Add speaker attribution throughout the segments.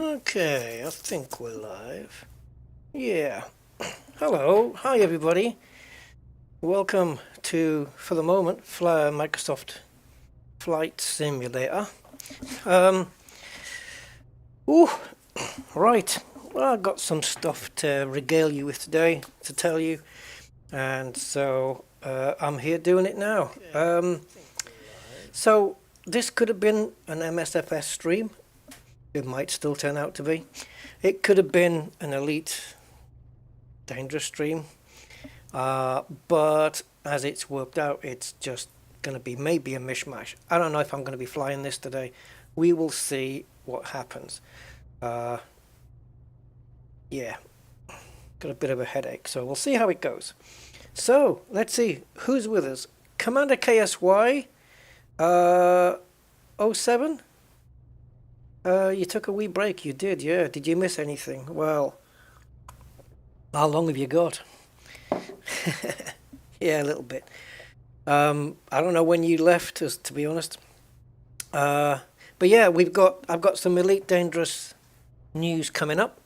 Speaker 1: Okay, I think we're live. Yeah. Hello. Hi, everybody. Welcome to, for the moment, Microsoft Flight Simulator. Ooh, right. Well, I've got some stuff to regale you with today, to tell you. And so I'm here doing it now. So this could have been an MSFS stream. It might still turn out to be. It could have been an Elite Dangerous stream. But as it's worked out, it's just going to be maybe a mishmash. I don't know if I'm going to be flying this today. We will see what happens. Yeah, got a bit of a headache, so we'll see how it goes. So let's see who's with us. Commander KSY 07. You took a wee break. You did, yeah. Did you miss anything? Well, how long have you got? Yeah, a little bit. I don't know when you left us, to be honest. But yeah, I've got some Elite Dangerous news coming up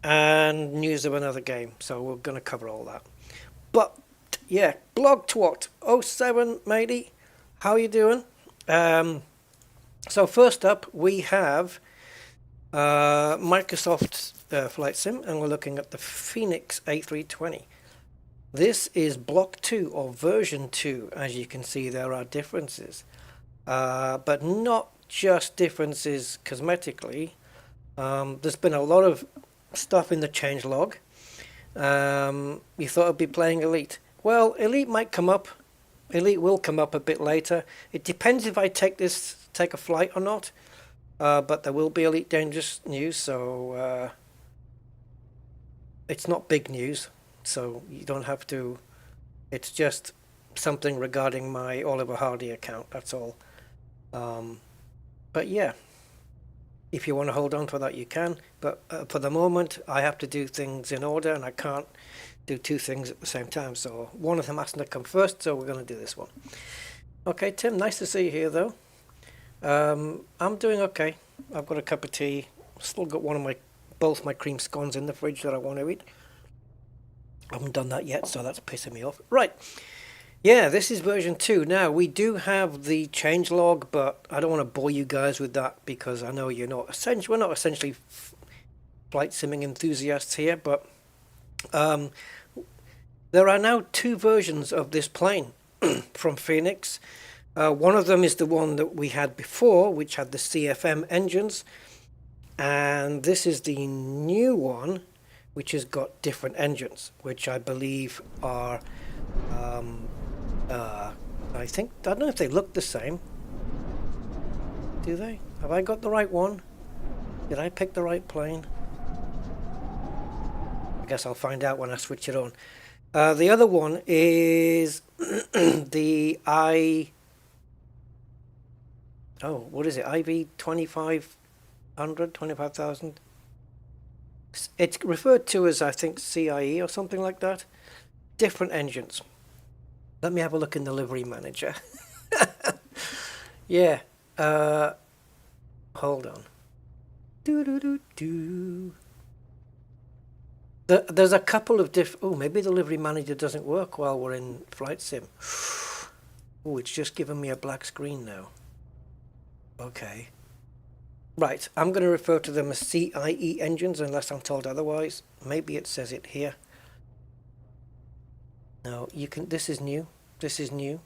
Speaker 1: and news of another game, so we're going to cover all that. But yeah, Blog Twat 07, matey, how you doing? So first up, we have Microsoft Flight Sim, and we're looking at the Fenix A320. This is Block 2 or version 2. As you can see, there are differences, but not just differences cosmetically. There's been a lot of stuff in the changelog. You thought I'd be playing Elite. Well, Elite might come up. Elite will come up a bit later. It depends if I take a flight or not. But there will be Elite Dangerous news, so it's not big news, so you don't have to. It's just something regarding my Oliver Hardy account, that's all. But yeah, if you want to hold on for that, you can. But for the moment, I have to do things in order, and I can't do two things at the same time. So one of them has to come first, so we're going to do this one. Okay, Tim, nice to see you here, though. I'm doing okay. I've got a cup of tea. Still got both my cream scones in the fridge that I want to eat. I haven't done that yet, so that's pissing me off. Right. Yeah, this is version 2. Now, we do have the changelog, but I don't want to bore you guys with that because I know we're not essentially flight simming enthusiasts here, but there are now 2 versions of this plane from Fenix. One of them is the one that we had before, which had the CFM engines, and this is the new one, which has got different engines, which I believe are, I don't know if they look the same. Do they? Have I got the right one? Did I pick the right plane? I guess I'll find out when I switch it on. The other one is the what is it? IV 2500, 25,000? It's referred to as, I think, CIE or something like that. Different engines. Let me have a look in the livery manager. Yeah. Hold on. There's a couple of oh, maybe the livery manager doesn't work while we're in Flight Sim. Oh, it's just given me a black screen now. Okay. Right, I'm going to refer to them as CIE engines unless I'm told otherwise. Maybe it says it here. No, this is new. This is new.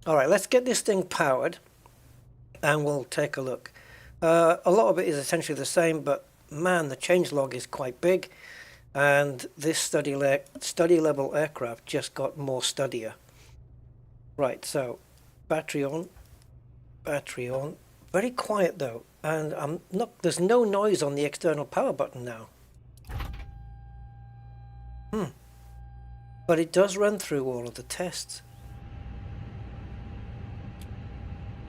Speaker 1: All right, let's get this thing powered and we'll take a look. A lot of it is essentially the same, but man, the changelog is quite big, and this study level aircraft just got more studdier. Right, so battery on. Battery on. Very quiet though, and there's no noise on the external power button now. But it does run through all of the tests.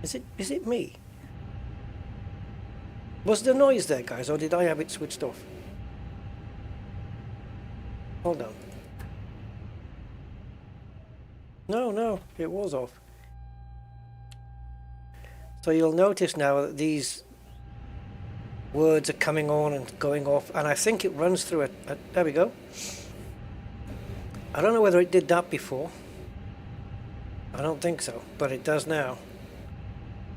Speaker 1: Is it me? Was there noise there, guys, or did I have it switched off? Hold on. No, it was off. So you'll notice now that these words are coming on and going off, and I think it runs through there we go. I don't know whether it did that before. I don't think so, but it does now.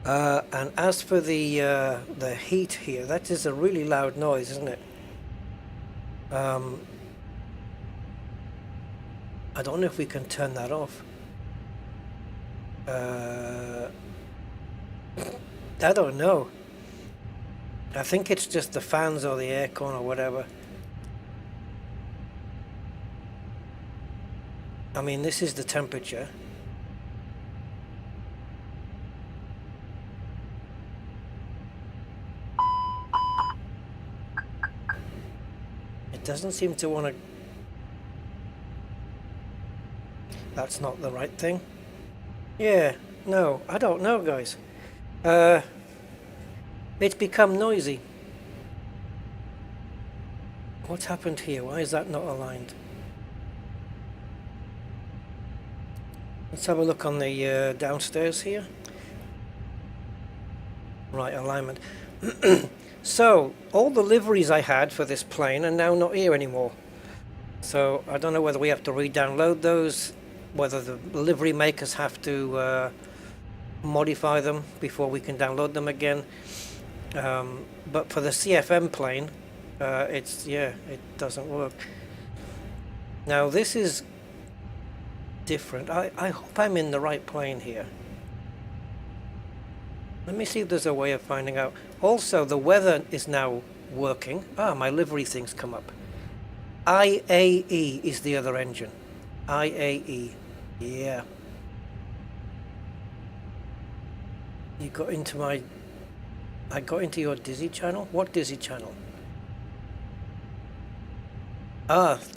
Speaker 1: And as for the heat here, that is a really loud noise, isn't it? I don't know if we can turn that off. I don't know. I think it's just the fans or the aircon or whatever. I mean, this is the temperature. It doesn't seem to want to... That's not the right thing. Yeah, no, I don't know, guys. It's become noisy. What's happened here? Why is that not aligned? Let's have a look on the downstairs here. Right, alignment. So, all the liveries I had for this plane are now not here anymore. So, I don't know whether we have to re-download those, whether the livery makers have to modify them before we can download them again. But for the CFM plane, it doesn't work. Now, this is different. I hope I'm in the right plane here. Let me see if there's a way of finding out. Also, the weather is now working. My livery things come up. IAE is the other engine. IAE. Yeah. You got into my... I got into your Dizzy channel? What Dizzy channel?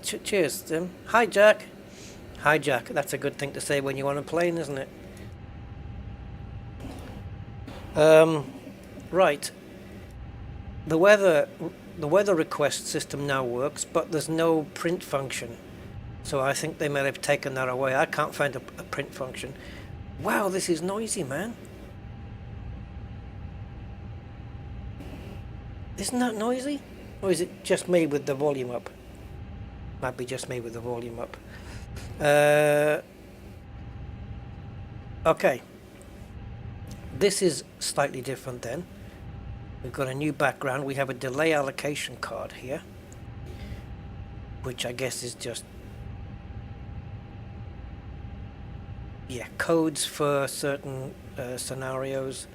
Speaker 1: Cheers, Tim. Hi, Jack. Hi, Jack. That's a good thing to say when you're on a plane, isn't it? Right. The weather request system now works, but there's no print function. So I think they may have taken that away. I can't find a print function. Wow, this is noisy, man. Isn't that noisy? Or is it just me with the volume up? Might be just me with the volume up. Okay. This is slightly different then. We've got a new background. We have a delay allocation card here, which I guess is just codes for certain scenarios.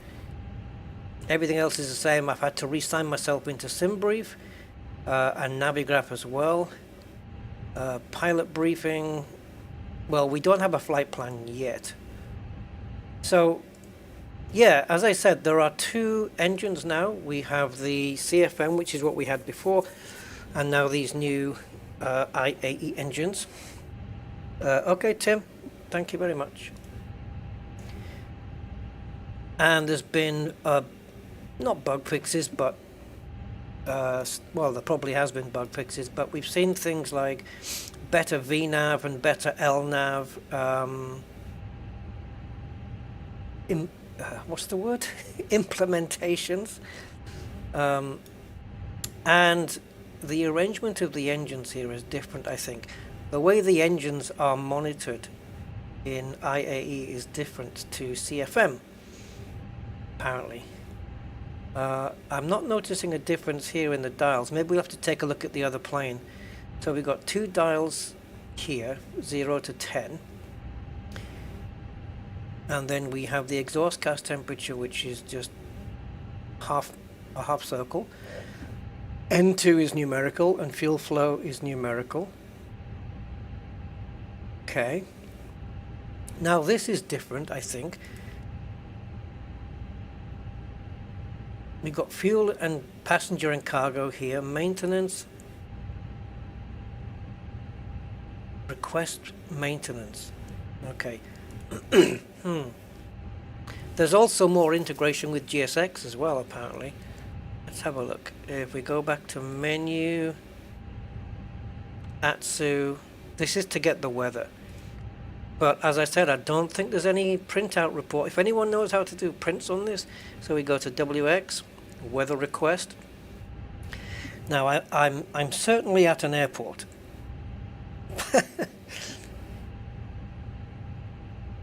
Speaker 1: Everything else is the same. I've had to re-sign myself into SimBrief and Navigraph as well. Pilot briefing. Well, we don't have a flight plan yet. So, yeah, as I said, there are two engines now. We have the CFM, which is what we had before, and now these new IAE engines. Okay, Tim, thank you very much. And there's been not bug fixes, but well, there probably has been bug fixes, but we've seen things like better VNav and better LNav. What's the word? Implementations. And the arrangement of the engines here is different, I think. The way the engines are monitored in IAE is different to CFM, apparently. I'm not noticing a difference here in the dials. Maybe we'll have to take a look at the other plane. So we've got two dials here, 0 to 10. And then we have the exhaust gas temperature, which is just a half circle. N2 is numerical and fuel flow is numerical. Okay. Now this is different, I think. We've got fuel and passenger and cargo here. Maintenance. Request maintenance. Okay. There's also more integration with GSX as well, apparently. Let's have a look. If we go back to menu, Atsu, this is to get the weather. But as I said, I don't think there's any printout report. If anyone knows how to do prints on this, so we go to WX, weather request, Now I'm certainly at an airport.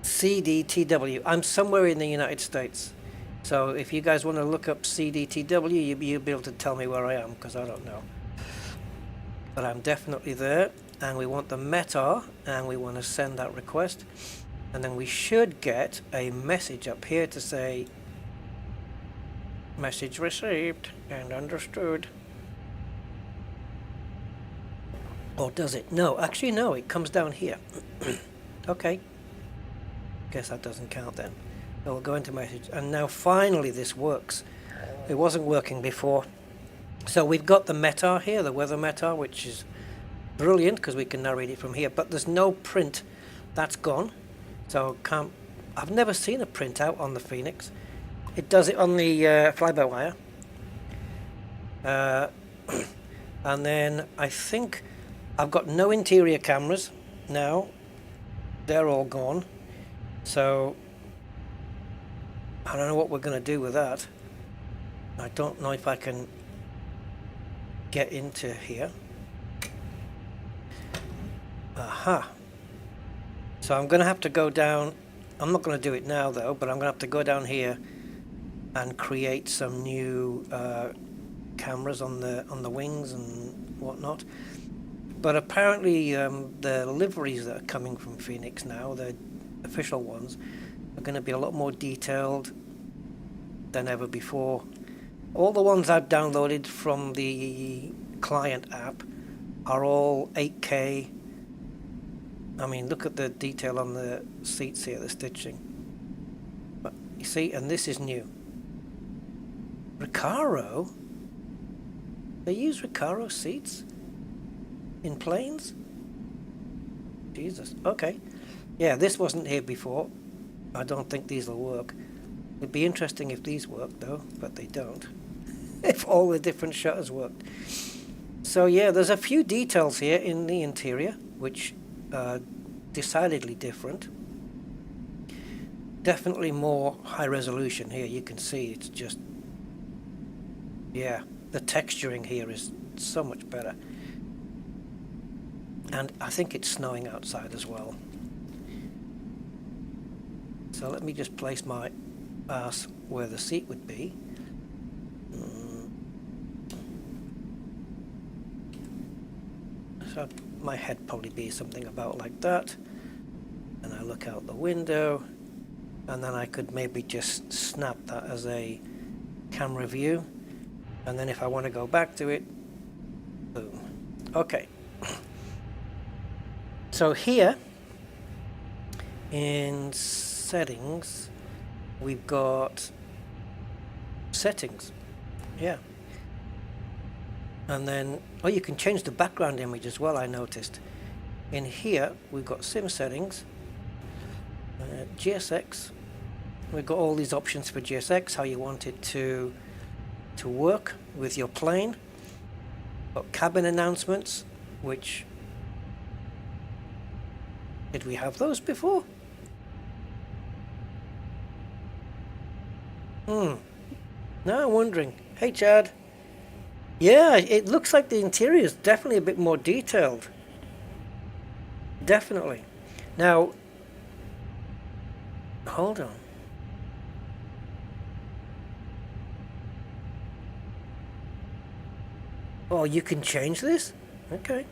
Speaker 1: CDTW. I'm somewhere in the United States. So if you guys want to look up CDTW, you'll be able to tell me where I am, because I don't know. But I'm definitely there, and we want the METAR, and we want to send that request. And then we should get a message up here to say, message received and understood. Or does it? No, actually no, it comes down here. Okay. Guess that doesn't count then. So we'll go into message, and now finally this works. It wasn't working before. So we've got the METAR here, the weather METAR, which is brilliant because we can now read it from here, but there's no print. That's gone. So I've never seen a printout on the Fenix. It does it on the fly-by-wire. And then I think I've got no interior cameras now. They're all gone. So I don't know what we're going to do with that. I don't know if I can get into here. Aha. So I'm going to have to go down. I'm not going to do it now though, but I'm going to have to go down here and create some new cameras on the wings and whatnot. But apparently the liveries that are coming from Fenix now, the official ones, are going to be a lot more detailed than ever before. All the ones I've downloaded from the client app are all 8K. I mean, look at the detail on the seats here, the stitching. But you see, and this is new. Recaro? They use Recaro seats in planes? Jesus. Okay. Yeah, this wasn't here before. I don't think these will work. It'd be interesting if these worked though, but they don't. If all the different shutters worked. So yeah, there's a few details here in the interior which are decidedly different. Definitely more high resolution here. You can see it's just, yeah, the texturing here is so much better. And I think it's snowing outside as well. So let me just place my ass where the seat would be. So my head probably be something about like that. And I look out the window, and then I could maybe just snap that as a camera view. And then if I want to go back to it, boom. Okay. So here in settings, we've got settings. Yeah. And then, oh, you can change the background image as well, I noticed. In here, we've got sim settings, GSX. We've got all these options for GSX, how you want it to work with your plane. Got cabin announcements, which, did we have those before? Now I'm wondering. Hey Chad. Yeah, it looks like the interior is definitely a bit more detailed. Definitely. Now, hold on. Oh, you can change this? Okay.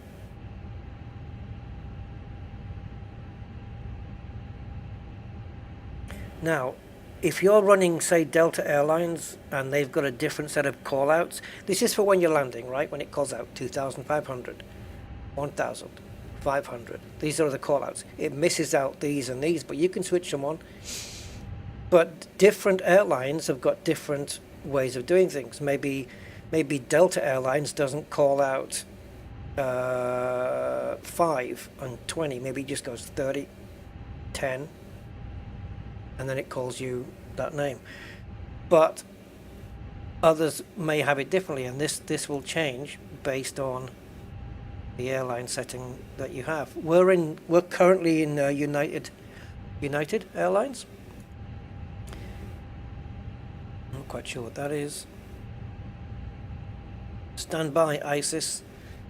Speaker 1: Now, if you're running, say, Delta Airlines, and they've got a different set of call-outs, this is for when you're landing, right? When it calls out 2,500, 1,500. These are the call-outs. It misses out these and these, but you can switch them on. But different airlines have got different ways of doing things. Maybe Delta Airlines doesn't call out 5 and 20. Maybe it just goes 30, 10. And then it calls you that name. But others may have it differently, and this will change based on the airline setting that you have. We're currently in United Airlines. I'm not quite sure what that is. Standby ISIS.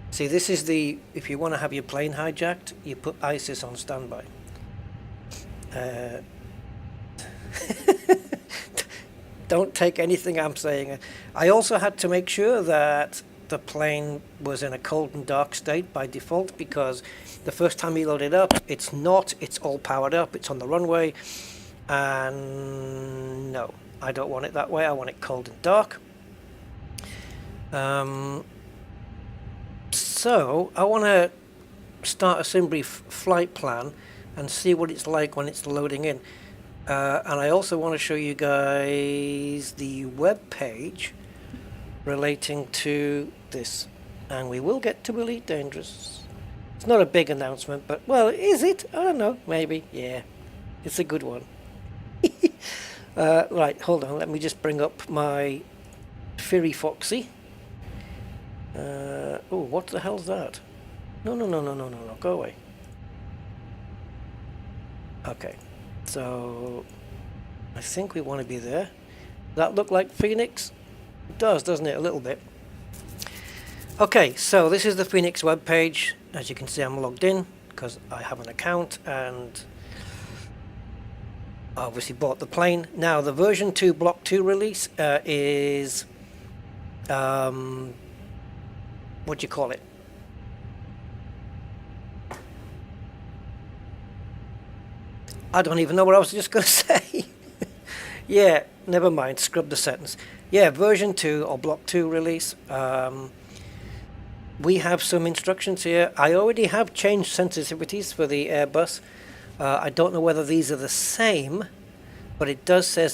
Speaker 1: See, this is the, if you want to have your plane hijacked, you put ISIS on standby. Don't take anything I'm saying. I also had to make sure that the plane was in a cold and dark state by default, because the first time you load it up, it's not, it's all powered up, it's on the runway, and no, I don't want it that way. I want it cold and dark. So I want to start a sim brief flight plan and see what it's like when it's loading in. And I also want to show you guys the web page relating to this. And we will get to Elite Dangerous. It's not a big announcement, but, well, is it? I don't know. Maybe. Yeah. It's a good one. Right, hold on. Let me just bring up my Fairy Foxy. Oh, what the hell's that? No, go away. Okay, so I think we want to be there. That look like Phoenix? It does, doesn't it? A little bit. Okay, so this is the Phoenix web page. As you can see, I'm logged in because I have an account and obviously bought the plane. Now, the version 2 Block 2 release is what do you call it? I don't even know what I was just going to say. Yeah, never mind. Scrub the sentence. Yeah, version 2 or Block 2 release. We have some instructions here. I already have changed sensitivities for the Airbus. I don't know whether these are the same, but it does say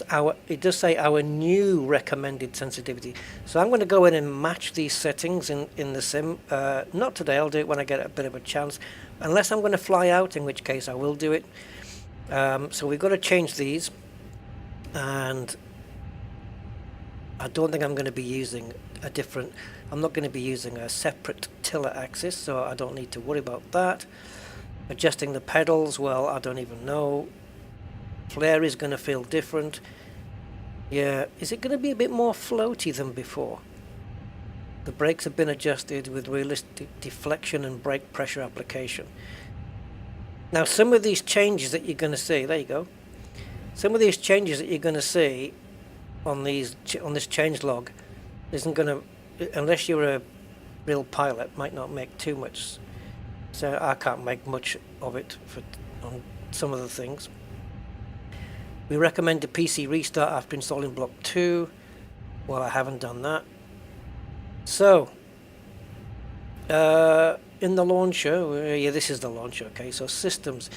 Speaker 1: our new recommended sensitivity. So I'm going to go in and match these settings in the sim. Not today. I'll do it when I get a bit of a chance, unless I'm going to fly out, in which case I will do it. So we've got to change these, and I don't think I'm going to be using I'm not going to be using a separate tiller axis, so I don't need to worry about that. Adjusting the pedals, well, I don't even know. Flare is going to feel different. Yeah, is it going to be a bit more floaty than before? The brakes have been adjusted with realistic deflection and brake pressure application. Now, some of these changes that you're going to see, there you go. Some of these changes that you're going to see on this change log isn't going to, unless you're a real pilot, might not make too much. So I can't make much of it on some of the things. We recommend a PC restart after installing Block 2. Well, I haven't done that. So, in the launcher, yeah, this is the launcher, okay, so systems,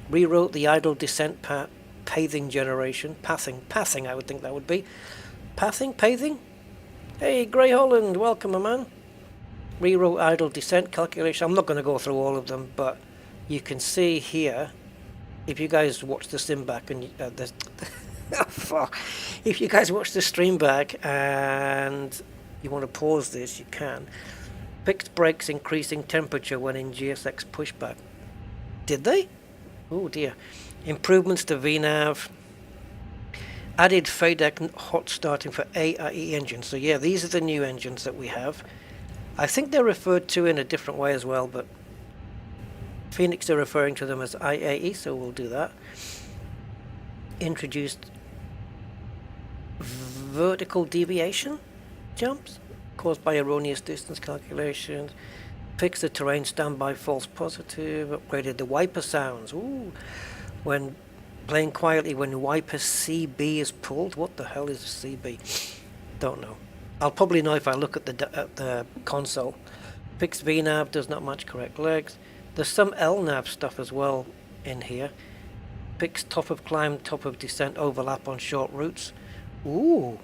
Speaker 1: rewrote the idle descent pathing generation, pathing I would think that would be. Pathing? Hey, Grey Holland, welcome, my man. Rewrote idle descent calculation. I'm not going to go through all of them, but you can see here, if you guys watch the sim back and if you guys watch the stream back and you want to pause this, you can. Fixed brakes increasing temperature when in GSX pushback. Did they? Oh dear. Improvements to VNAV. Added FADEC hot starting for AIE engines. So yeah, these are the new engines that we have. I think they're referred to in a different way as well, but Phoenix are referring to them as IAE, so we'll do that. Introduced vertical deviation jumps caused by erroneous distance calculations. Fixed the terrain standby false positive. Upgraded the wiper sounds. Ooh, when playing quietly when wiper CB is pulled. What the hell is CB? Don't know. I'll probably know if I look at the console. Fixed VNAV does not match correct legs. There's some LNAV stuff as well in here. Fixed top of climb, top of descent overlap on short routes. Ooh,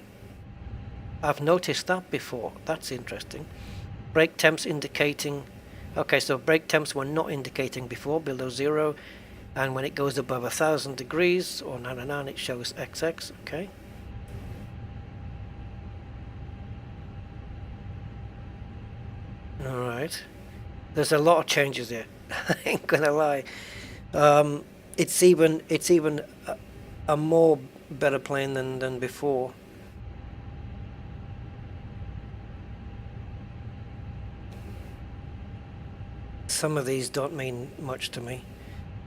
Speaker 1: I've noticed that before. That's interesting. Brake temps indicating. Okay, so brake temps were not indicating before, below 0. And when it goes above 1,000 degrees or 999, it shows XX. Okay. Alright. There's a lot of changes here. I ain't gonna lie. It's even a more better plane than before. Some of these don't mean much to me.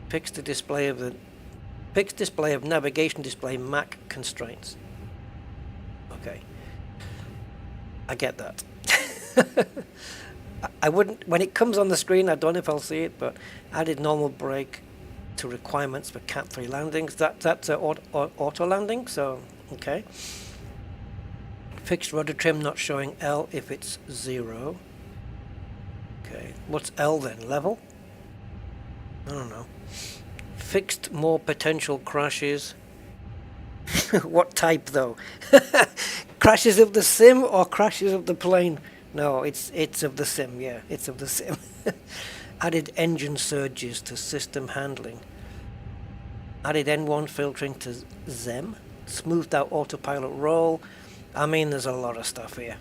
Speaker 1: Fixed display of navigation display Mac constraints. Okay, I get that. I wouldn't, when it comes on the screen, I don't know if I'll see it, but added normal brake to requirements for Cat 3 landings. That's auto landing, so okay. Fixed rudder trim not showing L if it's 0. Okay, what's L then? Level? I don't know. Fixed more potential crashes. What type though? Crashes of the sim or crashes of the plane? No, it's of the sim, yeah, it's of the sim. Added engine surges to system handling. Added N1 filtering to ZEM. Smoothed out autopilot roll. I mean, there's a lot of stuff here.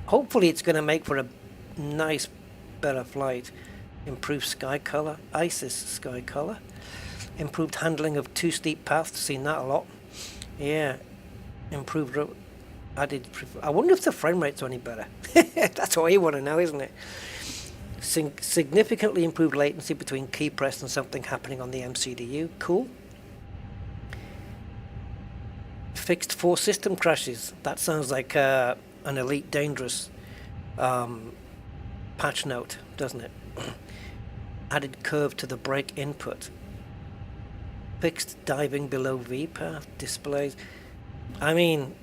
Speaker 1: Hopefully it's going to make for a nice, better flight. Improved sky color. ISIS sky color. Improved handling of too steep paths. Seen that a lot. Yeah. Improved added. I wonder if the frame rate's any better. That's what you want to know, isn't it? Significantly improved latency between key press and something happening on the MCDU. Cool. Fixed 4 system crashes. That sounds like an Elite Dangerous patch note, doesn't it? Added curve to the brake input. Fixed diving below V path displays. I mean,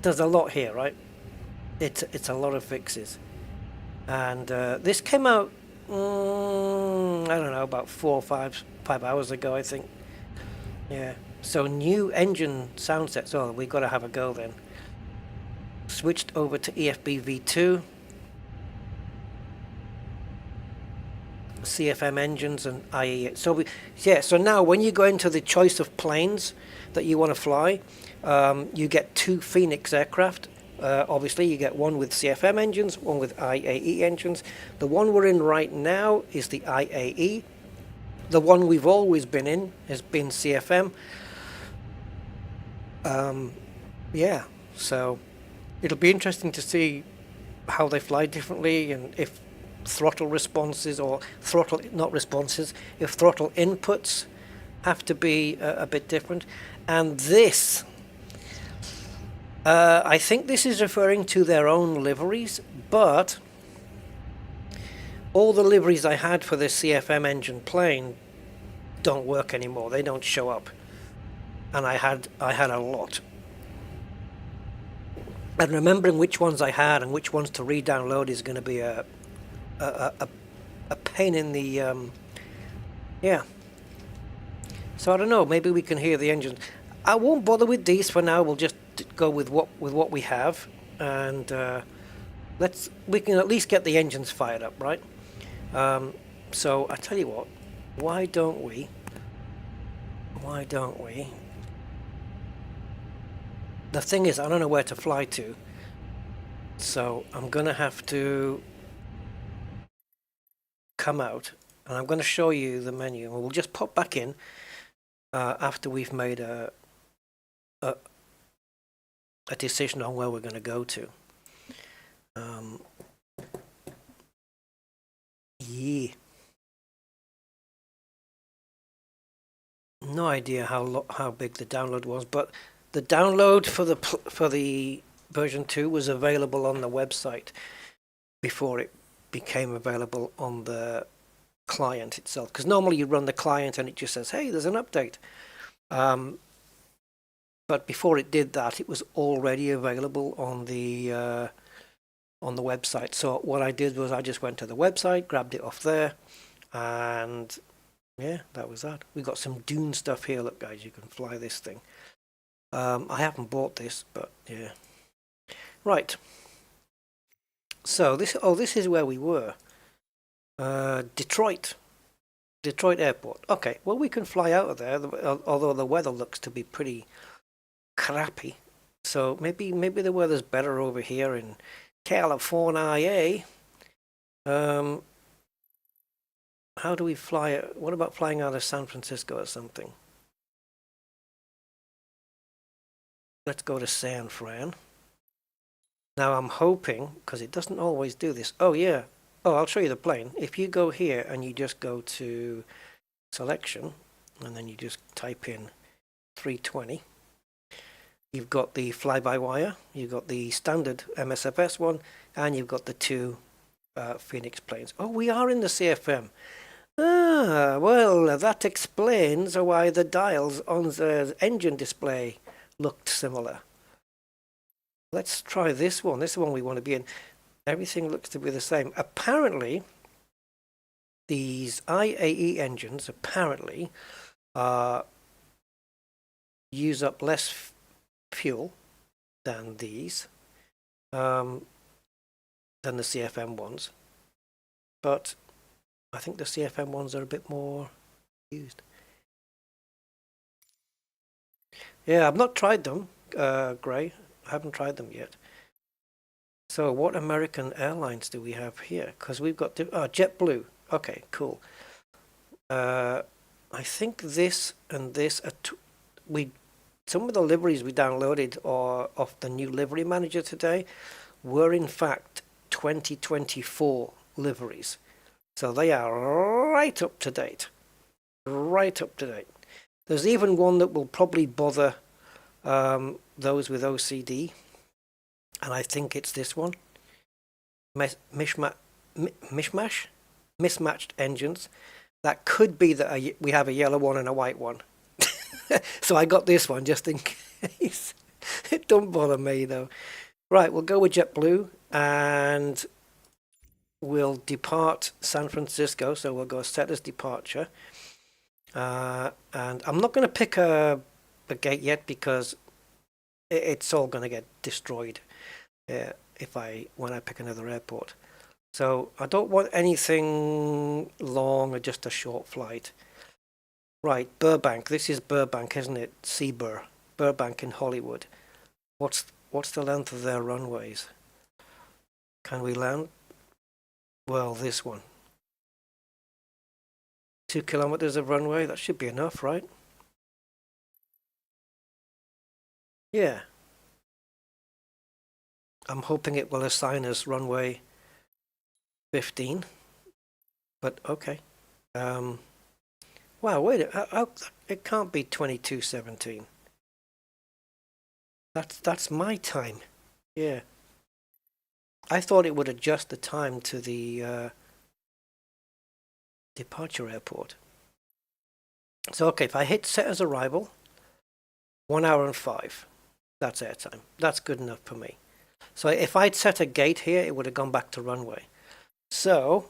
Speaker 1: there's a lot here, right? It's a lot of fixes. And this came out, I don't know, about 4 or 5 hours ago, I think. Yeah. So new engine sound sets. Oh, we got to have a go then. Switched over to EFB V2. CFM engines and IE. So so now when you go into the choice of planes that you want to fly, you get 2 Phoenix aircraft. Obviously, you get one with CFM engines, one with IAE engines. The one we're in right now is the IAE. The one we've always been in has been CFM. Yeah, so it'll be interesting to see how they fly differently and if throttle responses or throttle not responses, if throttle inputs have to be a bit different. And this, I think this is referring to their own liveries, but all the liveries I had for this CFM engine plane don't work anymore. They don't show up. And I had a lot. And remembering which ones I had and which ones to re-download is going to be a pain in the yeah. So I don't know. Maybe we can hear the engines. I won't bother with these for now. We'll just go with what we have, and we can at least get the engines fired up, right? So I tell you what. Why don't we? The thing is, I don't know where to fly to, so I'm gonna have to come out, and I'm gonna show you the menu, and we'll just pop back in after we've made a decision on where we're gonna go to. Yeah. No idea how big the download was, but the download for the version 2 was available on the website before it became available on the client itself. Because normally you run the client and it just says, "Hey, there's an update." But before it did that, it was already available on the website. So what I did was I just went to the website, grabbed it off there, and yeah, that was that. We got some Dune stuff here. Look, guys, you can fly this thing. I haven't bought this, but yeah. Right. So this is where we were. Detroit Airport. Okay, well, we can fly out of there, although the weather looks to be pretty crappy. So maybe the weather's better over here in California. How do we fly? What about flying out of San Francisco or something? Let's go to San Fran. Now I'm hoping, because it doesn't always do this. Oh yeah, Oh, I'll show you the plane. If you go here and you just go to selection, and then you just type in 320, you've got the fly-by-wire, you've got the standard MSFS one, and you've got the two Phoenix planes. Oh, we are in the CFM. Ah, well, that explains why the dials on the engine display looked similar. Let's try this one. This is the one we want to be in. Everything looks to be the same. Apparently, these IAE engines apparently use up less fuel than these, than the CFM ones. But I think the CFM ones are a bit more used. Yeah, I've not tried them, Gray. I haven't tried them yet. So what American airlines do we have here? Because we've got JetBlue. Okay, cool. I think this and this are some of the liveries we downloaded or of the new livery manager today were in fact 2024 liveries. So they are right up to date. Right up to date. There's even one that will probably bother those with OCD. And I think it's this one. Mismatched engines. That could be that we have a yellow one and a white one. So I got this one just in case. It don't bother me though. Right, we'll go with JetBlue and we'll depart San Francisco. So we'll go set as departure. And I'm not going to pick a gate yet because it's all going to get destroyed when I pick another airport. So I don't want anything long or just a short flight. Right, Burbank. This is Burbank, isn't it? Seabur. Burbank in Hollywood. What's the length of their runways? Can we land? Well, this one. 2 kilometers of runway. That should be enough, right? Yeah. I'm hoping it will assign us runway 15. But okay. Wow, wait, it can't be 22:17. That's my time. Yeah. I thought it would adjust the time to the departure airport. So okay, if I hit set as arrival, 1 hour and 5. That's airtime. That's good enough for me. So if I'd set a gate here, it would have gone back to runway. So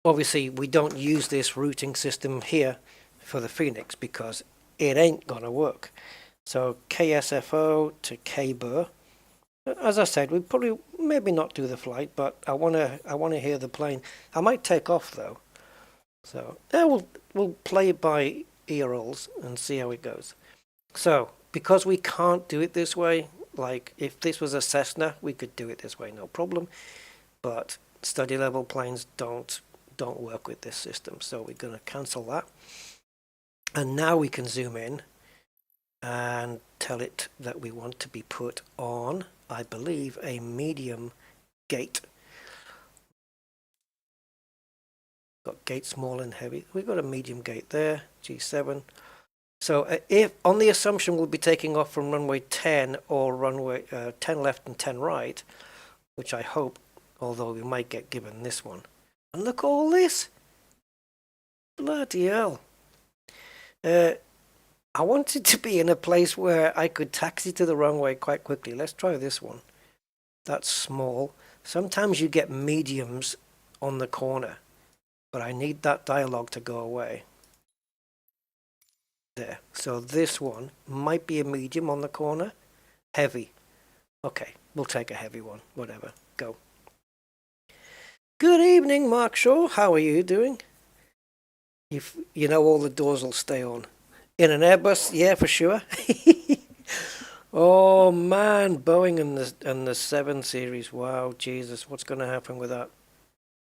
Speaker 1: obviously, we don't use this routing system here for the Phoenix because it ain't gonna work. So KSFO to KBUR. As I said, we probably maybe not do the flight, but I wanna hear the plane. I might take off though. So yeah, we'll play it by ear rolls and see how it goes. So because we can't do it this way, like if this was a Cessna, we could do it this way, no problem. But study level planes don't work with this system, so we're going to cancel that. And now we can zoom in and tell it that we want to be put on, I believe, a medium gate. Got gate small and heavy. We've got a medium gate there, G7. So if on the assumption we'll be taking off from runway 10 or runway 10 left and 10 right, which I hope, although we might get given this one. And look at all this. Bloody hell. I wanted to be in a place where I could taxi to the runway quite quickly. Let's try this one. That's small. Sometimes you get mediums on the corner, but I need that dialogue to go away. There. So this one might be a medium on the corner. Heavy. Okay, we'll take a heavy one. Whatever. Go. Good evening, Mark Shaw. How are you doing? You know all the doors will stay on. In an Airbus, yeah, for sure. Oh man, Boeing and the 7 series. Wow, Jesus, what's going to happen with that?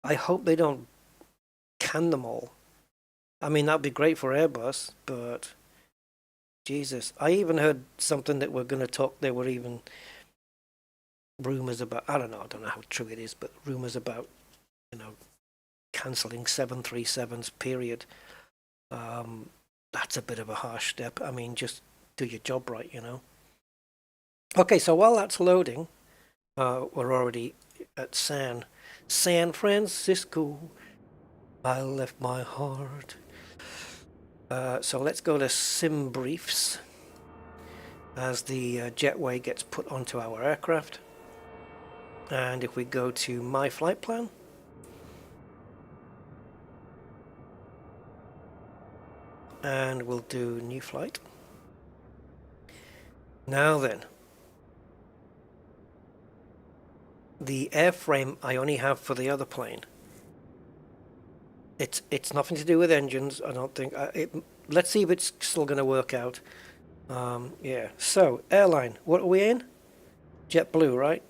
Speaker 1: I hope they don't can them all. I mean, that'd be great for Airbus, but Jesus, I even heard something that we're going to talk. They were even rumours about, I don't know how true it is, but rumours about, you know, cancelling 737s, period. That's a bit of a harsh step. I mean, just do your job right, you know. Okay, so while that's loading, we're already at San Francisco. I left my heart. So let's go to Sim Briefs as the jetway gets put onto our aircraft. And if we go to My Flight Plan, and we'll do New Flight. Now then, the airframe I only have for the other plane. It's nothing to do with engines, I don't think. Let's see if it's still going to work out. Yeah, so airline, what are we in? JetBlue, right?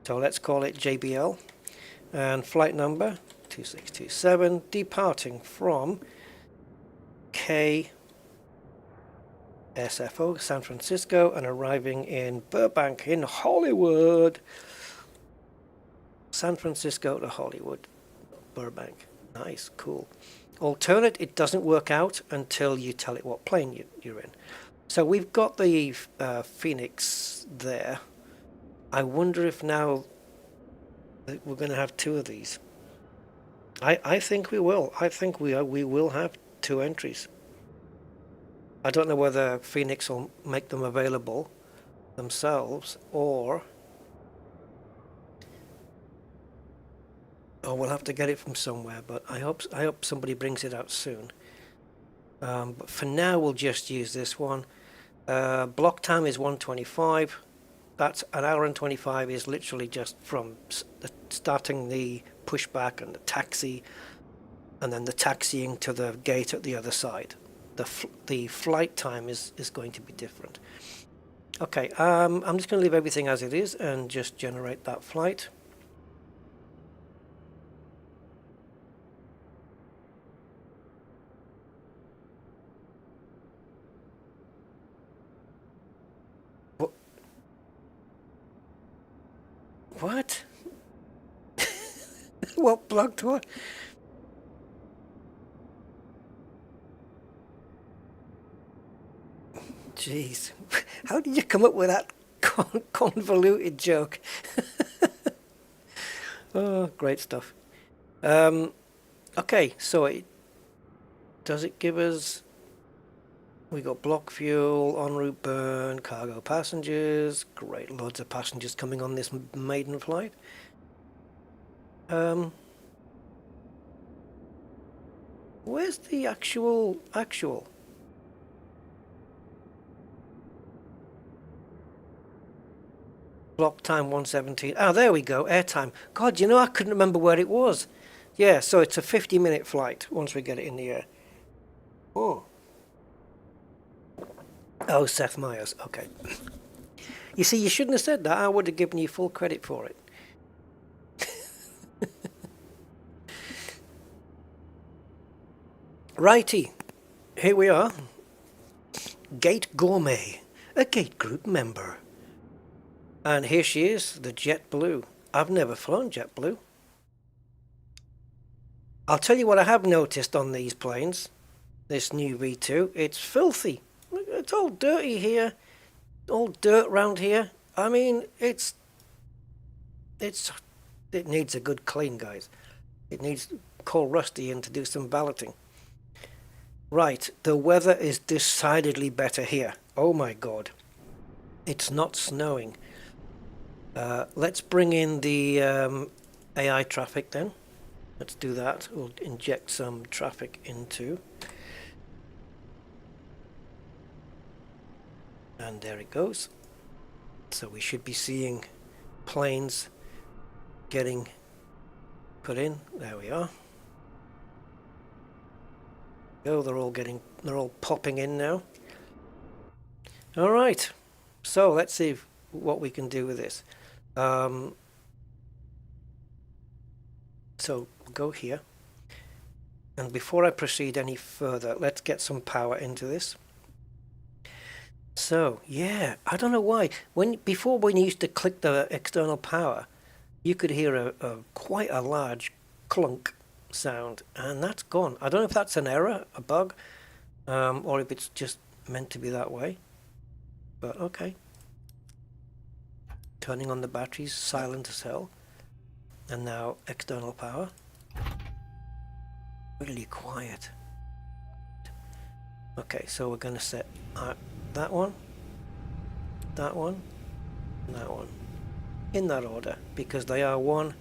Speaker 1: So let's call it JBL. And flight number 2627, departing from KSFO, San Francisco, and arriving in Burbank in Hollywood. San Francisco to Hollywood, Burbank. Nice, cool. Alternate, it doesn't work out until you tell it what plane you're in. So we've got the Phoenix there. I wonder if now we're going to have two of these. I think we will. I think we will have two entries. I don't know whether Phoenix will make them available themselves, or we'll have to get it from somewhere. But I hope somebody brings it out soon. But for now, we'll just use this one. Block time is 125. That's an hour and 25 is literally just from starting the pushback and the taxi, and then the taxiing to the gate at the other side. The flight time is going to be different. Okay, I'm just going to leave everything as it is and just generate that flight. What? What blocked what? Jeez, how did you come up with that convoluted joke? Oh, great stuff. Okay, so does it give us? We got block fuel, en route burn, cargo passengers. Great, loads of passengers coming on this maiden flight. Where's the actual? Block time 117. Ah, there we go, airtime. God, you know, I couldn't remember where it was. Yeah, so it's a 50-minute flight once we get it in the air. Oh. Oh, Seth Meyers, okay. You see, you shouldn't have said that. I would have given you full credit for it. Righty, here we are. Gate Gourmet, a Gate Group member. And here she is, the JetBlue. I've never flown JetBlue. I'll tell you what I have noticed on these planes, this new V2, it's filthy. It's all dirty here, all dirt round here. I mean, it needs a good clean, guys. It needs to call Rusty in to do some balloting. Right, the weather is decidedly better here. Oh my God. It's not snowing. Let's bring in the AI traffic then. Let's do that. We'll inject some traffic into. And there it goes. So we should be seeing planes getting put in. There we are. Oh, they're all popping in now. All right. So let's see what we can do with this. So go here. And before I proceed any further, let's get some power into this. So yeah, I don't know why. Before when you used to click the external power, you could hear a quite a large clunk sound, and that's gone. I don't know if that's an error, a bug, or if it's just meant to be that way. But okay. Turning on the batteries, silent as hell. And now external power. Really quiet. Okay, so we're going to set that one, and that one, in that order, because they are 1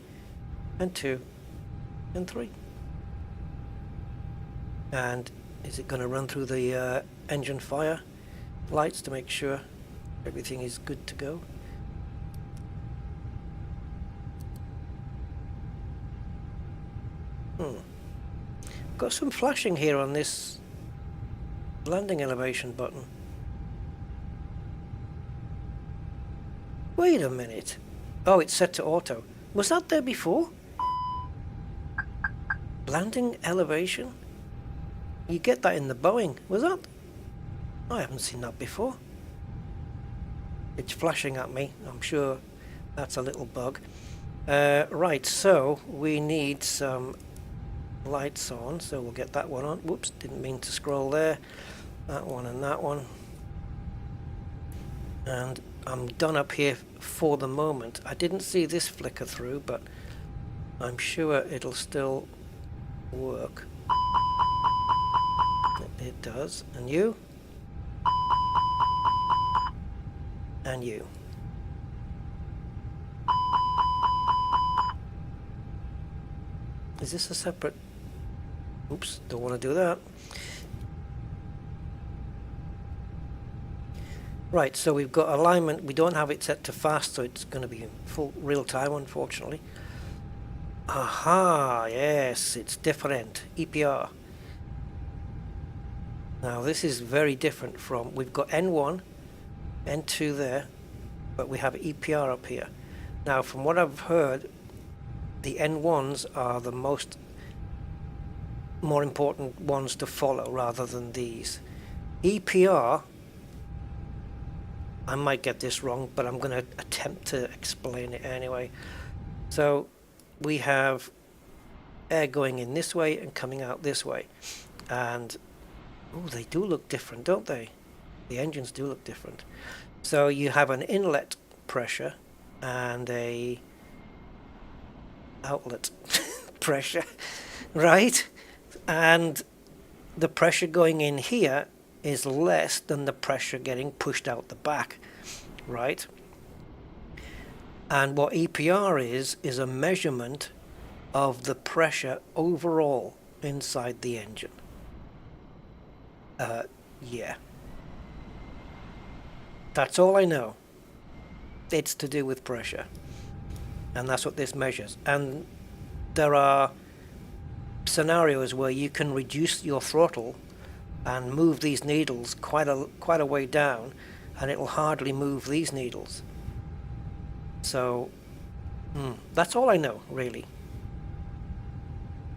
Speaker 1: and 2 and 3. And is it going to run through the engine fire lights to make sure everything is good to go? Got some flashing here on this landing elevation button. Wait a minute. Oh, it's set to auto. Was that there before? Landing elevation? You get that in the Boeing. Was that? I haven't seen that before. It's flashing at me. I'm sure that's a little bug. Right, so we need some lights on, so we'll get that one on. Whoops, didn't mean to scroll there. That one and that one. And I'm done up here for the moment. I didn't see this flicker through, but I'm sure it'll still work. It does. And you? And you. Is this a separate... Oops, don't want to do that. Right, so we've got alignment. We don't have it set to fast, so it's going to be in full real time, unfortunately. Aha, yes, it's different. EPR. Now this is very different from... We've got N1, N2 there, but we have EPR up here. Now, from what I've heard, the N1s are the more important ones to follow rather than these. EPR, I might get this wrong, but I'm going to attempt to explain it anyway. So we have air going in this way and coming out this way, and oh, they do look different, don't they? The engines do look different. So you have an inlet pressure and a outlet pressure, right? And the pressure going in here is less than the pressure getting pushed out the back, right? And what EPR is a measurement of the pressure overall inside the engine. Yeah. That's all I know. It's to do with pressure. And that's what this measures. And there are scenarios where you can reduce your throttle and move these needles quite a way down, and it'll hardly move these needles. So that's all I know, really.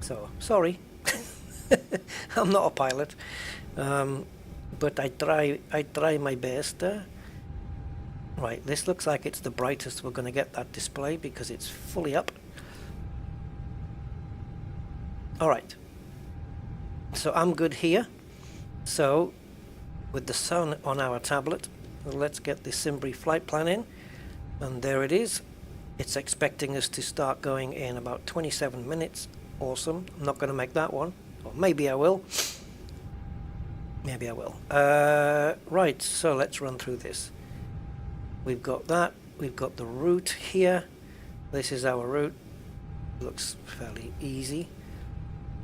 Speaker 1: So sorry. I'm not a pilot, but I try my best. Right, this looks like it's the brightest we're going to get that display because it's fully up. Alright, so I'm good here. So with the sun on our tablet, let's get the Simbri flight plan in, and there it is. It's expecting us to start going in about 27 minutes. Awesome. I'm not going to make that one, or maybe I will. Maybe I will. Right, so let's run through this. We've got that. We've got the route here. This is our route. Looks fairly easy.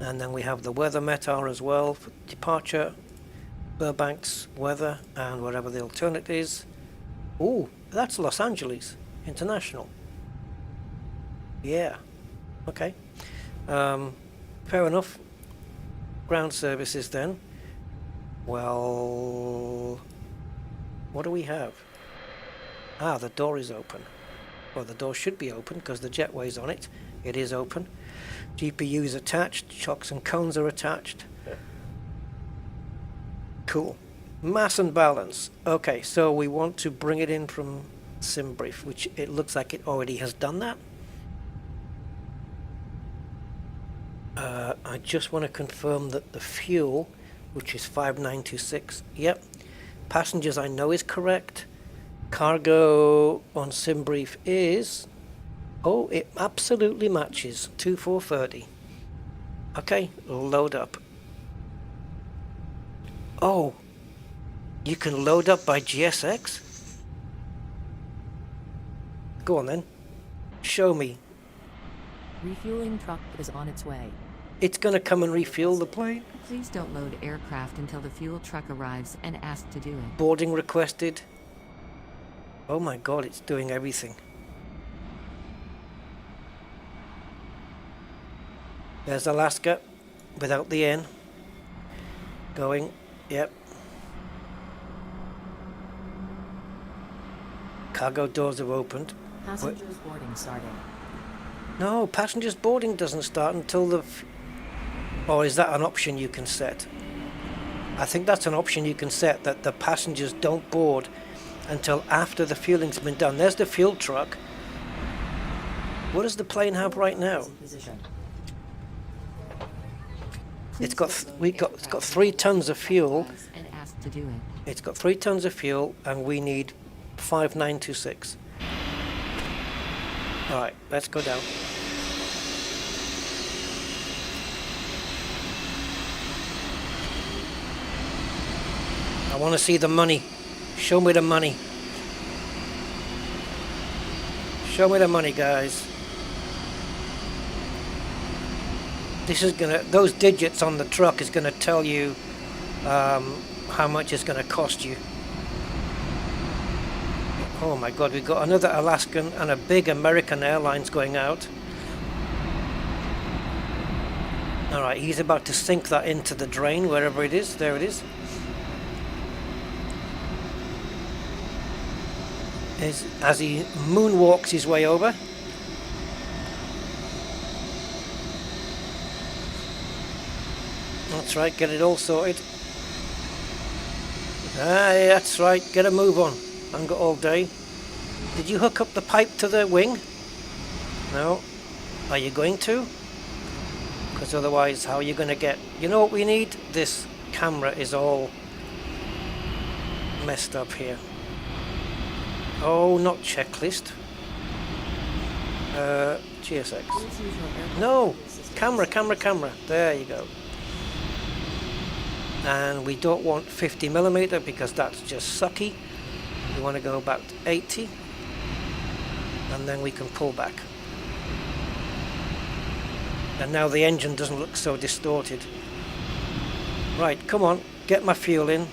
Speaker 1: And then we have the weather METAR as well for departure, Burbank's weather, and whatever the alternate is. Ooh, that's Los Angeles International. Yeah. Okay. Fair enough. Ground services then. Well, what do we have? Ah, the door is open. Well, the door should be open because the jetway's on it. It is open. GPU is attached. Shocks and cones are attached. Yeah. Cool. Mass and balance. Okay, so we want to bring it in from SimBrief, which it looks like it already has done that. I just want to confirm that the fuel, which is 5926, yep. Passengers I know is correct. Cargo on SimBrief is, oh, it absolutely matches, 2430. Okay, load up. Oh, you can load up by GSX? Go on then. Show me.
Speaker 2: Refueling truck is on its way.
Speaker 1: It's gonna come and refuel the plane?
Speaker 2: Please don't load aircraft until the fuel truck arrives and ask to do it.
Speaker 1: Boarding requested. Oh my god, it's doing everything. There's Alaska, without the N. Going, yep. Cargo doors have opened.
Speaker 2: Passengers boarding starting.
Speaker 1: No, passengers boarding doesn't start until the... Or is that an option you can set? I think that's an option you can set, that the passengers don't board until after the fueling's been done. There's the fuel truck. What does the plane have right now? It's got 3 tons of fuel.
Speaker 2: And ask to do it.
Speaker 1: It's got 3 tons of fuel, and we need 5926. All right, let's go down. I want to see the money. Show me the money. Show me the money, guys. This is gonna, those digits on the truck is gonna tell you how much it's gonna cost you. Oh my god, we've got another Alaskan and a big American Airlines going out. Alright, he's about to sink that into the drain, wherever it is. There it is. As he moonwalks his way over. That's right, get it all sorted. That's right, get a move on. I haven't got all day. Did you hook up the pipe to the wing? No. Are you going to? Because otherwise, how are you going to get... You know what we need? This camera is all messed up here. Oh, not checklist. GSX. No! Camera. There you go. And we don't want 50mm because that's just sucky. We want to go about 80. And then we can pull back. And now the engine doesn't look so distorted. Right, come on, get my fuel in.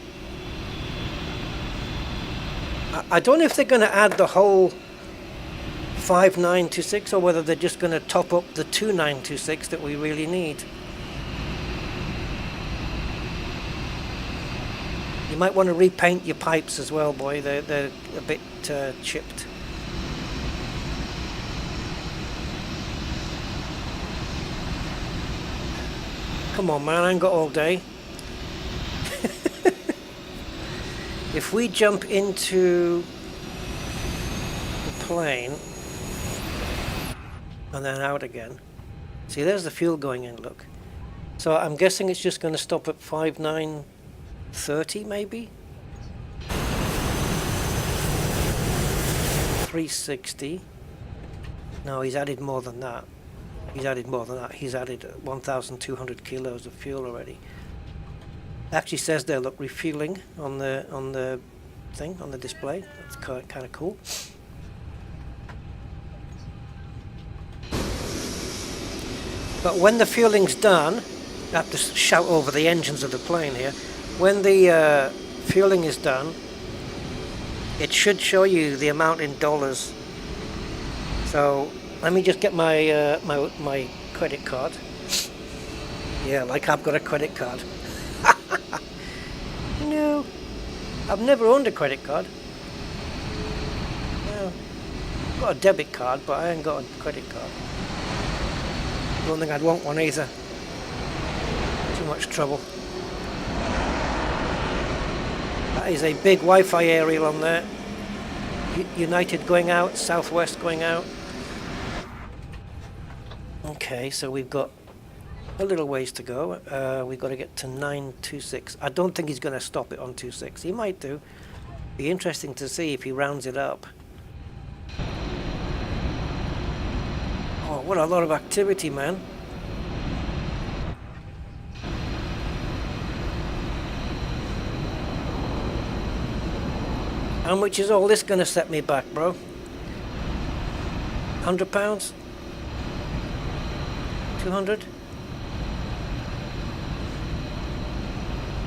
Speaker 1: I don't know if they're going to add the whole 5926 or whether they're just going to top up the 2926 that we really need. You might want to repaint your pipes as well, boy. They're a bit chipped. Come on, man, I ain't got all day. If we jump into the plane and then out again, see, there's the fuel going in, look. So I'm guessing it's just going to stop at 5930 maybe? 360. No, he's added more than that. He's added 1,200 kilos of fuel already. Actually says there, look, refueling on the thing, on the display. That's kind of cool. But when the fueling's done, I have to shout over the engines of the plane here. When the fueling is done, it should show you the amount in dollars. So let me just get my my credit card. Yeah, like I've got a credit card. No, I've never owned a credit card. No, I've got a debit card, but I ain't got a credit card. Don't think I'd want one either. Too much trouble. That is a big Wi-Fi aerial on there. United going out, Southwest going out. Okay, so we've got a little ways to go. We've got to get to 926. I don't think he's going to stop it on 26. He might do. Be interesting to see if he rounds it up. Oh, what a lot of activity, man. How much is all this going to set me back, bro? £100? 200?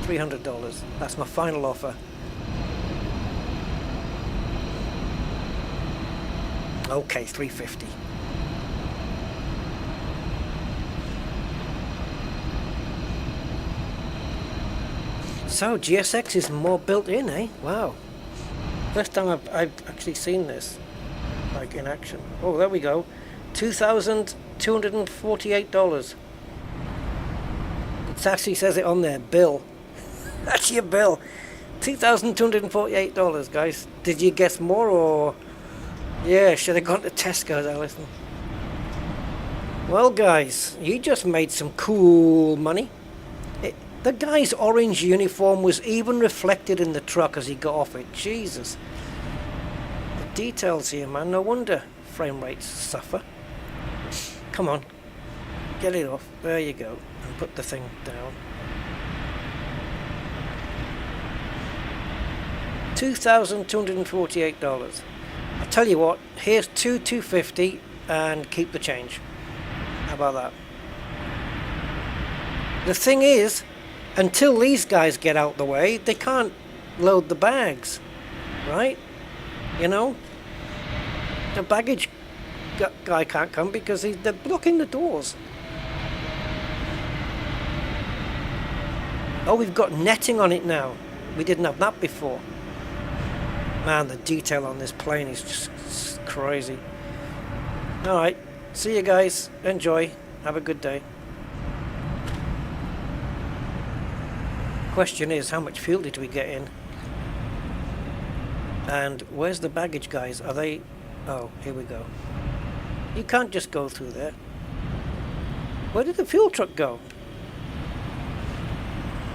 Speaker 1: $300. That's my final offer. Okay, 350. So GSX is more built in, eh? Wow. First time I've actually seen this, like in action. Oh, there we go. $2,248. It actually says it on there, bill. That's your bill. $2,248, guys. Did you guess more or? Yeah, should have gone to Tesco's, Alison. Well, guys, you just made some cool money. The guy's orange uniform was even reflected in the truck as he got off it. Jesus. The details here, man. No wonder frame rates suffer. Come on. Get it off. There you go. And put the thing down. $2,248. I'll tell you what. Here's $2,250 and keep the change. How about that? The thing is, until these guys get out the way, they can't load the bags, right? You know? The baggage guy can't come because they're blocking the doors. Oh, we've got netting on it now. We didn't have that before. Man, the detail on this plane is just crazy. Alright, see you guys. Enjoy. Have a good day. Question is, how much fuel did we get in? And where's the baggage guys? Are they... Oh, here we go. You can't just go through there. Where did the fuel truck go?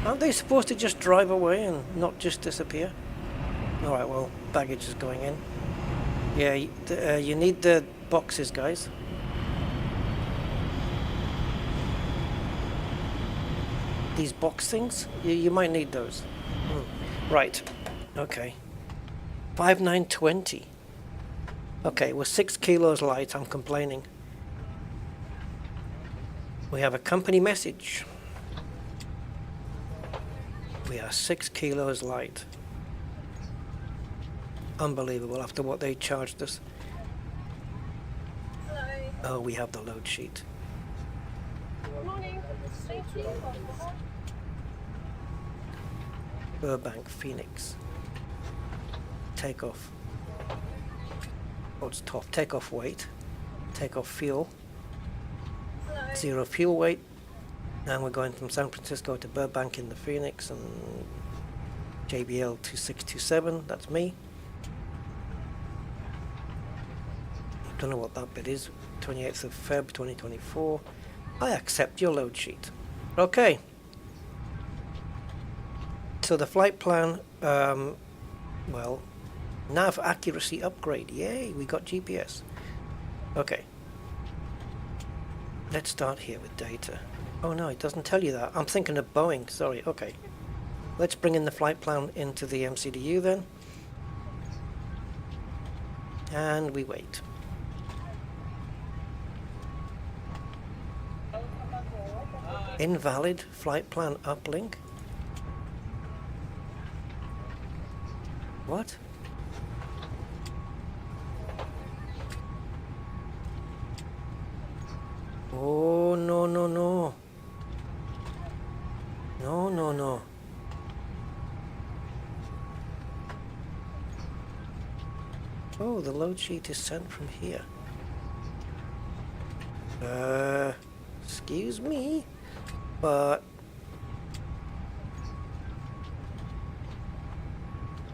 Speaker 1: Aren't they supposed to just drive away and not just disappear? Alright, well, baggage is going in. Yeah, you need the boxes, guys. These box things, you might need those. Right, okay. 5,920. Okay, we're 6 kilos light. I'm complaining. We have a company message. We are 6 kilos light. Unbelievable after what they charged us.
Speaker 3: Hello.
Speaker 1: Oh, we have the load sheet.
Speaker 3: Good morning. Safety.
Speaker 1: Burbank, Phoenix. Takeoff. What's top? Takeoff weight. Takeoff fuel.
Speaker 3: Hello.
Speaker 1: 0 fuel weight. And we're going from San Francisco to Burbank in the Phoenix and JBL 2627. That's me. Don't know what that bit is. 28th of Feb 2024. I accept your load sheet. Okay. So the flight plan, well, nav accuracy upgrade. Yay, we got GPS. Okay. Let's start here with data. Oh no, it doesn't tell you that. I'm thinking of Boeing. Sorry. Okay. Let's bring in the flight plan into the MCDU then. And we wait. Invalid flight plan uplink. What? Oh, no, no, no. No, no, no. Oh, the load sheet is sent from here. Excuse me, but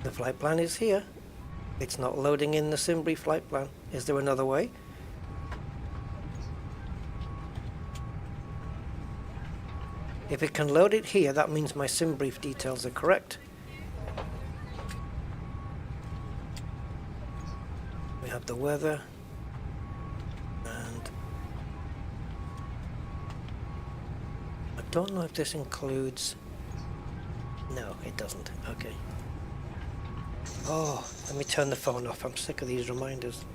Speaker 1: The flight plan is here. It's not loading in the Simbrief flight plan. Is there another way? If it can load it here, that means my Simbrief details are correct. We have the weather. And I don't know if this includes... No, it doesn't. Okay. Oh, let me turn the phone off. I'm sick of these reminders.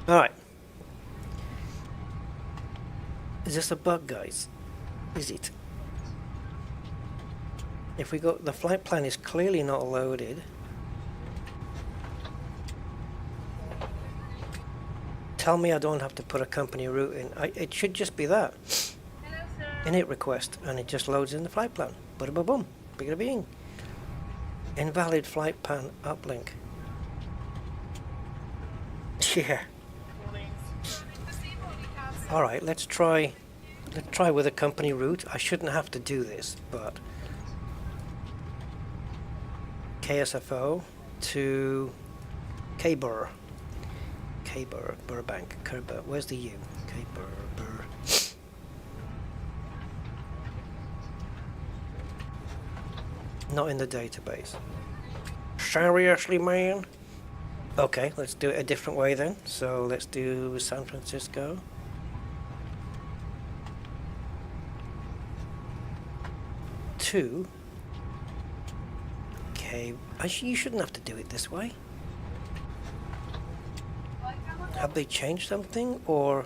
Speaker 1: Alright. Is this a bug, guys? Is it? If we go, the flight plan is clearly not loaded. Tell me I don't have to put a company route in. It should just be that.
Speaker 3: Hello, sir.
Speaker 1: Init request, and it just loads in the flight plan. Bada ba boom. Bigga bing. Invalid flight plan uplink. Yeah. Alright, let's try with a company route. I shouldn't have to do this, but KSFO to Kbur. Kbur, Burbank, Kerber. Where's the U? Kbur, Bur. Not in the database. Seriously, man? Okay, let's do it a different way then. So let's do San Francisco. Okay, you shouldn't have to do it this way. Have they changed something, or...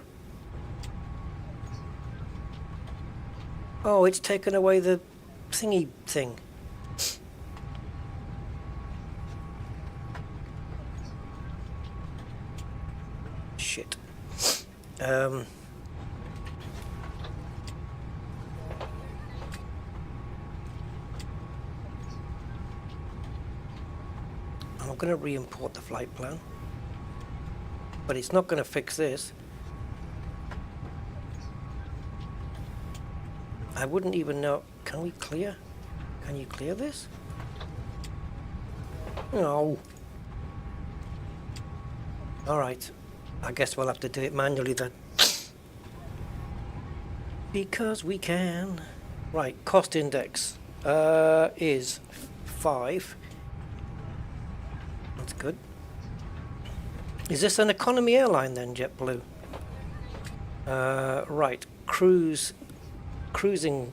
Speaker 1: Oh, it's taken away the thingy thing. Shit. I'm going to re-import the flight plan, but it's not going to fix this. I wouldn't even know. Can we clear? Can you clear this? No. Alright. I guess we'll have to do it manually then. Because we can. Right, cost index is 5. That's good. Is this an economy airline then, JetBlue? Right, cruising.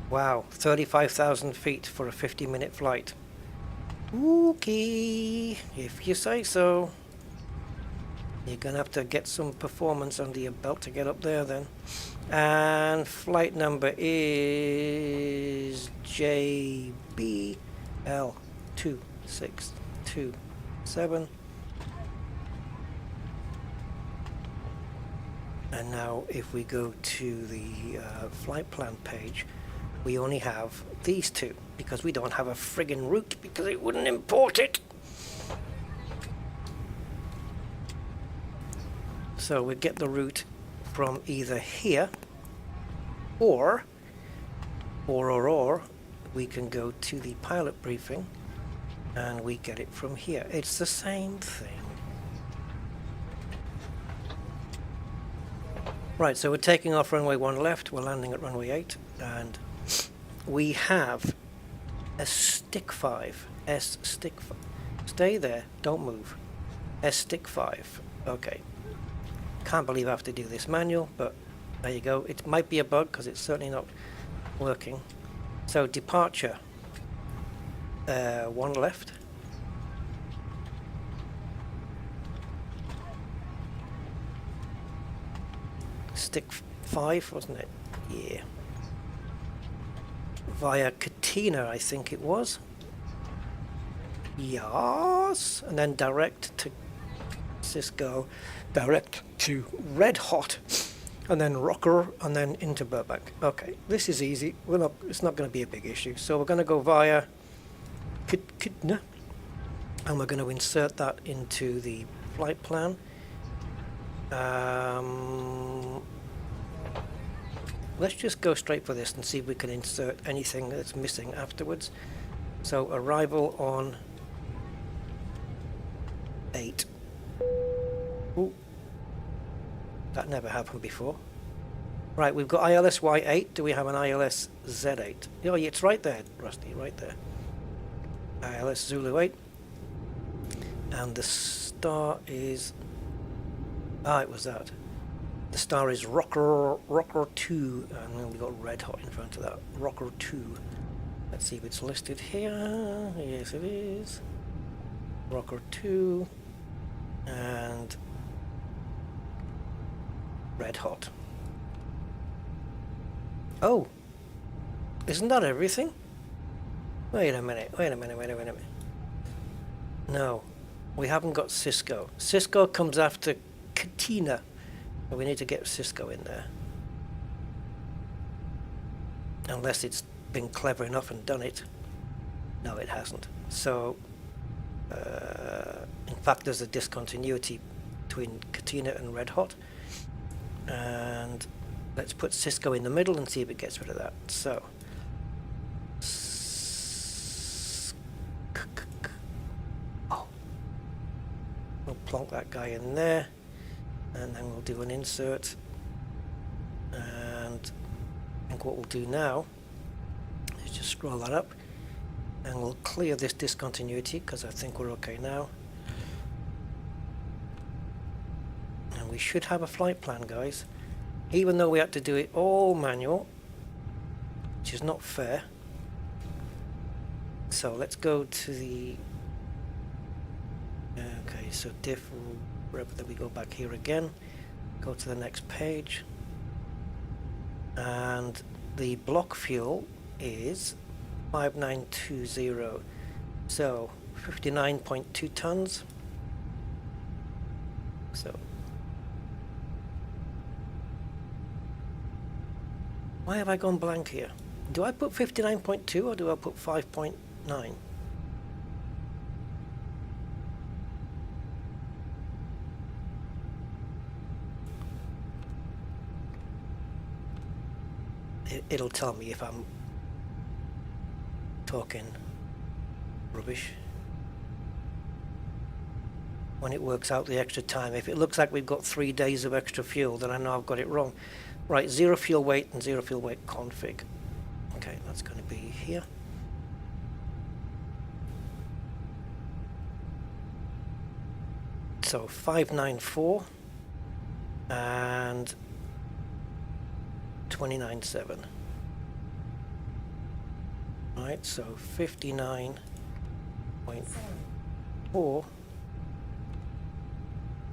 Speaker 1: Wow, 35,000 feet for a 50-minute flight. Okay, if you say so. You're gonna have to get some performance under your belt to get up there then. And flight number is JBL2627. And now if we go to the flight plan page, we only have these two because we don't have a friggin' route because it wouldn't import it. So we get the route from either here or we can go to the pilot briefing and we get it from here. It's the same thing. Right, so we're taking off runway 1 left, we're landing at runway 8, and we have a stick 5. S stick 5. Stay there, don't move. S stick 5. Okay. Can't believe I have to do this manual, but there you go. It might be a bug because it's certainly not working. So departure 1 left. Stick 5, wasn't it? Yeah. Via Katina, I think it was. Yes. And then direct to Cisco, direct to Red Hot, and then Rocker, and then into Burbank. Okay, this is easy. It's not going to be a big issue. So we're going to go via Kidna, and we're going to insert that into the flight let's just go straight for this and see if we can insert anything that's missing afterwards. So arrival on 8. Ooh. That never happened before. Right, we've got ILS Y8. Do we have an ILS Z8? Oh, yeah, it's right there, Rusty, right there. ILS Zulu 8. And the star is... Ah, it was that. The star is Rocker 2. And then we got Red Hot in front of that. Rocker 2. Let's see if it's listed here. Yes, it is. Rocker 2. And... Red Hot. Oh! Isn't that everything? Wait a minute. No. We haven't got Cisco. Cisco comes after Katina. We need to get Cisco in there. Unless it's been clever enough and done it. No, it hasn't. So, in fact, there's a discontinuity between Katina and Red Hot. And let's put Cisco in the middle and see if it gets rid of that. So, oh, we'll plonk that guy in there, and then we'll do an insert. And I think what we'll do now is just scroll that up, and we'll clear this discontinuity because I think we're okay now. And we should have a flight plan, guys. Even though we had to do it all manual, which is not fair. So let's go to the... Okay, so diff... Then we go back here again. Go to the next page. And the block fuel is 5920. So 59.2 tons. So... Why have I gone blank here? Do I put 59.2 or do I put 5.9? It'll tell me if I'm talking rubbish. When it works out the extra time. If it looks like we've got 3 days of extra fuel, then I know I've got it wrong. Right, 0 fuel weight and 0 fuel weight config. Okay, that's going to be here. So 594 and 29.7. Right, so 59.4.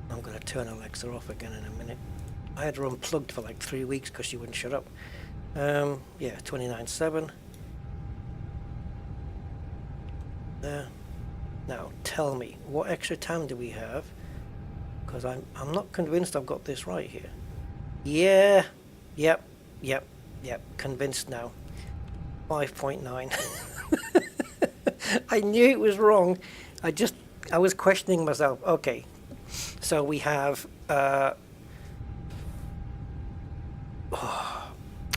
Speaker 1: I'm going to turn Alexa off again in a minute. I had her unplugged for like 3 weeks because she wouldn't shut up. Yeah, 29.7. There. Now, tell me, what extra time do we have? Because I'm not convinced I've got this right here. Yeah. Yep. Convinced now. 5.9. I knew it was wrong. I was questioning myself. Okay. So we have...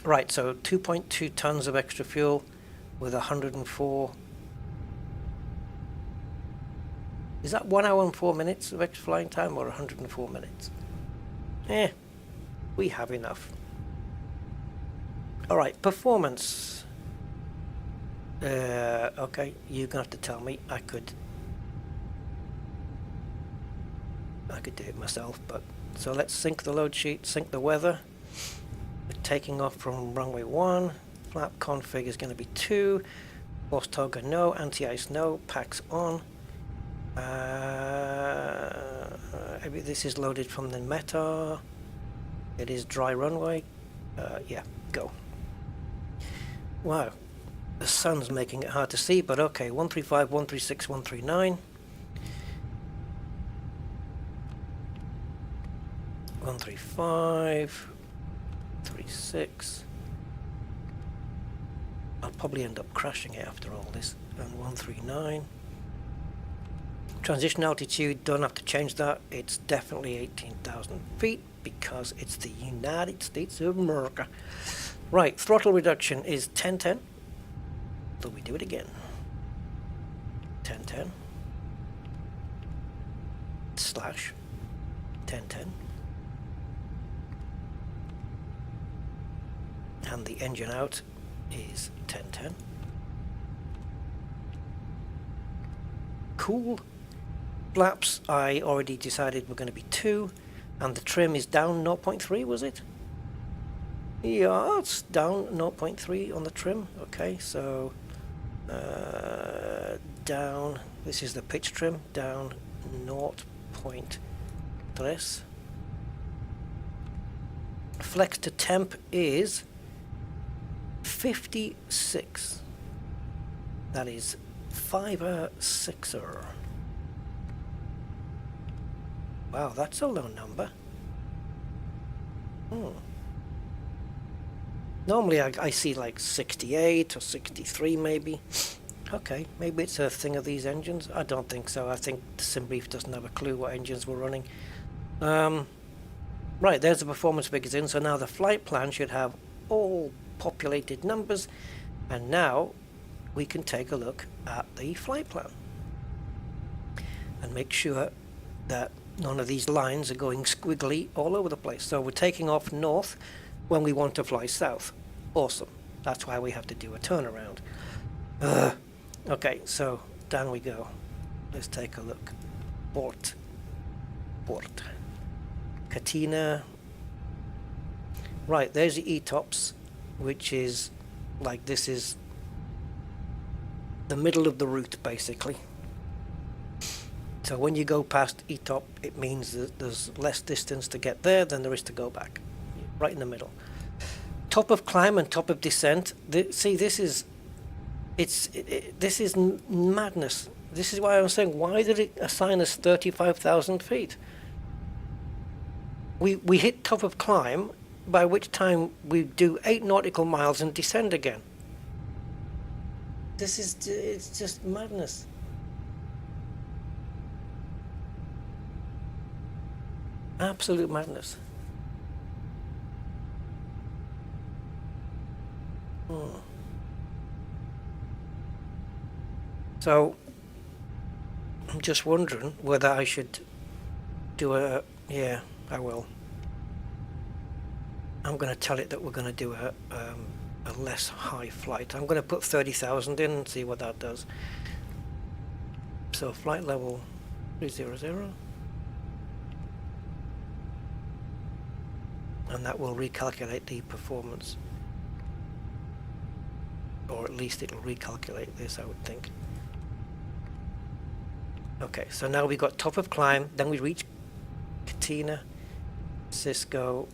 Speaker 1: right, so 2.2 tons of extra fuel with 104. Is that 1 hour and 4 minutes of extra flying time or 104 minutes? We have enough. All right, performance. Okay, you're gonna have to tell me. I could do it myself, but so let's sync the load sheet, sync the weather. We're taking off from runway 1. Flap config is going to be 2. Force toggle no. Anti-ice no. Packs on. This is loaded from the meta. It is dry runway. Yeah, go. Wow. The sun's making it hard to see, but okay. 135, 136, 139. 135. 36. I'll probably end up crashing it after all this. And 139. Transition altitude, don't have to change that. It's definitely 18,000 feet because it's the United States of America. Right, throttle reduction is 1010. So we do it again. 1010 slash 1010. And the engine out is 1010. Cool. Flaps, I already decided we're going to be 2. And the trim is down 0.3, was it? Yeah, it's down 0.3 on the trim. Okay, so down, this is the pitch trim, down 0.3. Flex to temp is 56. That is 5-6er. Wow, that's a low number. Normally I see like 68 or 63 maybe. Okay, maybe it's a thing of these engines. I don't think so. I think SimBrief doesn't have a clue what engines we're running. Right, there's the performance figures in. So now the flight plan should have all populated numbers. And now we can take a look at the flight plan. And make sure that none of these lines are going squiggly all over the place. So we're taking off north when we want to fly south. Awesome. That's why we have to do a turnaround. Okay, so down we go. Let's take a look. Port. Katina. Right, there's the ETOPS, which is like, this is the middle of the route basically. So when you go past ETOP, it means that there's less distance to get there than there is to go back. Right in the middle. Top of climb and top of descent. See, this is madness. This is why I was saying, why did it assign us 35,000 feet? We hit top of climb, by which time we do 8 nautical miles and descend again. It's just madness. Absolute madness. So I'm just wondering whether I should do a, yeah, I will. I'm going to tell it that we're going to do a less high flight. I'm going to put 30,000 in and see what that does. So flight level 300. And that will recalculate the performance. Or at least it'll recalculate this, I would think. Okay, so now we've got top of climb, then we reach Katina, Cisco,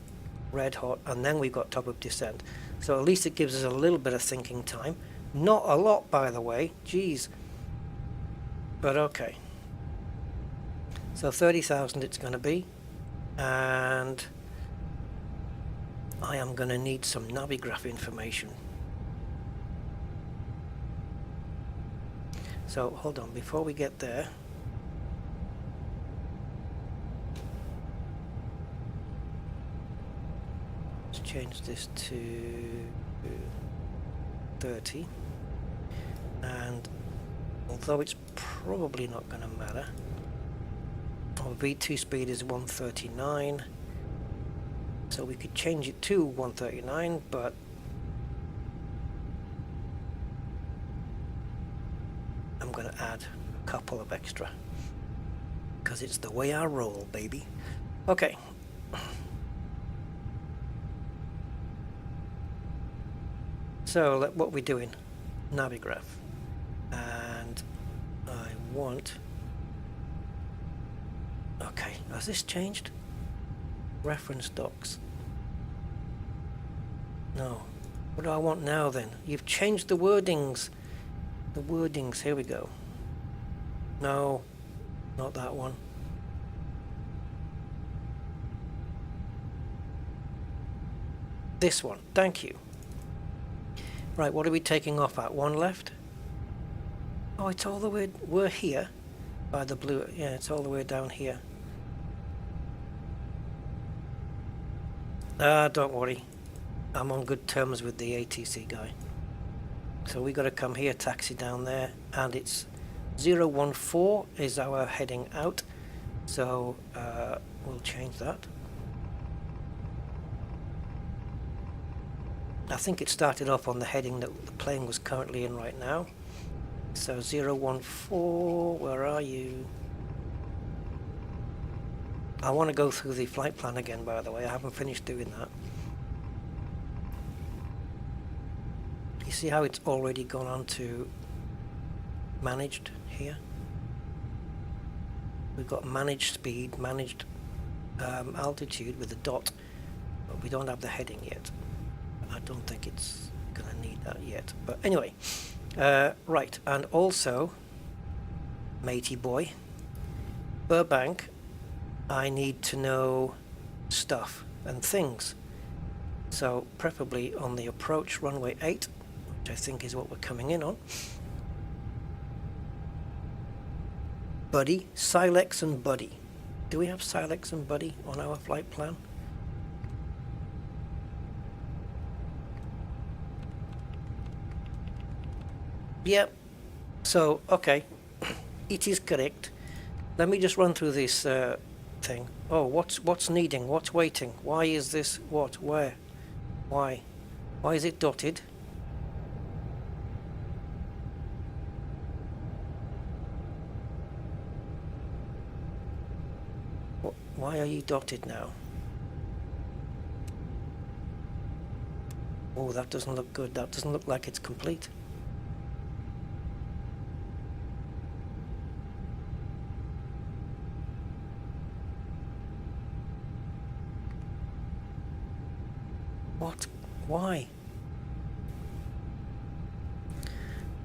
Speaker 1: Red Hot, and then we've got top of descent. So at least it gives us a little bit of thinking time. Not a lot, by the way, geez. But okay. So 30,000 it's going to be. And I am going to need some Navigraph information. So hold on, before we get there, let's change this to 30. And although it's probably not going to matter, our V2 speed is 139. So we could change it to 139, but I'm going to add a couple of extra because it's the way I roll, baby. Okay. So what we're doing, Navigraph, and I want, okay, has this changed? Reference docs. No. What do I want now then? You've changed the wordings. The wordings, here we go. No, not that one. This one, thank you. Right, what are we taking off at? One left? Oh, it's all the way, we're here by the blue, yeah, it's all the way down here. Don't worry. I'm on good terms with the ATC guy. So we got to come here, taxi down there, and it's 014 is our heading out. So we'll change that. I think it started off on the heading that the plane was currently in right now. So 014, where are you? I want to go through the flight plan again, by the way. I haven't finished doing that. You see how it's already gone on to managed here? We've got managed speed, managed altitude with a dot, but we don't have the heading yet. I don't think it's going to need that yet. But anyway, right, and also, matey boy, Burbank, I need to know stuff and things. So preferably on the approach runway 8, which I think is what we're coming in on. Buddy, Silex and Buddy. Do we have Silex and Buddy on our flight plan? Yep. So, okay. It is correct. Let me just run through this thing. Oh, what's needing? What's waiting? Why is this? What? Where? Why? Why is it dotted? Why are you dotted now? Oh, that doesn't look good. That doesn't look like it's complete. What? Why?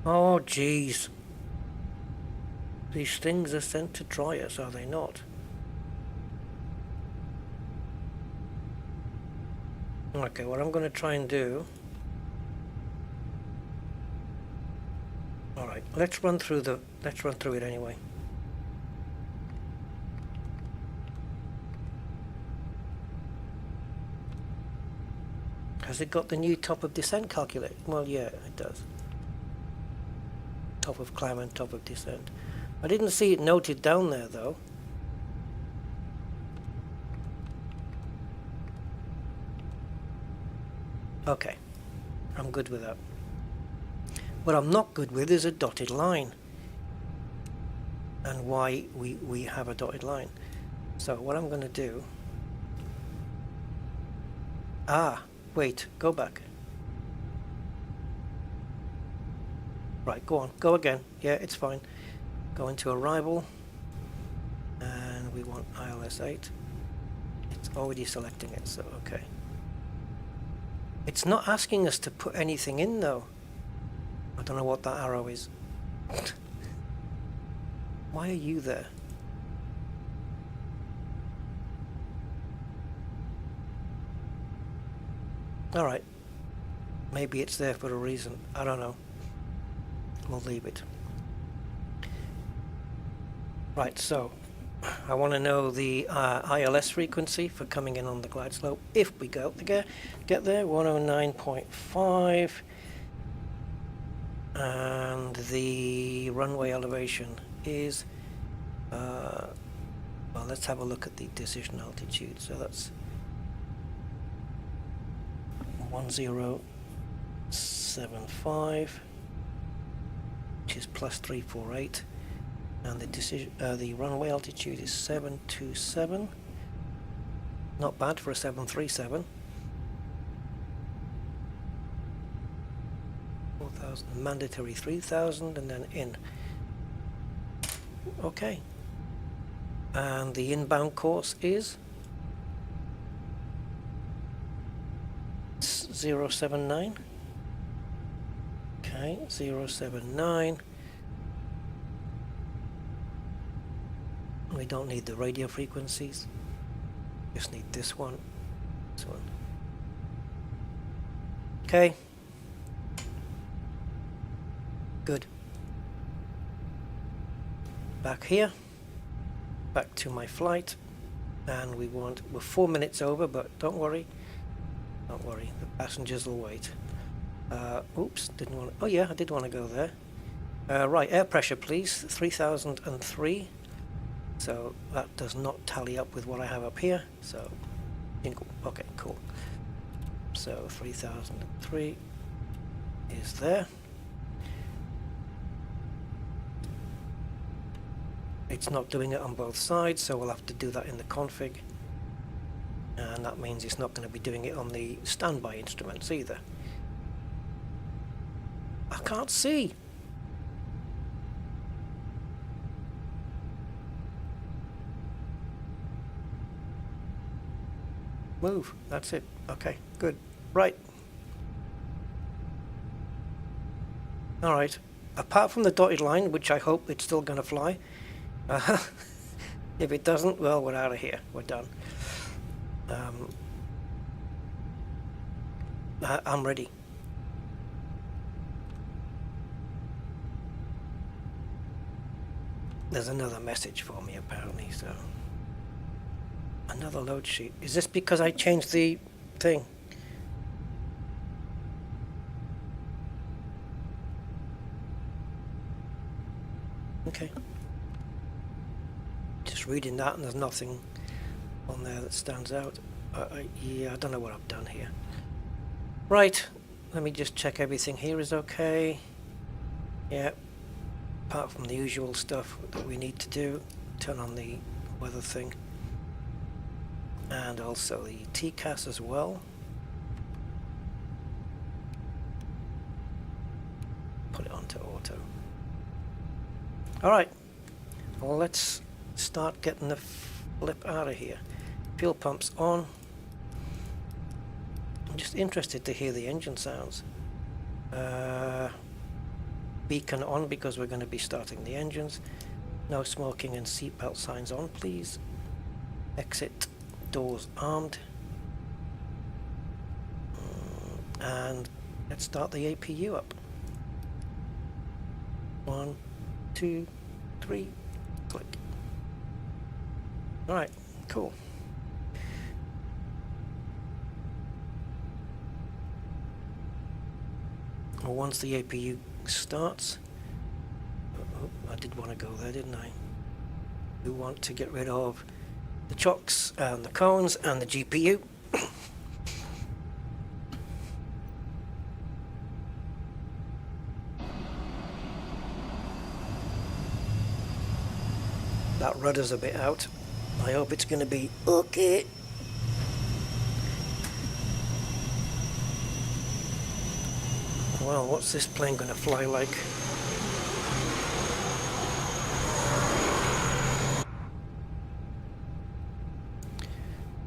Speaker 1: Oh, jeez. These things are sent to try us, are they not? Okay, what I'm going to try and do... Alright, let's run through it anyway. Has it got the new top of descent calculator? Well, yeah, it does. Top of climb and top of descent. I didn't see it noted down there, though. Okay, I'm good with that. What I'm not good with is a dotted line. And why we have a dotted line. So what I'm going to do... Ah, wait, go back. Right, go on, go again. Yeah, it's fine. Go into arrival. And we want ILS 8. It's already selecting it, so okay. It's not asking us to put anything in, though. I don't know what that arrow is. Why are you there? Alright. Maybe it's there for a reason. I don't know. We'll leave it. Right, so I want to know the ILS frequency for coming in on the glide slope if we go to get there, 109.5, and the runway elevation is well, let's have a look at the decision altitude. So that's 1075, which is plus 348. And the runway altitude is 727. Not bad for a 737. 4,000, mandatory 3,000, and then in. Okay. And the inbound course is 079. Okay, 079. We don't need the radio frequencies. Just need this one. This one. Okay. Good. Back here. Back to my flight. And we're 4 minutes over, but don't worry. Don't worry, the passengers will wait. Oops, didn't want to, oh yeah, I did want to go there. Right, air pressure please, 3003. So that does not tally up with what I have up here. So, okay, cool. So 3003 is there. It's not doing it on both sides, so we'll have to do that in the config. And that means it's not going to be doing it on the standby instruments either. I can't see. Move. That's it. Okay, good. Right. Alright. Apart from the dotted line, which I hope it's still going to fly. If it doesn't, well, we're out of here. We're done. I'm ready. There's another message for me apparently, so another load sheet. Is this because I changed the thing? Okay. Just reading that and there's nothing on there that stands out. Yeah, I don't know what I've done here. Right, let me just check everything here is okay. Yeah, apart from the usual stuff that we need to do. Turn on the weather thing. And also the TCAS as well. Put it onto auto. Alright, well let's start getting the flip out of here. Fuel pumps on. I'm just interested to hear the engine sounds. Beacon on because we're going to be starting the engines. No smoking and seatbelt signs on, please. Exit doors armed. And let's start the APU up. 1, 2, 3, click. Alright, cool. Well, once the APU starts, I did want to go there, didn't I? We want to get rid of the chocks and the cones and the GPU. That rudder's a bit out. I hope it's going to be okay. Well, what's this plane going to fly like?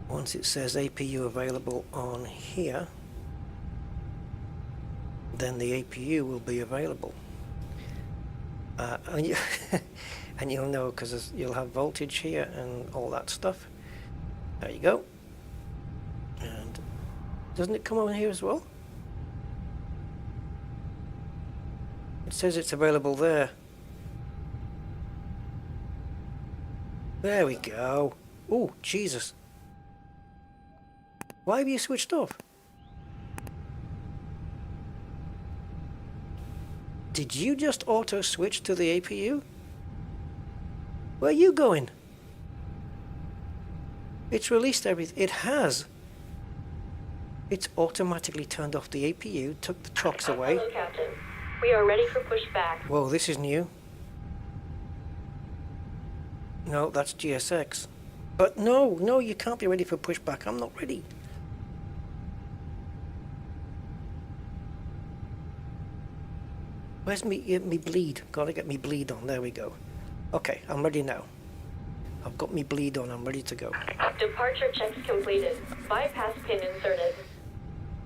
Speaker 1: Once it says APU available on here, then the APU will be available. And you'll know because you'll have voltage here and all that stuff. There you go. And doesn't it come on here as well? It says it's available there. There we go. Oh, Jesus. Why have you switched off? Did you just auto switch to the APU? Where are you going? It's released everything. It has. It's automatically turned off the APU, took the chocks away.
Speaker 3: Hello, Captain. We are ready for pushback.
Speaker 1: Whoa, this is new. No, that's GSX. But no, you can't be ready for pushback. I'm not ready. Where's me bleed? Gotta get me bleed on. There we go. Okay, I'm ready now. I've got me bleed on. I'm ready to go.
Speaker 3: Departure checks completed. Bypass pin inserted.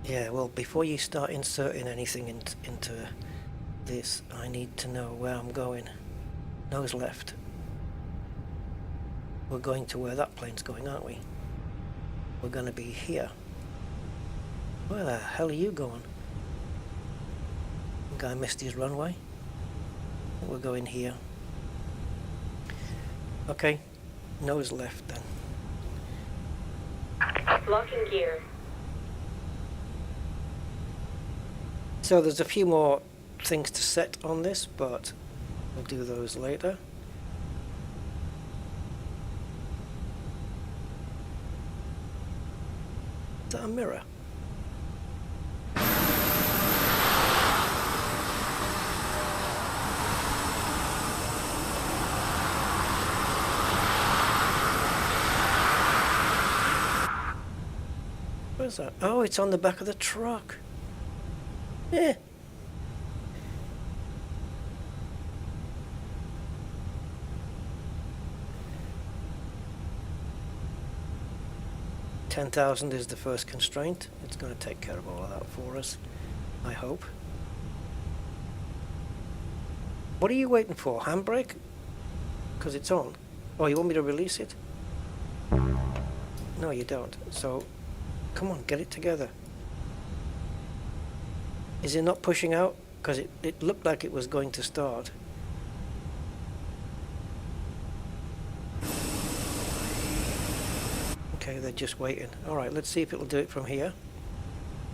Speaker 1: Yeah, well, before you start inserting anything into this, I need to know where I'm going. Nose left. We're going to where that plane's going, aren't we? We're going to be here. Where the hell are you going? The guy missed his runway. I think we're going here. Okay, nose left then.
Speaker 3: Locking gear.
Speaker 1: So there's a few more things to set on this, but we'll do those later. Is that a mirror? Where's that? Oh, it's on the back of the truck. Eh. $10,000 is the first constraint. It's going to take care of all of that for us, I hope. What are you waiting for? Handbrake? Because it's on. Oh, you want me to release it? No, you don't. So, come on, get it together. Is it not pushing out? Because it looked like it was going to start. Okay, they're just waiting. Alright, let's see if it'll do it from here.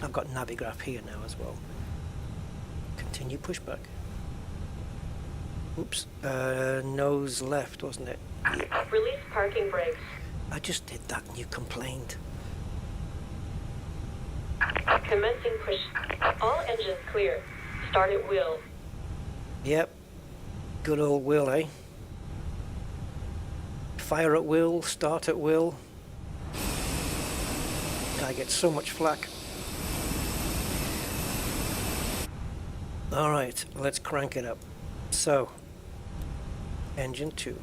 Speaker 1: I've got Navigraph here now as well. Continue pushback. Oops. Nose left, wasn't it?
Speaker 3: Release parking brakes.
Speaker 1: I just did that and you complained.
Speaker 3: Commencing push. All engines clear. Start at wheel.
Speaker 1: Yep. Good old wheel, eh? Fire at will, start at will. Guy gets so much flack. Alright, let's crank it up. So, engine 2.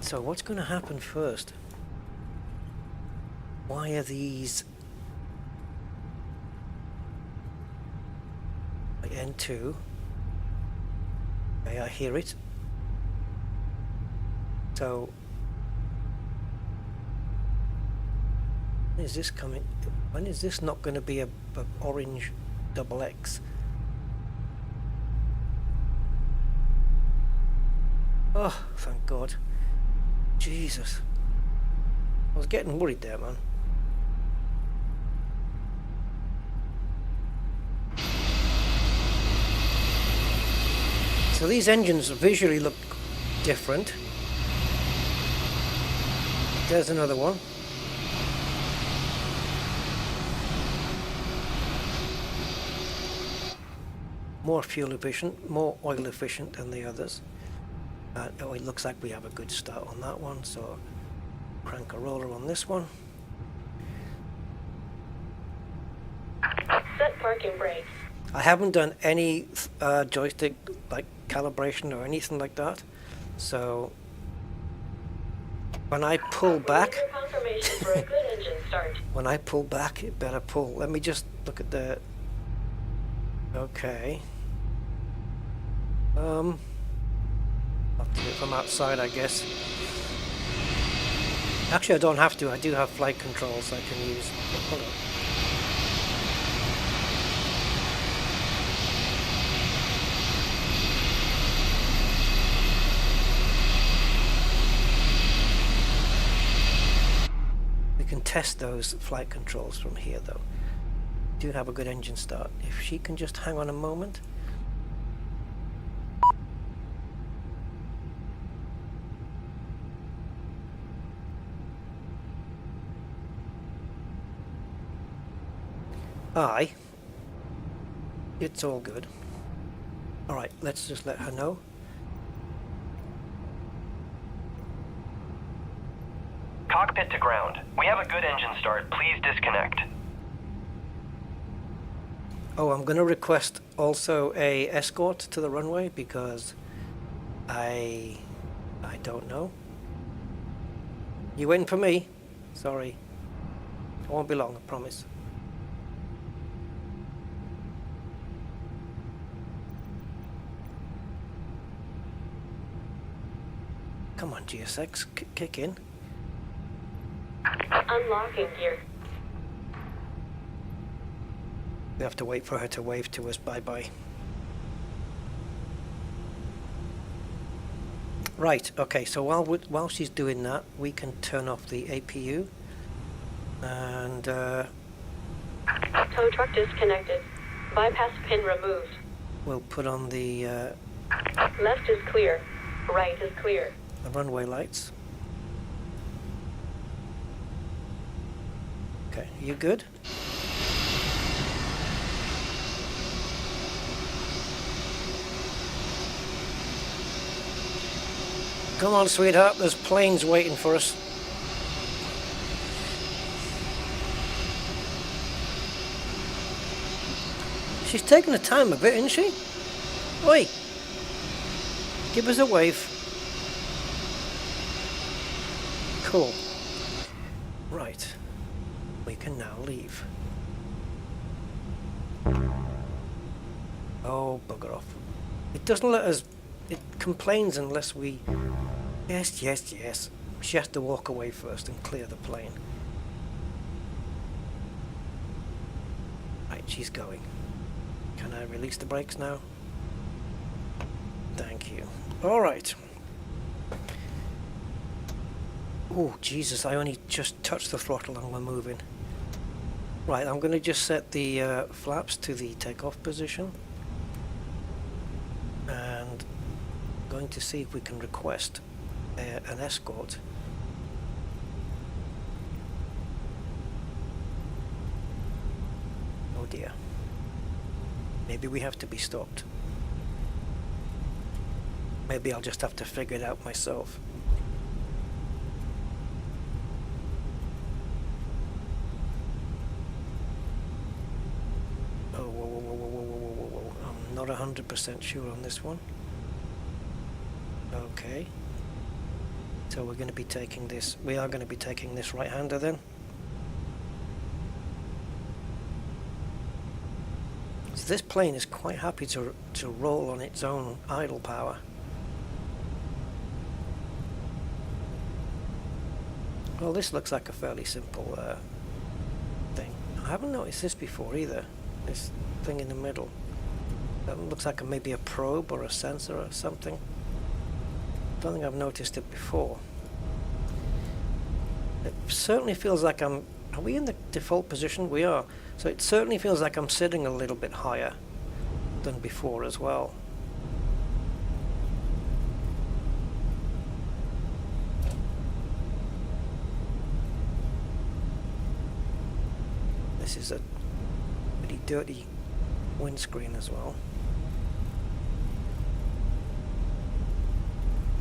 Speaker 1: So what's going to happen first? Why are these N2? Okay, I hear it. So when is this coming? When is this not going to be a orange double X? Oh, thank God. Jesus. I was getting worried there, man. So these engines visually look different. There's another one. More fuel efficient, more oil efficient than the others. Oh, it looks like we have a good start on that one, so crank a roller on this one.
Speaker 3: Set parking brakes.
Speaker 1: I haven't done any joystick like calibration or anything like that, so when I pull back,
Speaker 3: Confirmation for a good engine start.
Speaker 1: when I pull back, it better pull. Let me just look at the. Okay. I'll have to do it from outside, I guess. Actually, I don't have to. I do have flight controls I can use. Hold on. We can test those flight controls from here, though. Do have a good engine start. If she can just hang on a moment. Aye. It's all good. Alright, let's just let her know.
Speaker 4: Cockpit to ground. We have a good engine start. Please disconnect.
Speaker 1: Oh, I'm going to request also a escort to the runway because I don't know. You waiting for me? Sorry. I won't be long, I promise. Come on, GSX, kick in.
Speaker 3: Unlocking gear.
Speaker 1: We have to wait for her to wave to us bye-bye. Right, okay, so while she's doing that, we can turn off the APU. And
Speaker 3: Tow truck disconnected. Bypass pin removed.
Speaker 1: we'll put on the
Speaker 3: Left is clear. Right is clear.
Speaker 1: runway lights. Okay, you good? Come on, sweetheart, there's planes waiting for us. She's taking her time a bit, isn't she? Oi! Give us a wave. Cool. Right. We can now leave. Oh, bugger off. It doesn't let us... It complains unless we... Yes, yes, yes. She has to walk away first and clear the plane. Right, she's going. Can I release the brakes now? Thank you. Alright. Oh, Jesus, I only just touched the throttle and we're moving. Right, I'm going to just set the flaps to the takeoff position. And I'm going to see if we can request an escort. Oh dear. Maybe we have to be stopped. Maybe I'll just have to figure it out myself. Oh, whoa, whoa, whoa, whoa, whoa, whoa, whoa, whoa. I'm not 100% sure on this one. Okay. So we're going to be taking this. We are going to be taking this right-hander then. So this plane is quite happy to roll on its own idle power. Well, this looks like a fairly simple thing. I haven't noticed this before either. This thing in the middle. That looks like maybe a probe or a sensor or something. Don't think I've noticed it before. It certainly feels like I'm... Are we in the default position? We are. So it certainly feels like I'm sitting a little bit higher than before as well. This is a pretty dirty windscreen as well.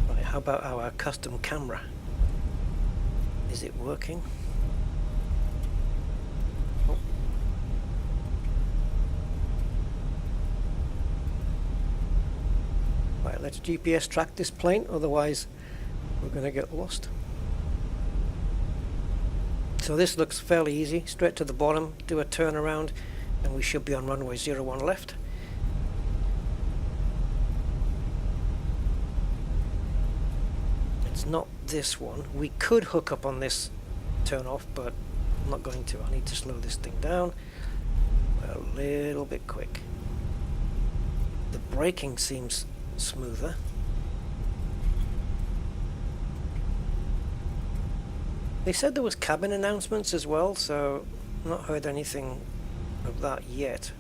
Speaker 1: Right, how about our custom camera? Is it working? Oh. Right, let's GPS track this plane, otherwise we're going to get lost. So this looks fairly easy. Straight to the bottom, do a turnaround, and we should be on runway 01 left. It's not this one. We could hook up on this turn off, but I'm not going to. I need to slow this thing down a little bit quick. The braking seems smoother. They said there was cabin announcements as well, so I've not heard anything of that yet.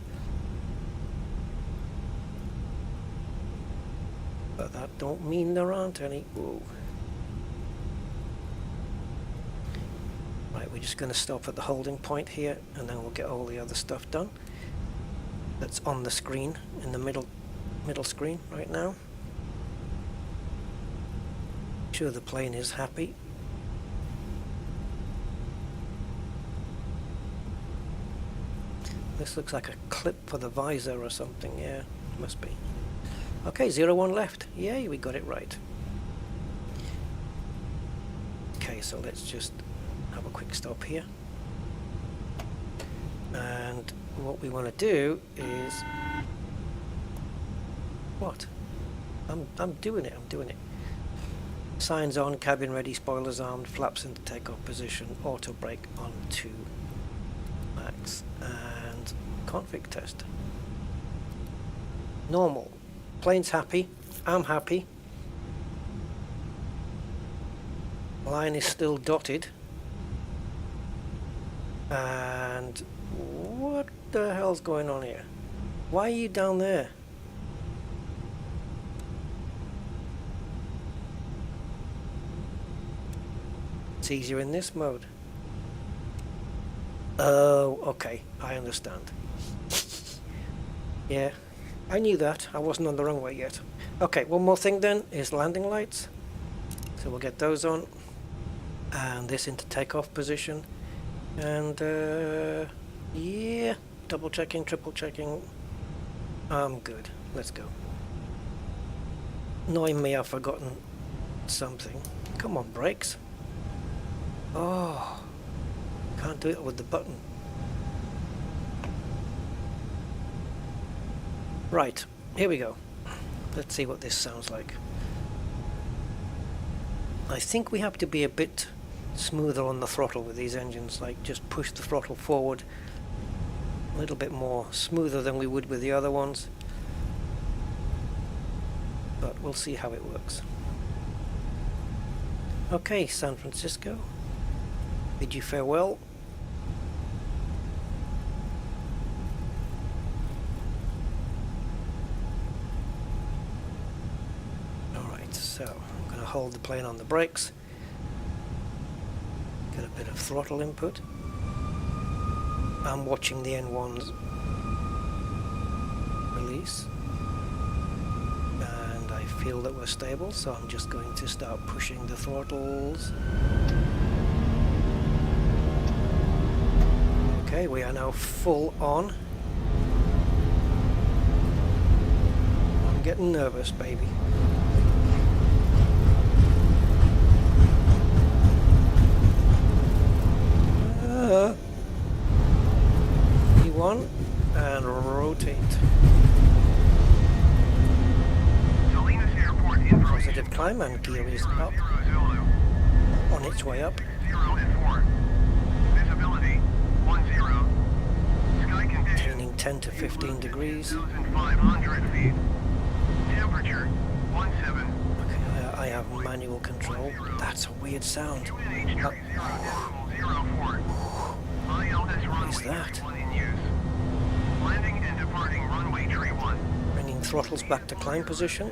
Speaker 1: But that don't mean there aren't any. Whoa. Right, we're just going to stop at the holding point here, and then we'll get all the other stuff done. That's on the screen, in the middle screen right now. Sure the plane is happy. This looks like a clip for the visor or something. Yeah, must be. Okay, 01 left. Yay, we got it right. Okay, so let's just have a quick stop here. And what we want to do is... What? I'm doing it, I'm doing it. Signs on, cabin ready, spoilers armed, flaps into takeoff position, auto brake on 2 max, and config test. Normal. Plane's happy, I'm happy. Line is still dotted. And what the hell's going on here? Why are you down there? It's easier in this mode. Oh, okay, I understand. Yeah, I knew that. I wasn't on the wrong way yet. Okay, one more thing then is landing lights. So we'll get those on. And this into takeoff position. And yeah, double checking, triple checking. I'm good. Let's go. Annoying me, I've forgotten something. Come on, brakes. Oh, can't do it with the button. Right, here we go. Let's see what this sounds like. I think we have to be a bit smoother on the throttle with these engines, like just push the throttle forward a little bit more smoother than we would with the other ones. But we'll see how it works. Okay, San Francisco. Bid you farewell. Alright, so I'm going to hold the plane on the brakes. Get a bit of throttle input. I'm watching the N1's release. And I feel that we're stable, so I'm just going to start pushing the throttles. Okay, we are now full on. I'm getting nervous, baby. E1 and rotate. Positive climb and gear is up. On its way up. Turning 10 to 15 degrees. Okay, I have manual control. That's a weird sound. What is that? Bringing throttles back to climb position.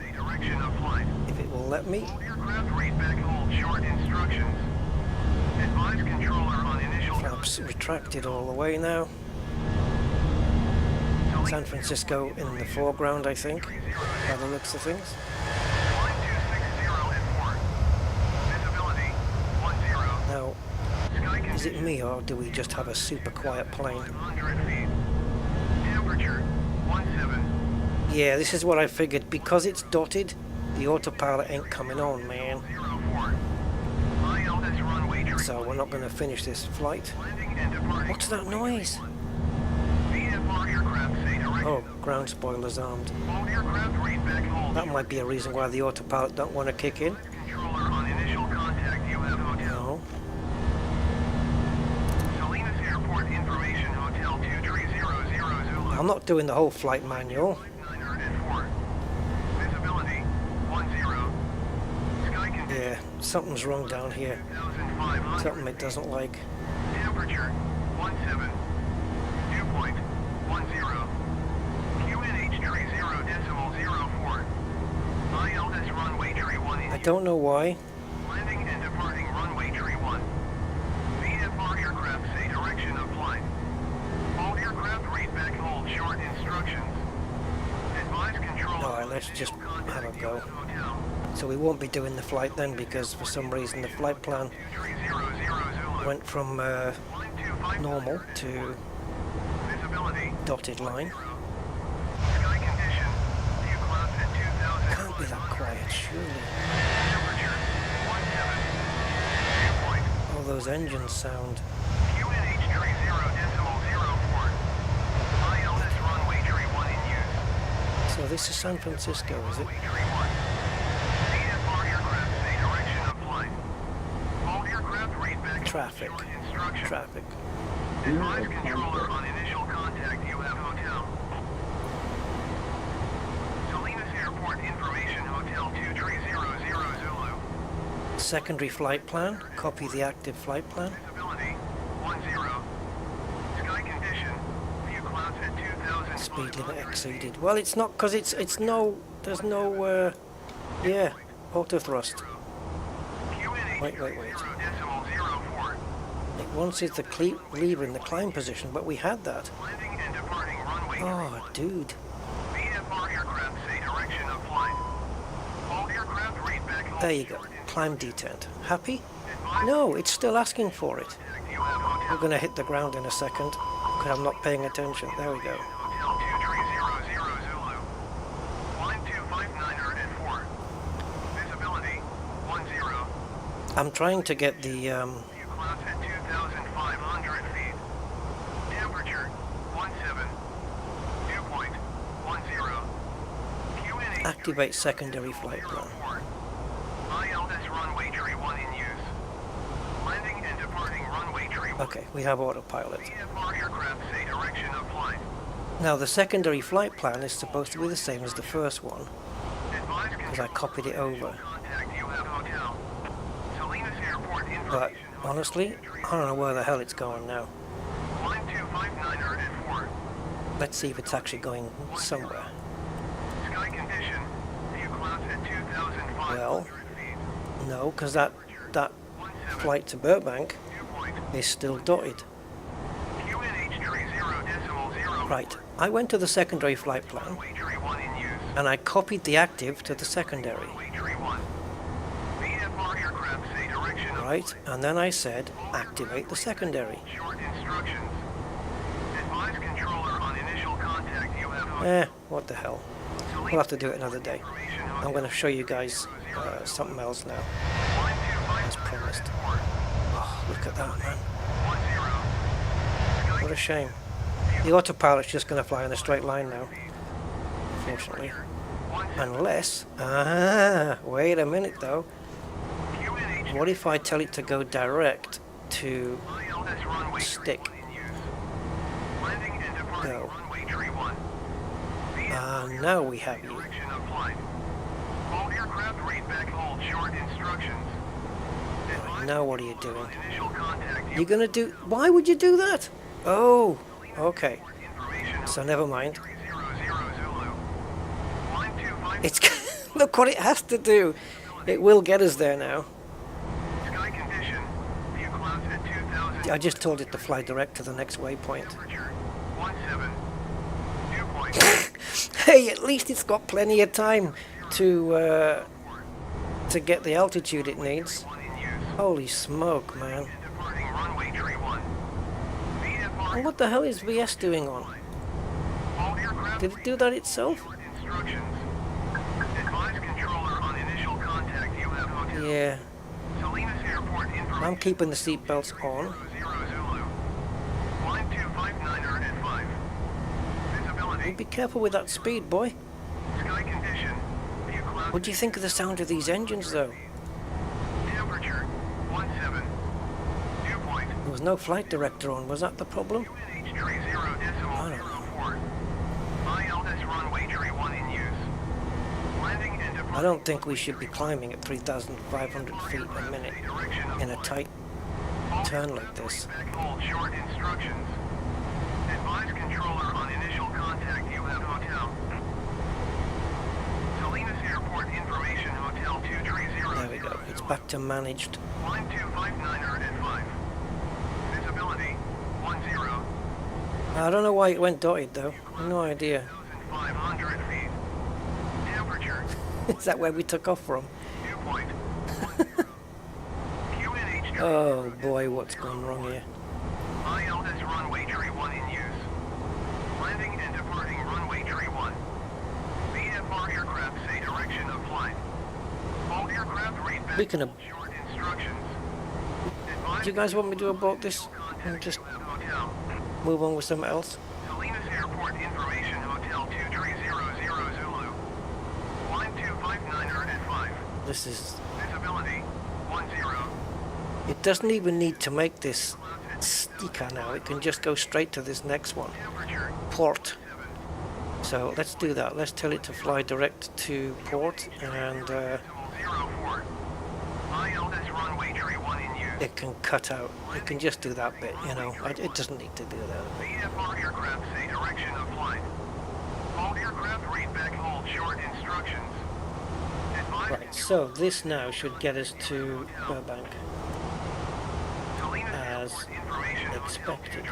Speaker 1: If it will let me. Flaps retracted all the way now. San Francisco in the foreground, I think, by the looks of things. Now, is it me or do we just have a super quiet plane? Yeah, this is what I figured. Because it's dotted, the autopilot ain't coming on, man. So we're not going to finish this flight. What's that noise? Oh, ground spoilers armed. That might be a reason why the autopilot don't want to kick in. No. I'm not doing the whole flight manual. Yeah, something's wrong down here. Something it doesn't like.
Speaker 5: Temperature 17. Dew point 10. QNH tree 0.04. ILS runway tree 1.
Speaker 1: I don't know why.
Speaker 5: Landing and departing runway tree 1. VFR aircraft say direction of flight. All aircraft read back hold short instructions. Advise control.
Speaker 1: Alright, let's just have a go. So we won't be doing the flight then because for some reason the flight plan went from normal to dotted line. Can't be that quiet, surely. All those engines sound. So this is San Francisco, is it? Traffic. Traffic.
Speaker 5: Advise controller on initial contact you have hotel. Salinas Airport Information Hotel 2300 Zulu.
Speaker 1: Secondary flight plan. Copy the active flight plan.
Speaker 5: Visibility 10.
Speaker 1: Speed limit exceeded. Well, it's not, because it's no, there's no, yeah, auto thrust. Wait. It wants it to lever in the climb position, but we had that.
Speaker 5: Landing and departing runway.
Speaker 1: Oh, dude.
Speaker 5: VFR aircraft say direction of flight. All aircraft read back home.
Speaker 1: There you go. Climb detent. Happy? No, it's still asking for it.
Speaker 5: You have hotel.
Speaker 1: We're going to hit the ground in a second, because I'm not paying attention. There we go.
Speaker 5: Hotel 2300 Zulu. Climb 259 at 4. Visibility 10.
Speaker 1: I'm trying to get the,
Speaker 5: View clouds at 2,500 feet. Temperature 17. Dew point 10. QNH
Speaker 1: activate secondary flight plan.
Speaker 5: 04. ILS runway tree 1 in use. Landing and departing runway tree 1.
Speaker 1: Okay, we have autopilot.
Speaker 5: VFR aircraft say direction of flight.
Speaker 1: Now the secondary flight plan is supposed to be the same as the first one,
Speaker 5: Advise
Speaker 1: because I copied it over.
Speaker 5: contact you have hotel. Salinas Airport
Speaker 1: But
Speaker 5: information.
Speaker 1: honestly, I don't know where the hell it's going now.
Speaker 5: Climb 259 at 4.
Speaker 1: Let's see if it's actually going somewhere.
Speaker 5: Sky condition. View clouds at 2,500
Speaker 1: Well,
Speaker 5: feet.
Speaker 1: no, because that
Speaker 5: 17.
Speaker 1: flight to Burbank
Speaker 5: Dew point.
Speaker 1: is still dotted.
Speaker 5: QNH tree 0.0.
Speaker 1: Right, I went to the secondary flight plan,
Speaker 5: Runway tree 1 in use.
Speaker 1: and I copied the active to the secondary.
Speaker 5: Runway tree 1. VFR aircraft say direction of
Speaker 1: Right, and then I said, activate the secondary.
Speaker 5: short instructions. Advise controller on initial contact you have hotel.
Speaker 1: What the hell. We'll have to do it another day. I'm going to show you guys something else now. As promised. Oh, look at that, man. What a shame. The autopilot's just going to fly in a straight line now, unfortunately. Unless... wait a minute though. What if I tell it to go direct to stick? Go. Now we have you.
Speaker 5: Direction of flight. All aircraft read back hold short instructions.
Speaker 1: Right, now what are you doing?
Speaker 5: Initial contact
Speaker 1: You're going to do... Why would you do that? Oh, okay.
Speaker 5: information
Speaker 1: So never mind.
Speaker 5: 300 Zulu. Climb 25
Speaker 1: It's... Look what it has to do. It will get us there now.
Speaker 5: sky condition. View clouds at 2,000.
Speaker 1: I just told it to fly direct to the next waypoint.
Speaker 5: Temperature 17. Dew point.
Speaker 1: Hey, at least it's got plenty of time to get the altitude it needs.
Speaker 5: 1 in use.
Speaker 1: Holy smoke, man.
Speaker 5: Departing runway tree 1. VFR
Speaker 1: And what the hell is VS doing on?
Speaker 5: all aircraft
Speaker 1: Did it do that itself?
Speaker 5: short instructions. Advise controller on initial contact you have hotel.
Speaker 1: Yeah.
Speaker 5: Salinas Airport information.
Speaker 1: I'm keeping the seatbelts on.
Speaker 5: 0 Zulu. Climb 259 at 5. Visibility.
Speaker 1: Be careful with that speed, boy.
Speaker 5: Sky condition. View clouds.
Speaker 1: What do you think of the sound of these engines, though?
Speaker 5: Temperature 17. Dew point.
Speaker 1: There was no flight director on. Was that the problem?
Speaker 5: QNH tree 0.04. ILS runway tree 1 in use. Landing and departing.
Speaker 1: I don't think we should be climbing at 3,500 feet a minute
Speaker 5: Direction of
Speaker 1: in a tight turn like this.
Speaker 5: back hold short instructions. Advise controller on initial contact you have hotel. Salinas Airport information hotel 230.
Speaker 1: There we go. It's back to managed.
Speaker 5: Climb 259 at 5. Visibility 10.
Speaker 1: I don't know why it went dotted, though. No idea.
Speaker 5: 1,500 feet. Temperature
Speaker 1: Is that where we took off from?
Speaker 5: dew point 10. QNH
Speaker 1: Oh boy, what's gone wrong here?
Speaker 5: ILS runway tree 1 in use. Landing and departing runway tree 1. VFR aircraft say direction of flight. All aircraft read back
Speaker 1: Speaking of...
Speaker 5: short instructions.
Speaker 1: Do you guys want me to abort this and just
Speaker 5: Hotel.
Speaker 1: move on with something else?
Speaker 5: Salinas Airport information hotel 2300 Zulu. Climb 259 at 5.
Speaker 1: This is...
Speaker 5: Visibility 10.
Speaker 1: It doesn't even need to make this sticker now. It can just go straight to this next one.
Speaker 5: Temperature
Speaker 1: Port. So let's do that. Let's tell it to fly direct to port, and
Speaker 5: 04. ILS runway tree 1 in use.
Speaker 1: it can cut out. It can just do that bit, you know. It doesn't need to do that.
Speaker 5: VFR aircraft say direction of flight.
Speaker 1: So this now should get us to Burbank as expected.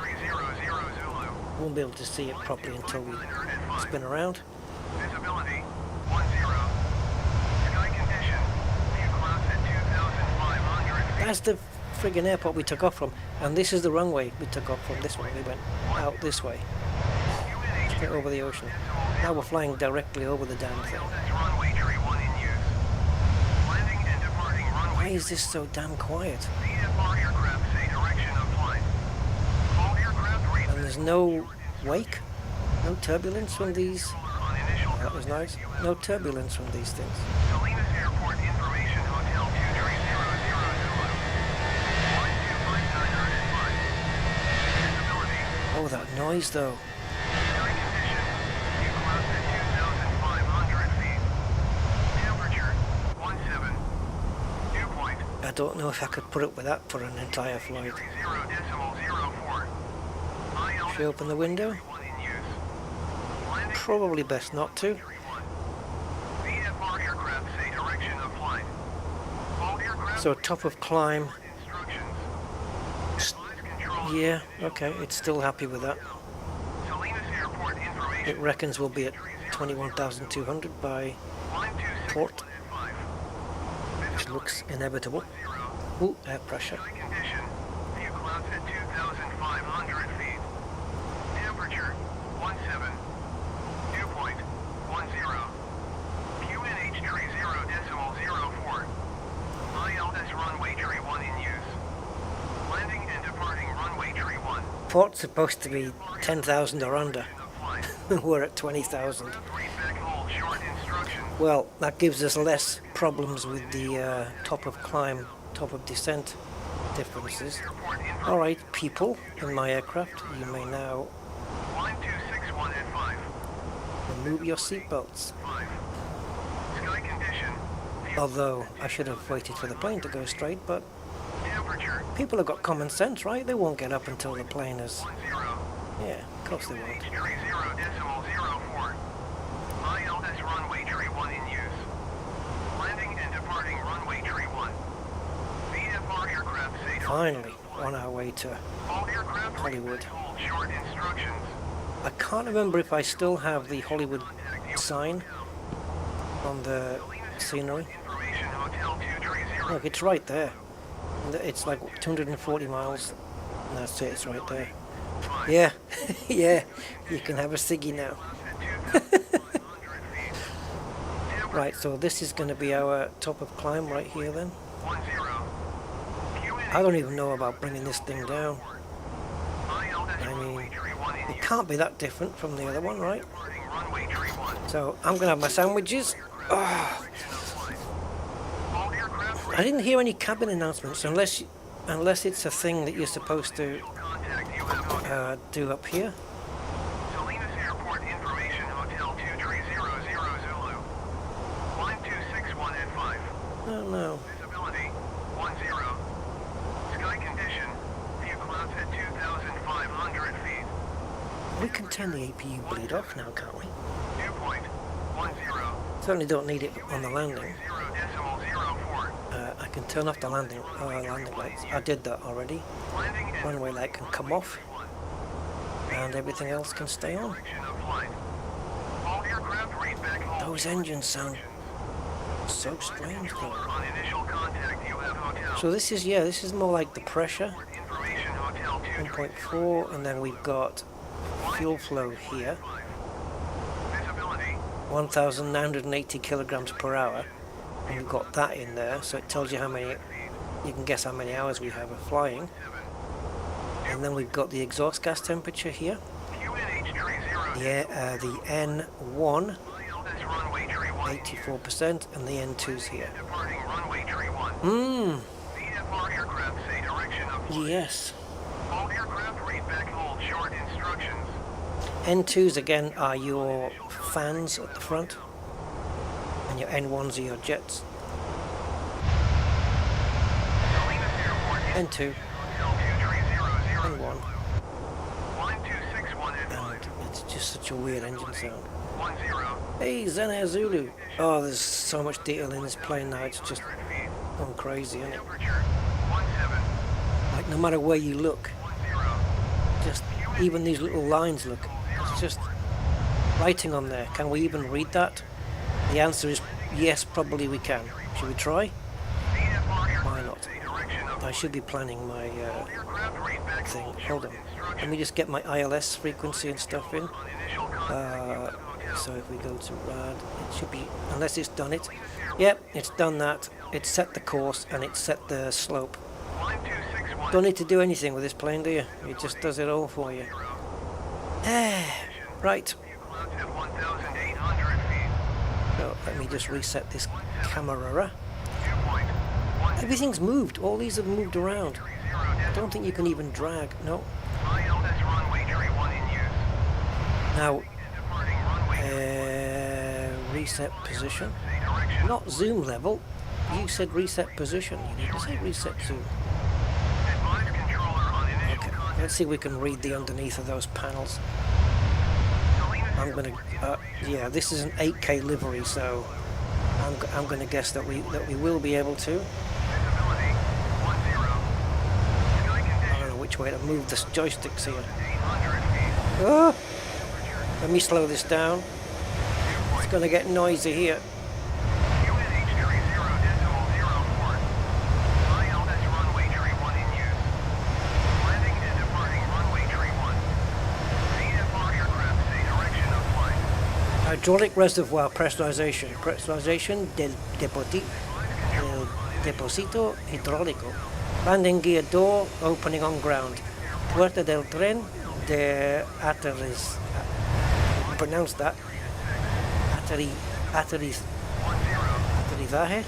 Speaker 1: Won't be able to see it properly until we spin around.
Speaker 5: Visibility 10. Sky condition. View clouds at 2,500 feet.
Speaker 1: That's the friggin' airport we took off from, and this is the runway we took off from. This way, we went out this way, straight over the ocean. Now we're flying directly over the damn thing.
Speaker 5: That's runway tree 1 in use. Landing and departing runway.
Speaker 1: Why is this so damn quiet?
Speaker 5: VFR aircraft say direction of flight. All aircraft read
Speaker 1: And there's no wake, no turbulence from these.
Speaker 5: on initial
Speaker 1: Oh, that was nice. No turbulence from these things.
Speaker 5: Salinas Airport Information Hotel 2300 Zulu. 125,905. Visibility.
Speaker 1: Oh, that noise though.
Speaker 5: Sky condition. View clouds at 2,500 feet. Temperature 17. Dew point
Speaker 1: I don't know if I could put up with that for an entire flight.
Speaker 5: 0.04.
Speaker 1: Should we open the window?
Speaker 5: 1 in use. Landing
Speaker 1: Probably best not to.
Speaker 5: VFR aircraft say direction of flight. All aircraft
Speaker 1: So top of climb.
Speaker 5: instructions. Advise control.
Speaker 1: Yeah, okay, it's still happy with that.
Speaker 5: Salinas Airport Information.
Speaker 1: It reckons we'll be at 21,200 by port, which looks inevitable. Ooh, air pressure.
Speaker 5: Sky condition. View clouds at 2,500 feet. Temperature 17. Dew point 10. QNH tree 0.04. ILS runway tree 1 in use. Landing and departing runway tree 1.
Speaker 1: Port's supposed to be 10,000 or under.
Speaker 5: Of flight.
Speaker 1: We're at 20,000.
Speaker 5: Read back hold short instructions.
Speaker 1: Well, that gives us less problems with the top of climb, top of descent differences.
Speaker 5: Airport info.
Speaker 1: Alright, people in my aircraft, you may now
Speaker 5: 1261 at 5.
Speaker 1: remove your seatbelts.
Speaker 5: 5. Sky condition. View
Speaker 1: Although, I should have waited for the plane to go straight, but
Speaker 5: temperature
Speaker 1: people have got common sense, right? They won't get up until the plane is...
Speaker 5: 10.
Speaker 1: Yeah, of course they won't.
Speaker 5: Tree 0.04. ILS runway tree 1 in use. Landing and departing runway tree 1. VFR aircraft say
Speaker 1: Finally, on our way to...
Speaker 5: all aircraft
Speaker 1: Hollywood.
Speaker 5: hold short instructions.
Speaker 1: I can't remember if I still have the Hollywood sign on the scenery.
Speaker 5: Information Hotel 230.
Speaker 1: Look, it's right there. It's like 240 miles. And that's it, it's right there. Yeah, yeah, you can have a ciggy now. Right, so this is going to be our top of climb right here then.
Speaker 5: 10.
Speaker 1: I don't even know about bringing this thing down. I mean, it can't be that different from the other one, right?
Speaker 5: Runway tree 1.
Speaker 1: So I'm going to have my sandwiches. Oh,
Speaker 5: All aircraft
Speaker 1: I didn't hear any cabin announcements unless it's a thing that you're supposed to
Speaker 5: contact US Hotel.
Speaker 1: do up here.
Speaker 5: Salinas Airport Information Hotel 2300 Zulu. 1261 at 5.
Speaker 1: Oh no.
Speaker 5: Visibility 10. Sky condition. View clouds at 2,500 feet.
Speaker 1: We can turn the APU bleed off now, can't we?
Speaker 5: Dew point 10.
Speaker 1: Certainly don't need it on the landing.
Speaker 5: 0.04.
Speaker 1: I can turn off the landing lights. I did that already.
Speaker 5: Landing and
Speaker 1: Runway light can come off, and everything else can stay on.
Speaker 5: direction of flight. All aircraft read back home.
Speaker 1: Those engines sound so strange though.
Speaker 5: On initial contact, you have hotel.
Speaker 1: So this is more like the pressure,
Speaker 5: Information Hotel
Speaker 1: 1.4, and then we've got fuel flow here,
Speaker 5: Visibility
Speaker 1: 1,980 kilograms per hour. And we've got that in there, so it tells you how many, you can guess how many hours we have of flying. And then we've got the exhaust gas temperature here.
Speaker 5: QNH tree 0.
Speaker 1: Yeah, the N1,
Speaker 5: ILS runway tree 1.
Speaker 1: 84%, and the N2's here.
Speaker 5: Departing runway tree 1.
Speaker 1: Mmm,
Speaker 5: VFR aircraft say direction of flight.
Speaker 1: yes.
Speaker 5: All aircraft read back hold short instructions.
Speaker 1: N2s again are your fans at the front, and your N1s are your jets.
Speaker 5: Salinas Airport
Speaker 1: N2,
Speaker 5: Hotel 2300
Speaker 1: N1,
Speaker 5: 1261 at 5.
Speaker 1: and it's just such a weird engine sound.
Speaker 5: 10.
Speaker 1: Hey, Zen Air Zulu. Oh, there's so much detail in this plane now. It's just
Speaker 5: 100 feet.
Speaker 1: gone crazy, isn't it?
Speaker 5: Temperature 17.
Speaker 1: Like no matter where you look,
Speaker 5: 10.
Speaker 1: just even these little lines look. It's just writing on there. Can we even read that? The answer is yes, probably we can. Should we try? Why not? I should be planning my thing. Hold on. Let me just get my ILS frequency and stuff in. So if we go to RAD, it should be, unless it's done it. Yep, it's done that. It's set the course and it's set the slope. Don't need to do anything with this plane, do you? It just does it all for you. Right. So let me just reset this camera. Everything's moved. All these have moved around. I don't think you can even drag. No. Now, reset position. Not zoom level. You said reset position. You didn't say reset zoom. Okay. Let's see if we can read the underneath of those panels. I'm gonna. Yeah, this is an 8K livery, so I'm gonna guess that we will be able to. I don't know which way to move the joysticks here. Oh! Let me slow this down. It's gonna get noisy here. Hydraulic reservoir pressurization. Pressurization del depósito hidráulico. Landing gear door opening on ground. Puerta del tren de pronounce that. Aterrizaje.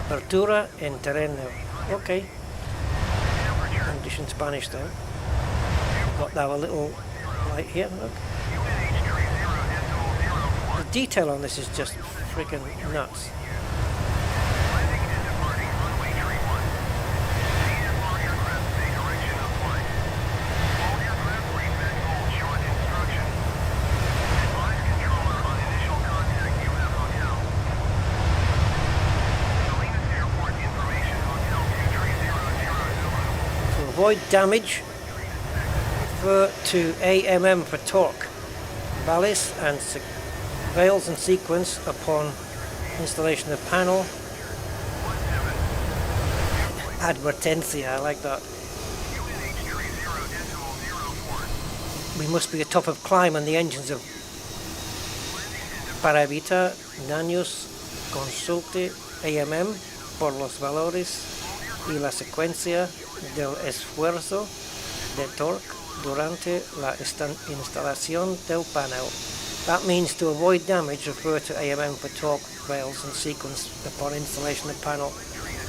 Speaker 1: Apertura en terreno. Okay. English and Spanish then. Got that little light here. Look. The detail on this is just freaking nuts. To avoid damage, refer to AMM for torque, ballast and valves and sequence upon installation of panel. Advertencia, I like that. We must be atop of climb on the engines of para evitar daños. Consulte AMM por los valores y la secuencia del esfuerzo de torque durante la instalación del panel. That means to avoid damage, refer to AMM for torque, valves and sequence upon installation of panel.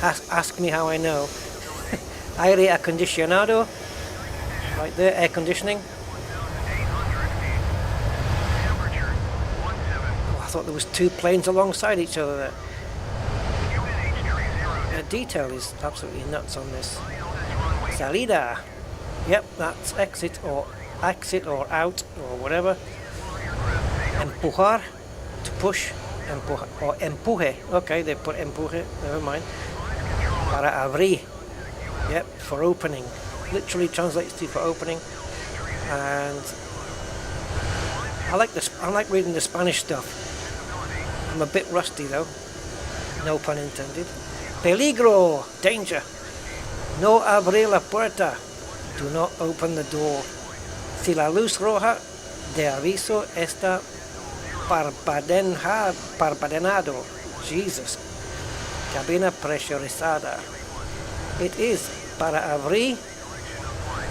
Speaker 1: Ask me how I know. Aire acondicionado, right there, air conditioning. Oh, I thought there was two planes alongside each other there. The detail is absolutely nuts on this. Salida. Yep, that's exit or out or whatever. Empujar, to push, empuja, or empuje. Okay, they put empuje, never mind. Para abrir. Yep, for opening. Literally translates to for opening. And I like this. I like reading the Spanish stuff. I'm a bit rusty though. No pun intended. Peligro, danger. No abrir la puerta. Do not open the door. Si la luz roja de aviso está parpadeando. Jesus. Cabina presurizada. It is para abrir.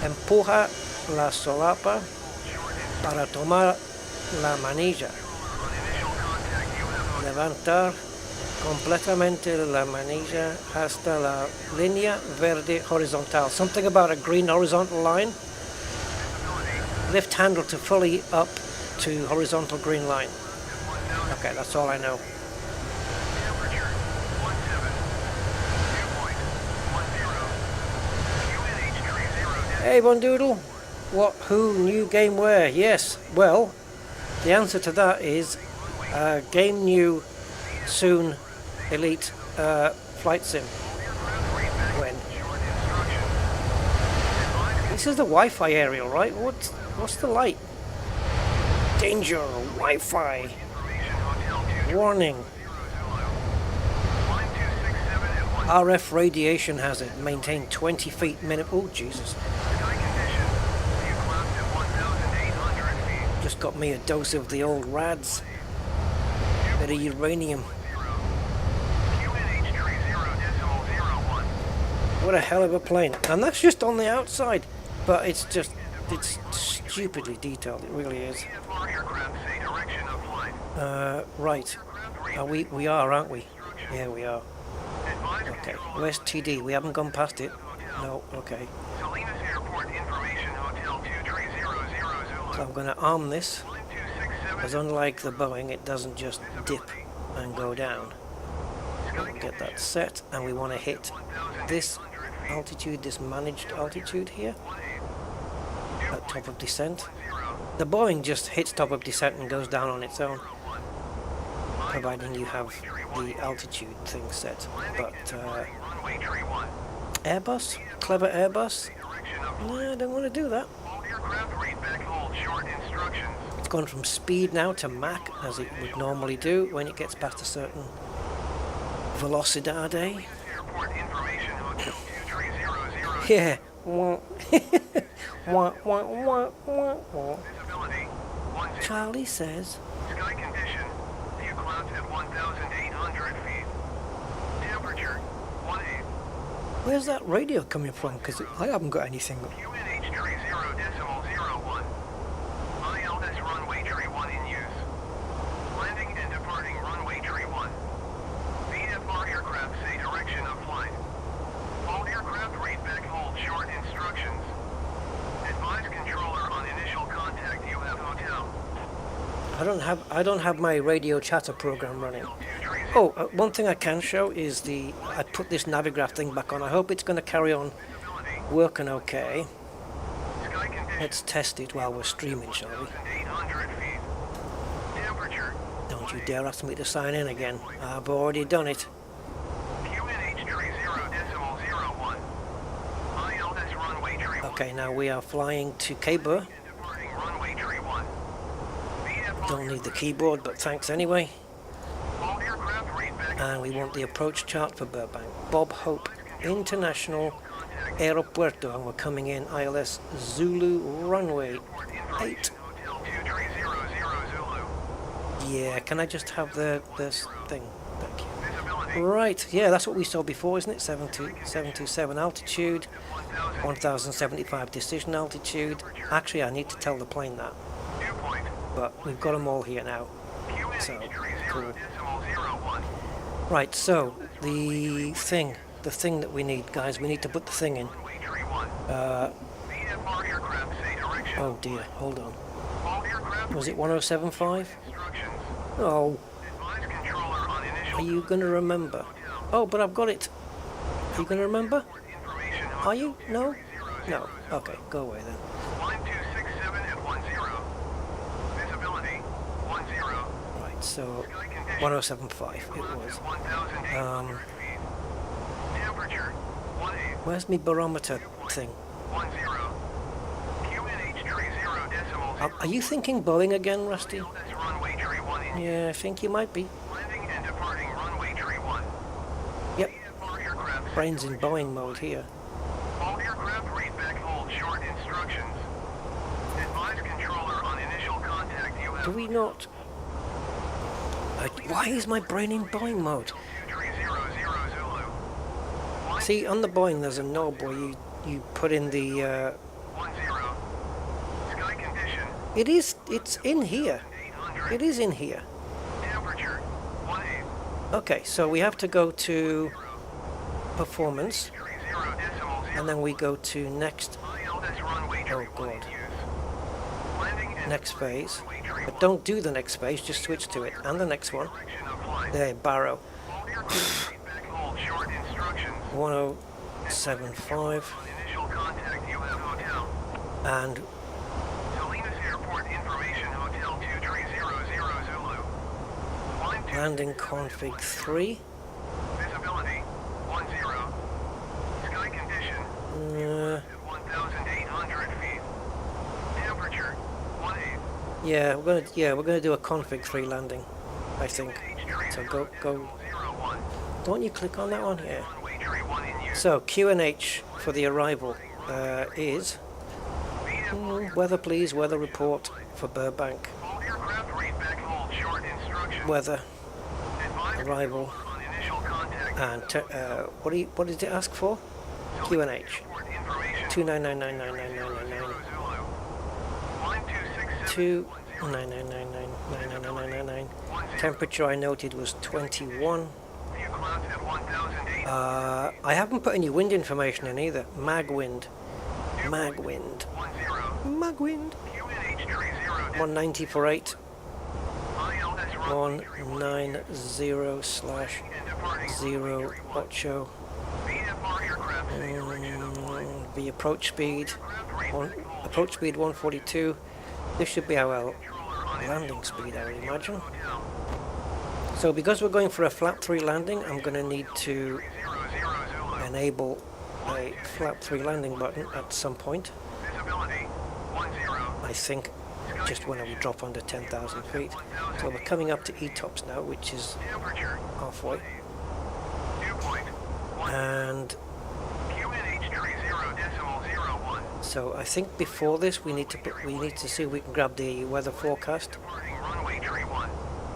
Speaker 1: Empuja la solapa para tomar la manilla. Levantar completamente la manilla hasta la línea verde horizontal. Something about a green horizontal line. Lift handle to fully up to horizontal green line. Okay, that's all I know. Hey, Bondoodle. What? Who? New game where? Yes. Well, the answer to that is game new, soon, elite flight sim. When? This is the Wi-Fi aerial, right? What's the light? Danger! Wi-Fi! Warning! RF radiation hazard. Maintain 20 feet minimum. Oh, Jesus. Just got me a dose of the old rads. Bit of uranium. What a hell of a plane. And that's just on the outside. But it's stupidly detailed. It really is. Right. We are, aren't we? Yeah, we are. Okay. Where's TD? We haven't gone past it. No, okay. So I'm going to arm this, because unlike the Boeing, it doesn't just dip and go down. So we'll get that set, and we want to hit this altitude, this managed altitude here, at top of descent. The Boeing just hits top of descent and goes down on its own, providing you have the altitude thing set. But Airbus? Clever Airbus? No, I don't want to do that. It's gone from speed now to Mach, as it would normally do when it gets past a certain velocidade. Yeah. Charlie says.
Speaker 5: Sky condition, few clouds at 1,800 feet. Temperature, 1/8.
Speaker 1: Where's that radio coming from? Because I haven't got anything.
Speaker 5: QNH 30.01. ILS runway tree 1 in use. Landing and departing runway tree 1. VFR aircraft say direction of flight. All aircraft read back hold short instructions. Advise controller on initial contact you have hotel.
Speaker 1: I don't have my radio chatter program running. Oh, one thing I can show is I put this Navigraph thing back on. I hope it's going to carry on working okay. Let's test it while we're streaming, shall we? Don't you dare ask me to sign in again. I've already done it. Okay, now we are flying to Caber. Don't need the keyboard, but thanks anyway. And we want the approach chart for Burbank. Bob Hope International Aeropuerto, and we're coming in ILS Zulu runway 8. Yeah, can I just have this thing? Thank you. Right, yeah, that's what we saw before, isn't it? 727 altitude, 1075 decision altitude. Actually, I need to tell the plane that. But we've got them all here now. So, cool. Right, so, the thing that we need, guys, we need to put the thing in. Oh dear, hold on. Was it 1075? Oh. Are you going to remember? Oh, but I've got it. Are you going to remember? Are you? No? No. Okay, go away then. Right, so 1075 it was. Where's my barometer thing? Are you thinking Boeing again, Rusty? Yeah, I think you might be. Yep. Brain's in Boeing mode here. Do we not? Why is my brain in Boeing mode? See, on the Boeing there's a knob where you put in the... It's in here. It is in here. Okay, so we have to go to performance, and then we go to next. Oh god. Next phase. But don't do the next phase, just switch to it. And the next one. There, Barrow. 1075. And landing config 3.
Speaker 5: Visibility 10. Sky condition 1,800 feet. Temperature 18.
Speaker 1: Yeah, we're gonna do a config 3 landing, I think. So go.
Speaker 5: 01.
Speaker 1: Don't you click on that one? Yeah.
Speaker 5: Runway tree 1 in use.
Speaker 1: So QNH for the arrival is weather, please. Weather report for Burbank.
Speaker 5: All aircraft read back hold short instructions.
Speaker 1: Weather
Speaker 5: Advise
Speaker 1: arrival
Speaker 5: on initial contact.
Speaker 1: and what did it ask for? QNH
Speaker 5: Airport information.
Speaker 1: 299999999.
Speaker 5: Zulu. 1267.
Speaker 1: 299999999. Temperature I noted was 21.
Speaker 5: View clouds at 1,800.
Speaker 1: I haven't put any wind information in either. Mag wind. Mag wind.
Speaker 5: 10.
Speaker 1: Mag wind.
Speaker 5: QNH tree 0.
Speaker 1: 190 for 8.
Speaker 5: ILS runway
Speaker 1: 190/0 Ocho.
Speaker 5: VFR aircraft say direction of flight.
Speaker 1: The approach speed.
Speaker 5: Aircraft read back hold
Speaker 1: Approach speed 142. This should be our
Speaker 5: controller on
Speaker 1: landing speed, I would imagine.
Speaker 5: hotel.
Speaker 1: So because we're going for a flap 3 landing, I'm going to need to
Speaker 5: 000 Zulu.
Speaker 1: enable a flap 3 landing button at some point.
Speaker 5: Visibility 10.
Speaker 1: I think just when we drop under 10,000 feet. So we're coming up to ETOPS now, which is
Speaker 5: Temperature
Speaker 1: halfway.
Speaker 5: dew point 1.
Speaker 1: And
Speaker 5: QNH tree 0.01.
Speaker 1: so I think before this we need to see if we can grab the weather forecast.
Speaker 5: Departing runway tree 1.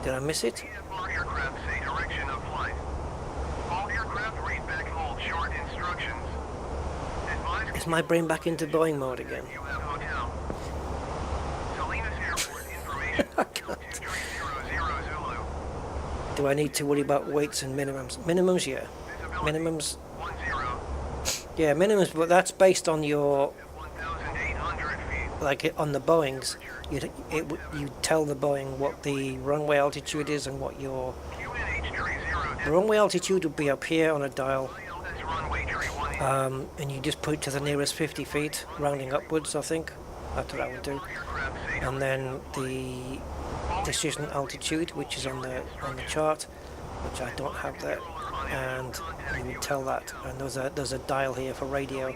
Speaker 1: Did I miss it?
Speaker 5: VFR aircraft say direction of flight. All aircraft read back hold short instructions. Advise
Speaker 1: Is my brain back into Boeing mode again?
Speaker 5: you have hotel. Salinas Airport information.
Speaker 1: I can't.
Speaker 5: 230 Zulu.
Speaker 1: Do I need to worry about weights and minimums? Minimums, yeah.
Speaker 5: Visibility
Speaker 1: Minimums,
Speaker 5: 10.
Speaker 1: yeah, minimums, but that's based on your,
Speaker 5: 1,800 feet.
Speaker 1: like on the Boeings. You tell the Boeing what the runway altitude is and what your
Speaker 5: QNH tree 0.
Speaker 1: the runway altitude would be up here on a dial,
Speaker 5: ILS runway tree 1.
Speaker 1: and you just put it to the nearest 50 feet, rounding upwards, I think. That's what I would do.
Speaker 5: Aircraft say
Speaker 1: And then the decision altitude, which is on the chart, which I don't have there, and you would tell that. And there's a dial here for radio,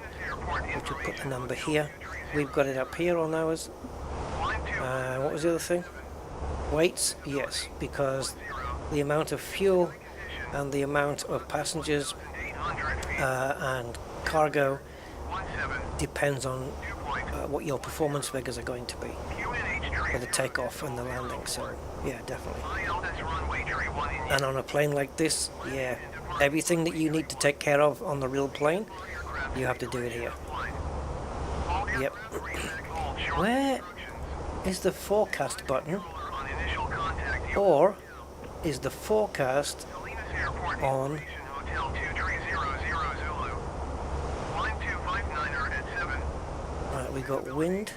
Speaker 1: which would put the number here. We've got it up here on ours. What was the other thing? Weights, yes, because the amount of fuel and the amount of passengers
Speaker 5: 800 feet.
Speaker 1: and cargo
Speaker 5: 17.
Speaker 1: depends on
Speaker 5: Dew point.
Speaker 1: what your performance figures are going to be
Speaker 5: QNH tree
Speaker 1: for the takeoff and the landing. So yeah, definitely.
Speaker 5: ILS runway tree 1 in use.
Speaker 1: And on a plane like this, yeah, everything that you need to take care of on the real plane, you have to do it here. Yep. Where is the forecast button, or is the forecast on? Right, we got wind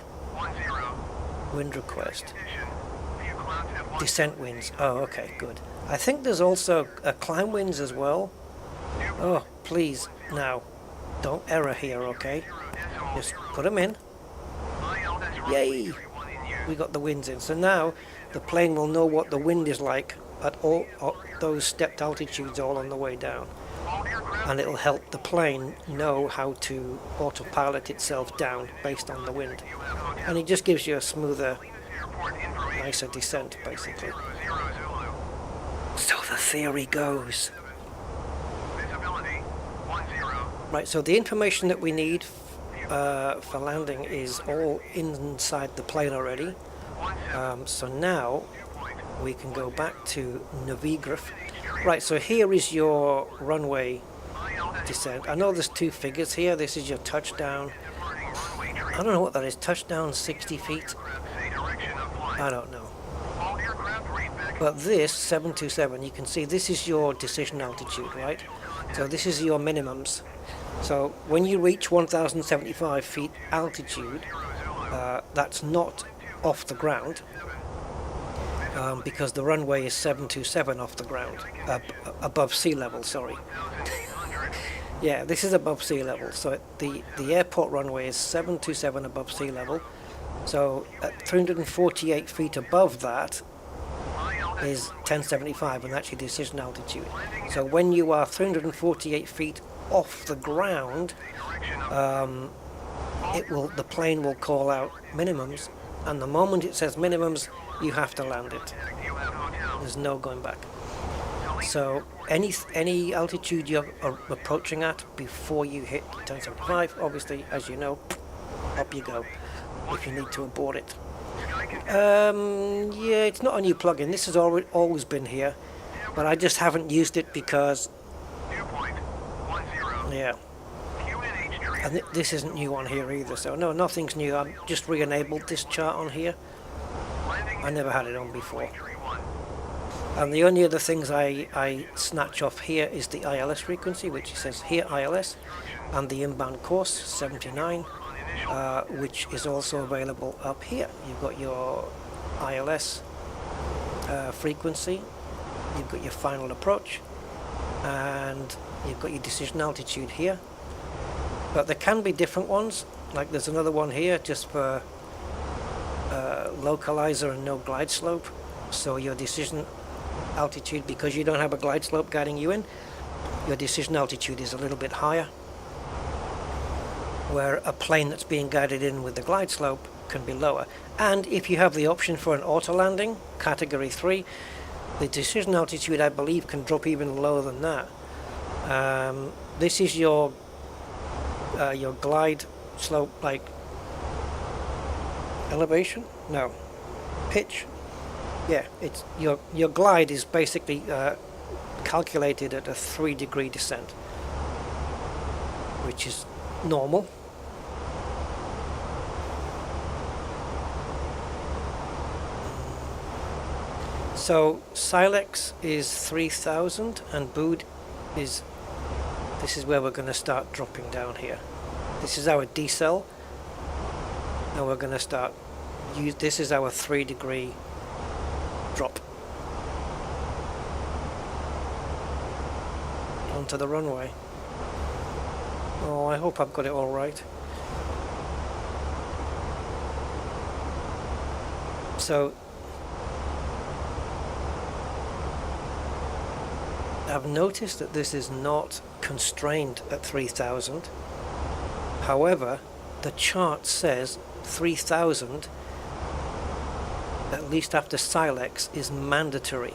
Speaker 1: request, descent winds. Oh, okay, good. I think there's also climb winds as well. Oh, please, now, don't error here, okay? Just put them in. Yay! We got the winds in. So now the plane will know what the wind is like at all those stepped altitudes all on the way down. And it'll help the plane know how to autopilot itself down based on the wind. And it just gives you a smoother, nicer descent, basically. So the theory goes. Right, so the information that we need for landing is all inside the plane already. So now we can go back to Navigraph. Right, so here is your runway descent. I know there's two figures here. This is your touchdown. I don't know what that is. Touchdown 60 feet? I don't know. But this 727, you can see this is your decision altitude, right? So this is your minimums. So when you reach 1,075 feet altitude, that's not off the ground, because the runway is 727 off the ground, above sea level, sorry. Yeah, this is above sea level, so the airport runway is 727 above sea level, so at 348 feet above that, is 1075, and that's your decision altitude. So when you are 348 feet off the ground, the plane will call out minimums, and the moment it says minimums, you have to land it. There's no going back. So any altitude you're approaching at before you hit 1075, obviously, as you know, up you go if you need to abort it. Yeah, it's not a new plugin. This has always been here, but I just haven't used it because, yeah. And this isn't new on here either, so no, nothing's new. I've just re-enabled this chart on here. I never had it on before. And the only other things I snatch off here is the ILS frequency, which says here ILS, and the inbound course 79, which is also available up here. You've got your ILS frequency, you've got your final approach, and you've got your decision altitude here. But there can be different ones, like there's another one here just for localizer and no glide slope. So your decision altitude, because you don't have a glide slope guiding you in, your decision altitude is a little bit higher, where a plane that's being guided in with the glide slope can be lower. And if you have the option for an auto landing, category 3, the decision altitude, I believe, can drop even lower than that. This is your glide slope, like elevation? No, pitch. Yeah, it's your glide is basically calculated at a 3-degree descent, which is normal. So Silex is 3000 and Bood is, this is where we're going to start dropping down here. This is our decel, and we're going to start this is our 3-degree drop onto the runway. Oh, I hope I've got it all right. So I've noticed that this is not constrained at 3000. However, the chart says 3000, at least after Silex, is mandatory.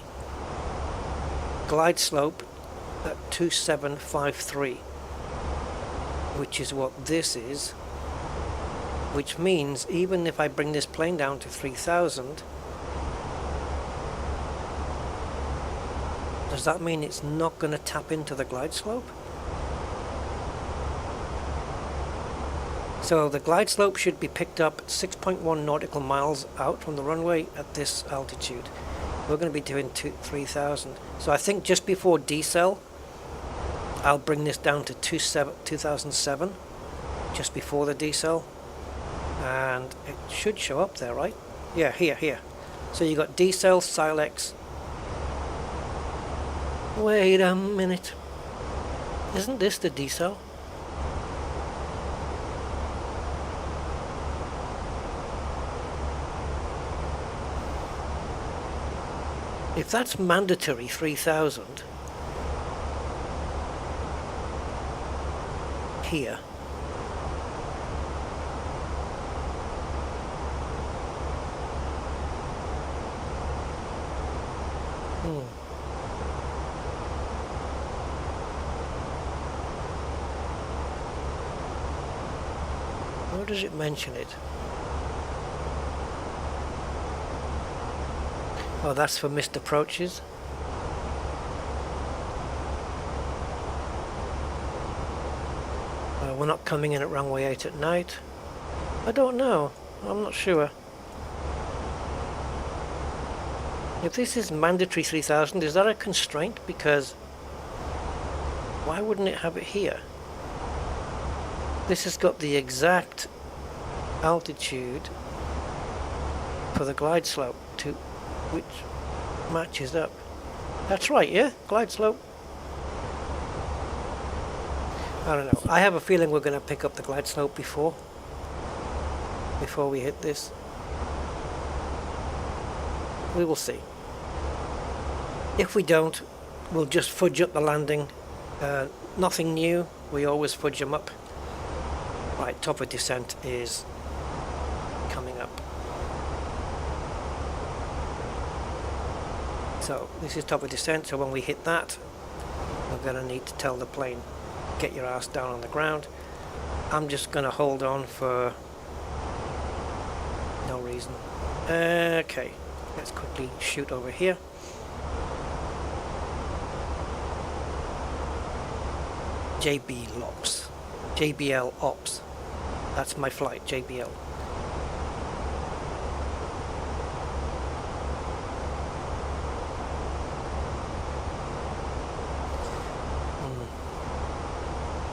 Speaker 1: Glide slope at 2753, which is what this is, which means even if I bring this plane down to 3000, does that mean it's not going to tap into the glide slope? So the glide slope should be picked up at 6.1 nautical miles out from the runway at this altitude. We're going to be doing 3000. So I think just before decel, I'll bring this down to 2007, just before the decel. And it should show up there, right? Yeah, here. So you got decel, Silex. Wait a minute. Isn't this the decel? If that's mandatory 3000 here, where does it mention it? Oh, that's for missed approaches. We're not coming in at runway 8 at night. I don't know. I'm not sure. If this is mandatory 3000, is that a constraint? Because why wouldn't it have it here? This has got the exact altitude for the glide slope to which matches up. That's right, yeah? Glide slope. I don't know. I have a feeling we're going to pick up the glide slope before we hit this. We will see. If we don't, we'll just fudge up the landing. Nothing new, we always fudge them up. Right, top of descent is coming up. So this is top of descent, so when we hit that, we're going to need to tell the plane, get your ass down on the ground. I'm just going to hold on for no reason. Okay, let's quickly shoot over here. JBL Ops. That's my flight, JBL.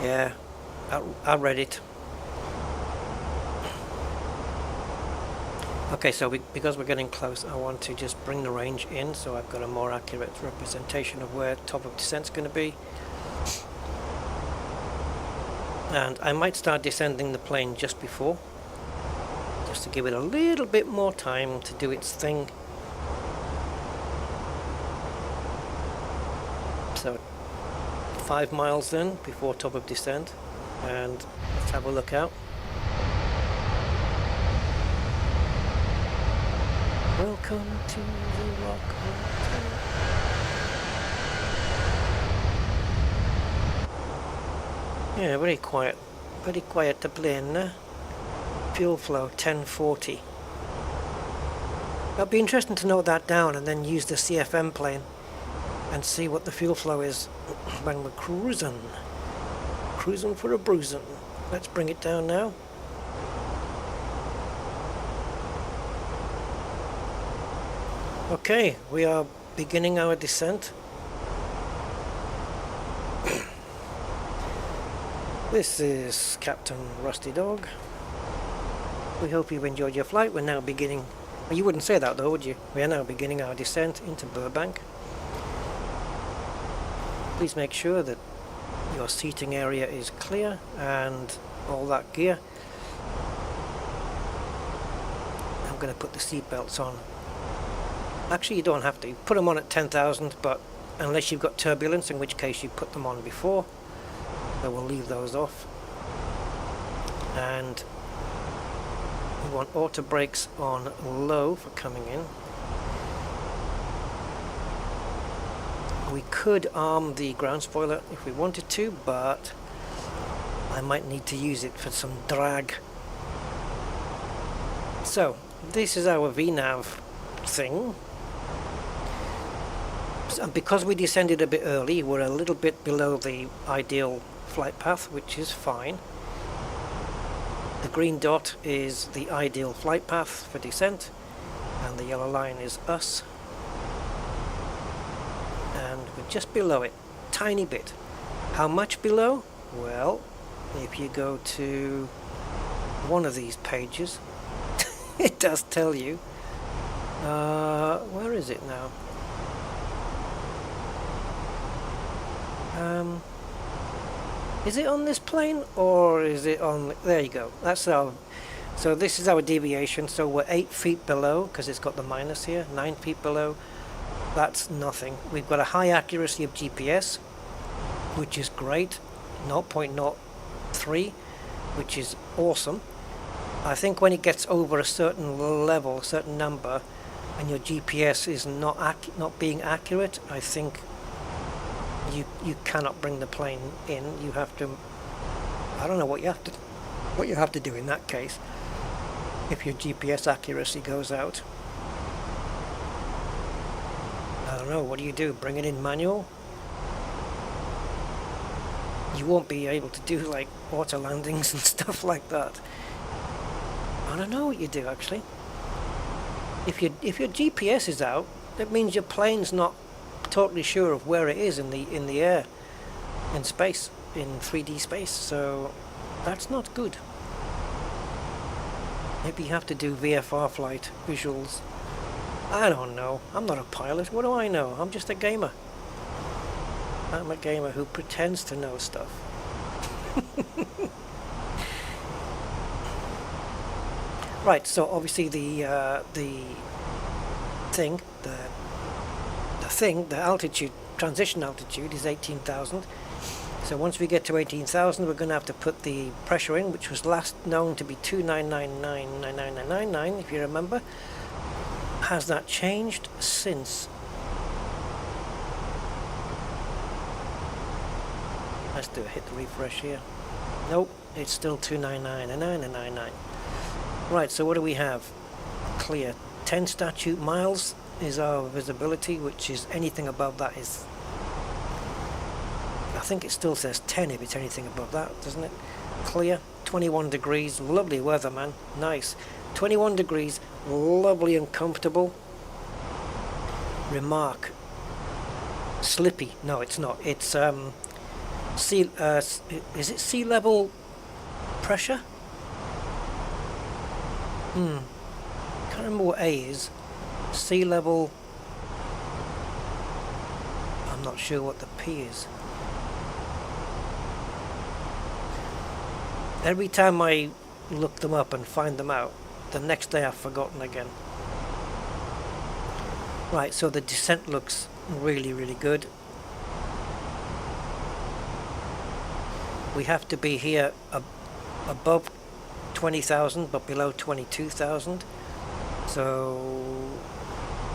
Speaker 1: Yeah, I read it. Okay, so because we're getting close, I want to just bring the range in so I've got a more accurate representation of where top of descent's going to be. And I might start descending the plane just before, just to give it a little bit more time to do its thing. So 5 miles then before top of descent, and let's have a look out. Welcome to the Rock Hotel. Yeah, very quiet the plane. Fuel flow 1040. It'll be interesting to note that down and then use the CFM plane and see what the fuel flow is when we're cruising for a bruising. Let's bring it down now. Okay, we are beginning our descent. This is Captain Rusty Dog. We hope you've enjoyed your flight. We're now beginning, well, you wouldn't say that though, would you? We are now beginning our descent into Burbank. Please make sure that your seating area is clear and all that gear. I'm going to put the seat belts on. Actually, you don't have to. Put them on at 10,000, but unless you've got turbulence, in which case you put them on before. So we'll leave those off. And we want auto brakes on low for coming in. We could arm the ground spoiler if we wanted to, but I might need to use it for some drag. So this is our VNAV thing. And because we descended a bit early, we're a little bit below the ideal flight path, which is fine. The green dot is the ideal flight path for descent, and the yellow line is us. And we're just below it, tiny bit. How much below? Well, if you go to one of these pages, it does tell you. Where is it now? Is it on this plane or is it on? There you go. That's our. So this is our deviation. So we're 8 feet below because it's got the minus here. 9 feet below. That's nothing. We've got a high accuracy of GPS, which is great. 0.03, which is awesome. I think when it gets over a certain level, a certain number, and your GPS is not being accurate, I think you cannot bring the plane in. You have to, I don't know what you have to do in that case if your GPS accuracy goes out. I don't know, what do? Bring it in manual? You won't be able to do like auto landings and stuff like that. I don't know what you do actually. If your GPS is out, that means your plane's not totally sure of where it is in the air, in space, in 3D space, so that's not good. Maybe you have to do VFR flight visuals. I don't know. I'm not a pilot. What do I know? I'm just a gamer. I'm a gamer who pretends to know stuff. Right, so obviously the think the altitude, transition altitude is 18,000. So once we get to 18,000, we're going to have to put the pressure in, which was last known to be 2999999, if you remember. Has that changed since? Let's do a hit the refresh here. Nope, it's still 2999999. Right, so what do we have? Clear. 10 statute miles is our visibility, which is anything above that is... I think it still says 10 if it's anything above that, doesn't it? Clear. 21 degrees. Lovely weather, man. Nice. 21 degrees. Lovely and comfortable. Remark. Slippy. No, it's not. It's sea. Is it sea level pressure? Can't remember what A is. Sea level. I'm not sure what the P is. Every time I look them up and find them out, the next day I've forgotten again. Right, so the descent looks really, really good. We have to be here above 20,000 but below 22,000. So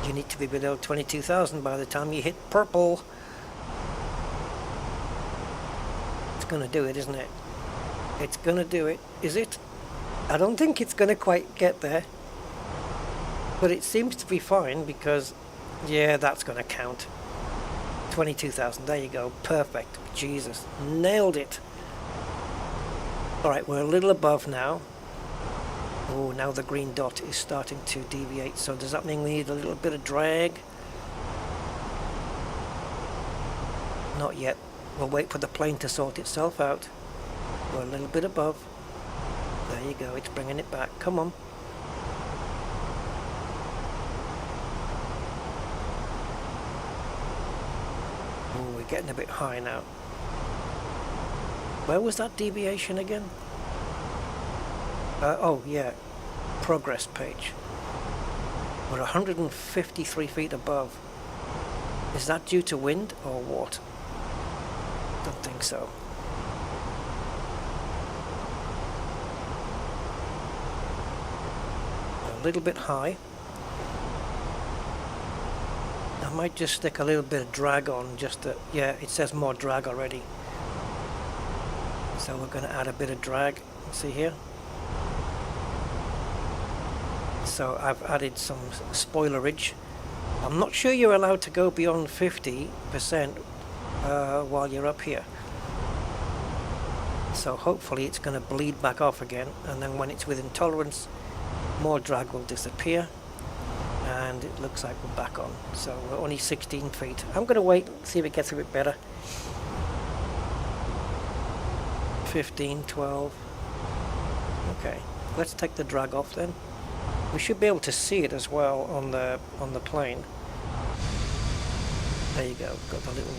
Speaker 1: you need to be below 22,000 by the time you hit purple. It's gonna do it, isn't it? It's gonna do it. Is it? I don't think it's gonna quite get there. But it seems to be fine because, yeah, that's gonna count. 22,000, there you go. Perfect. Jesus. Nailed it. Alright, we're a little above now. Oh, now the green dot is starting to deviate. So does that mean we need a little bit of drag? Not yet. We'll wait for the plane to sort itself out. We're a little bit above. There you go, it's bringing it back. Come on. Oh, we're getting a bit high now. Where was that deviation again? Oh, yeah. Progress page. We're 153 feet above. Is that due to wind or what? Don't think so. A little bit high. I might just stick a little bit of drag on just to, yeah, it says more drag already. So we're going to add a bit of drag. See here? So I've added some spoilerage. I'm not sure you're allowed to go beyond 50% while you're up here. So hopefully it's going to bleed back off again, and then when it's within tolerance, more drag will disappear, and it looks like we're back on. So we're only 16 feet. I'm going to wait and see if it gets a bit better. 15, 12. Okay, let's take the drag off then. We should be able to see it as well on the plane. There you go. Got the little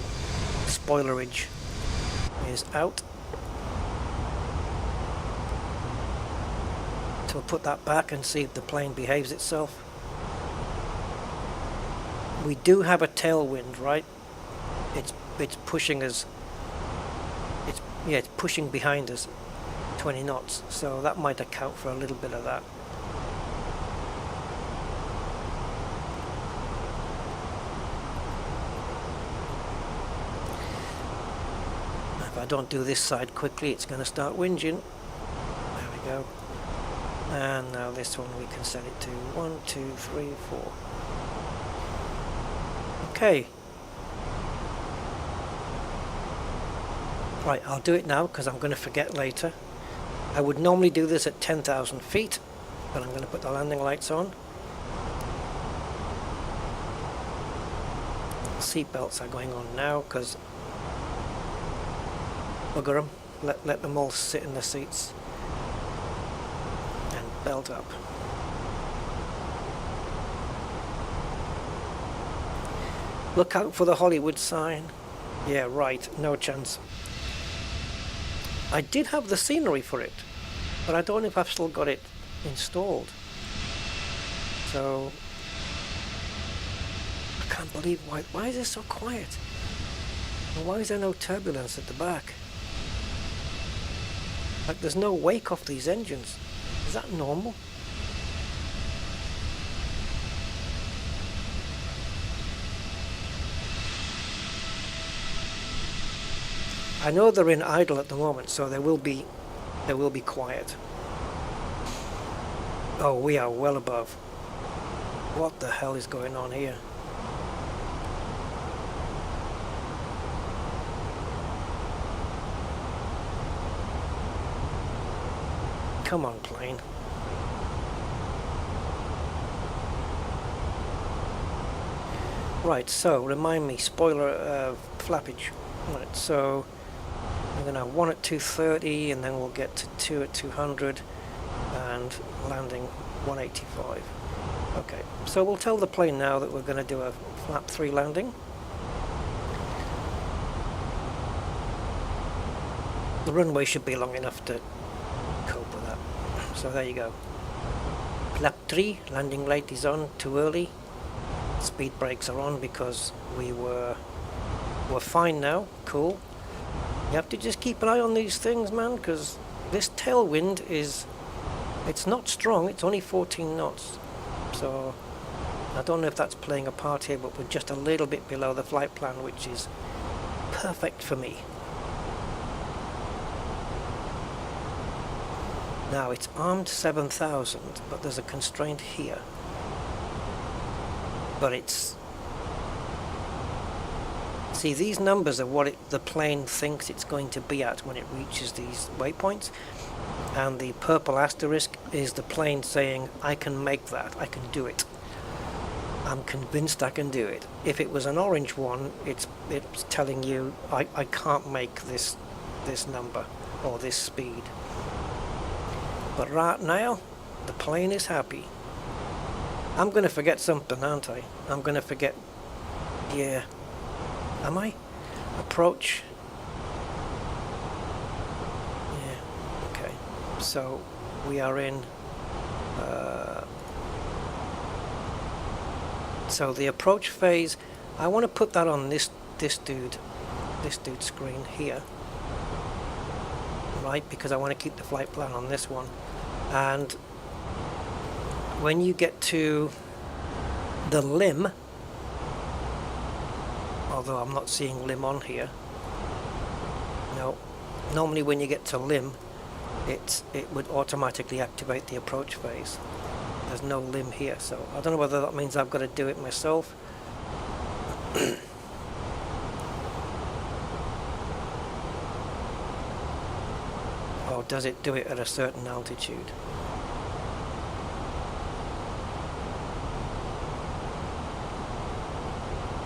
Speaker 1: spoilerage is out. So we'll put that back and see if the plane behaves itself. We do have a tailwind, right? It's pushing us. It's pushing behind us 20 knots, so that might account for a little bit of that. If I don't do this side quickly, it's going to start whinging. There we go. And now this one we can set it to 1, 2, 3, 4. Okay. Right, I'll do it now because I'm going to forget later. I would normally do this at 10,000 feet, but I'm going to put the landing lights on. Seat belts are going on now because bugger them. Let them all sit in the seats and belt up. Look out for the Hollywood sign. Yeah, right, no chance. I did have the scenery for it, but I don't know if I've still got it installed. So Can't believe why is it so quiet? And why is there no turbulence at the back? Like there's no wake off these engines. Is that normal? I know they're in idle at the moment, so they will be quiet. Oh, we are well above. What the hell is going on here? Come on, plane. Right, so remind me, spoiler flappage. Right, so I'm going to have 1 at 230 and then we'll get to 2 at 200 and landing 185. Okay, so we'll tell the plane now that we're going to do a flap 3 landing. The runway should be long enough to cope with that. So there you go. Flap 3, landing light is on, too early. Speed brakes are on because we're fine now, cool. You have to just keep an eye on these things, man, because this tailwind it's not strong, it's only 14 knots. So I don't know if that's playing a part here, but we're just a little bit below the flight plan, which is perfect for me. Now it's armed 7,000, but there's a constraint here. But it's... See, these numbers are what the plane thinks it's going to be at when it reaches these waypoints. And the purple asterisk is the plane saying, I can make that, I can do it. I'm convinced I can do it. If it was an orange one, it's telling you, I can't make this number or this speed. But right now, the plane is happy. I'm going to forget something, aren't I? I'm going to forget... Yeah. Am I? Approach. Yeah. Okay. So, we are in... So the approach phase, I want to put that on this dude's screen here. Right? Because I want to keep the flight plan on this one. And when you get to the limb, although I'm not seeing limb on here, no, normally when you get to limb it would automatically activate the approach phase. There's no limb here, so I don't know whether that means I've got to do it myself. Or does it do it at a certain altitude?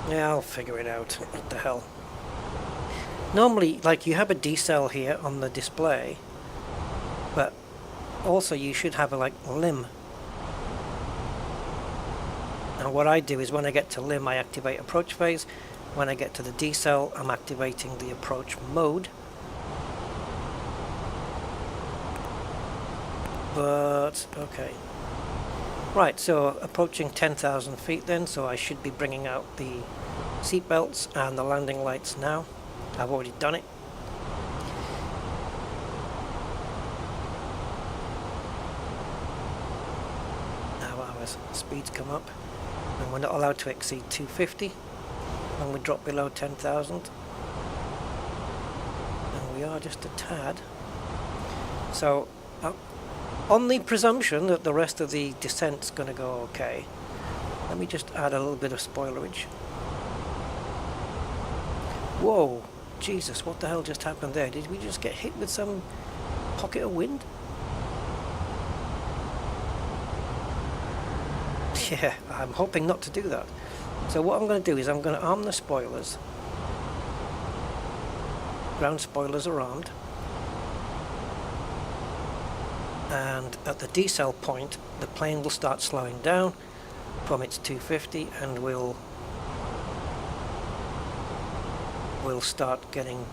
Speaker 1: Yeah, I'll figure it out. What the hell? Normally, like, you have a decel here on the display, but also you should have a, like, limb. And what I do is when I get to limb, I activate approach phase. When I get to the decel, I'm activating the approach mode. But, okay. Right, so approaching 10,000 feet then, so I should be bringing out the seat belts and the landing lights now. I've already done it. Now our speeds come up, and we're not allowed to exceed 250 when we drop below 10,000. And we are just a tad. So, on the presumption that the rest of the descent's going to go okay, let me just add a little bit of spoilerage. Whoa, Jesus, what the hell just happened there? Did we just get hit with some pocket of wind? Yeah, I'm hoping not to do that. So what I'm going to do is I'm going to arm the spoilers. Ground spoilers are armed. And at the decel point, the plane will start slowing down from its 250, and we'll start getting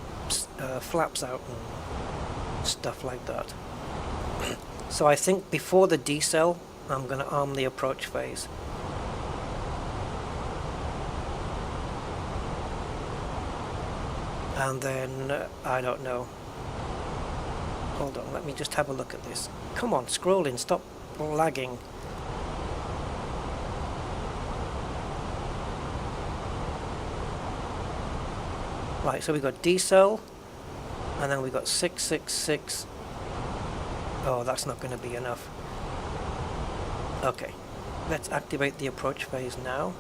Speaker 1: flaps out and stuff like that. So I think before the decel, I'm going to arm the approach phase. And then, I don't know. Hold on, let me just have a look at this. Come on, scrolling, stop lagging. Right, so we got decel, and then we got 666. Oh, that's not going to be enough. Okay, let's activate the approach phase now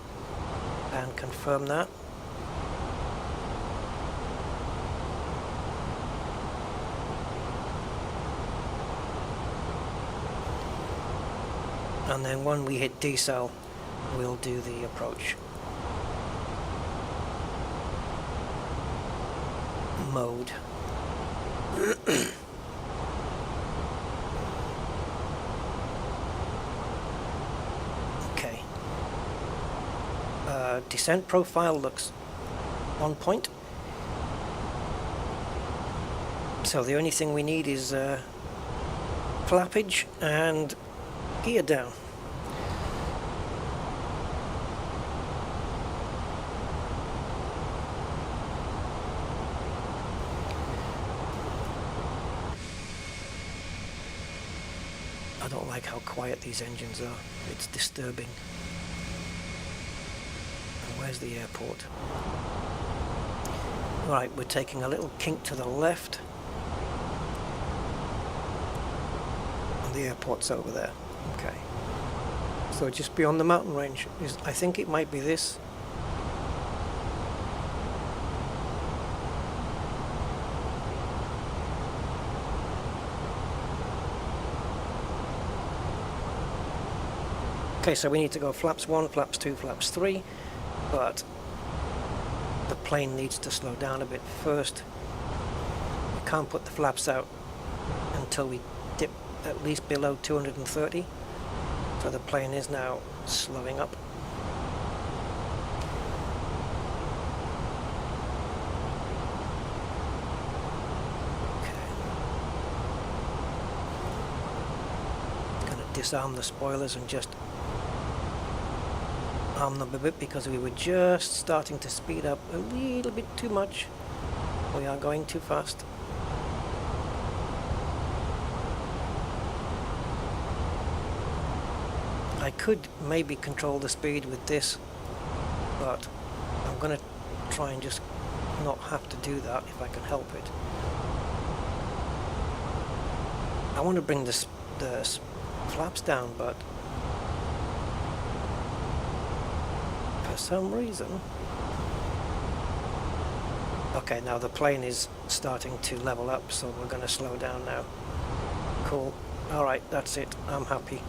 Speaker 1: and confirm that. And then when we hit decel, we'll do the approach mode. Okay. Descent profile looks on point. So the only thing we need is flappage and gear down. I don't like how quiet these engines are. It's disturbing. And where's the airport? Right, we're taking a little kink to the left. And the airport's over there. Okay. So just beyond the mountain range is, I think it might be this. Okay, so we need to go flaps 1, flaps 2, flaps 3, but the plane needs to slow down a bit first. We can't put the flaps out until we dip at least below 230. So the plane is now slowing up. Okay. Gonna disarm the spoilers and just arm them a bit because we were just starting to speed up a little bit too much. We are going too fast. I could maybe control the speed with this, but I'm going to try and just not have to do that if I can help it. I want to bring the flaps down, but for some reason... Okay, now the plane is starting to level up, so we're going to slow down now. Cool. Alright, that's it. I'm happy.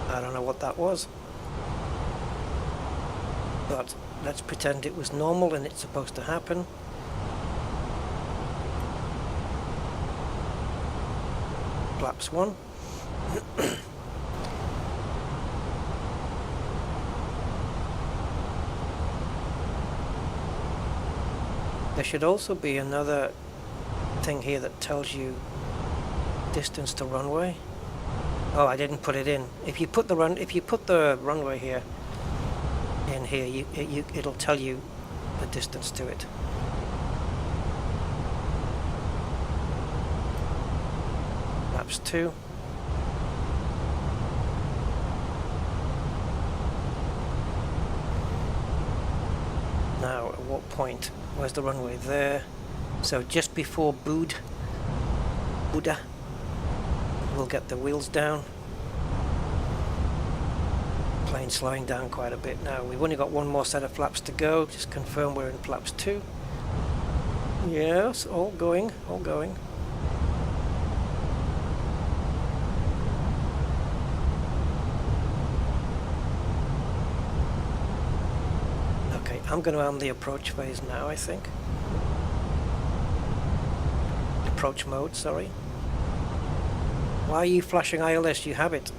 Speaker 1: I don't know what that was, but let's pretend it was normal and it's supposed to happen. Flaps 1. There should also be another thing here that tells you distance to runway. Oh, I didn't put it in. If you put the runway here in here, it'll tell you the distance to it. Flaps 2. Now, at what point? Where's the runway? There. So just before Buddha, we'll get the wheels down. Plane slowing down quite a bit now. We've only got one more set of flaps to go. Just confirm we're in flaps 2. Yes, all going, all going. Okay, I'm going to arm the approach phase now, I think. Approach mode, sorry. Why are you flashing ILS? You have it.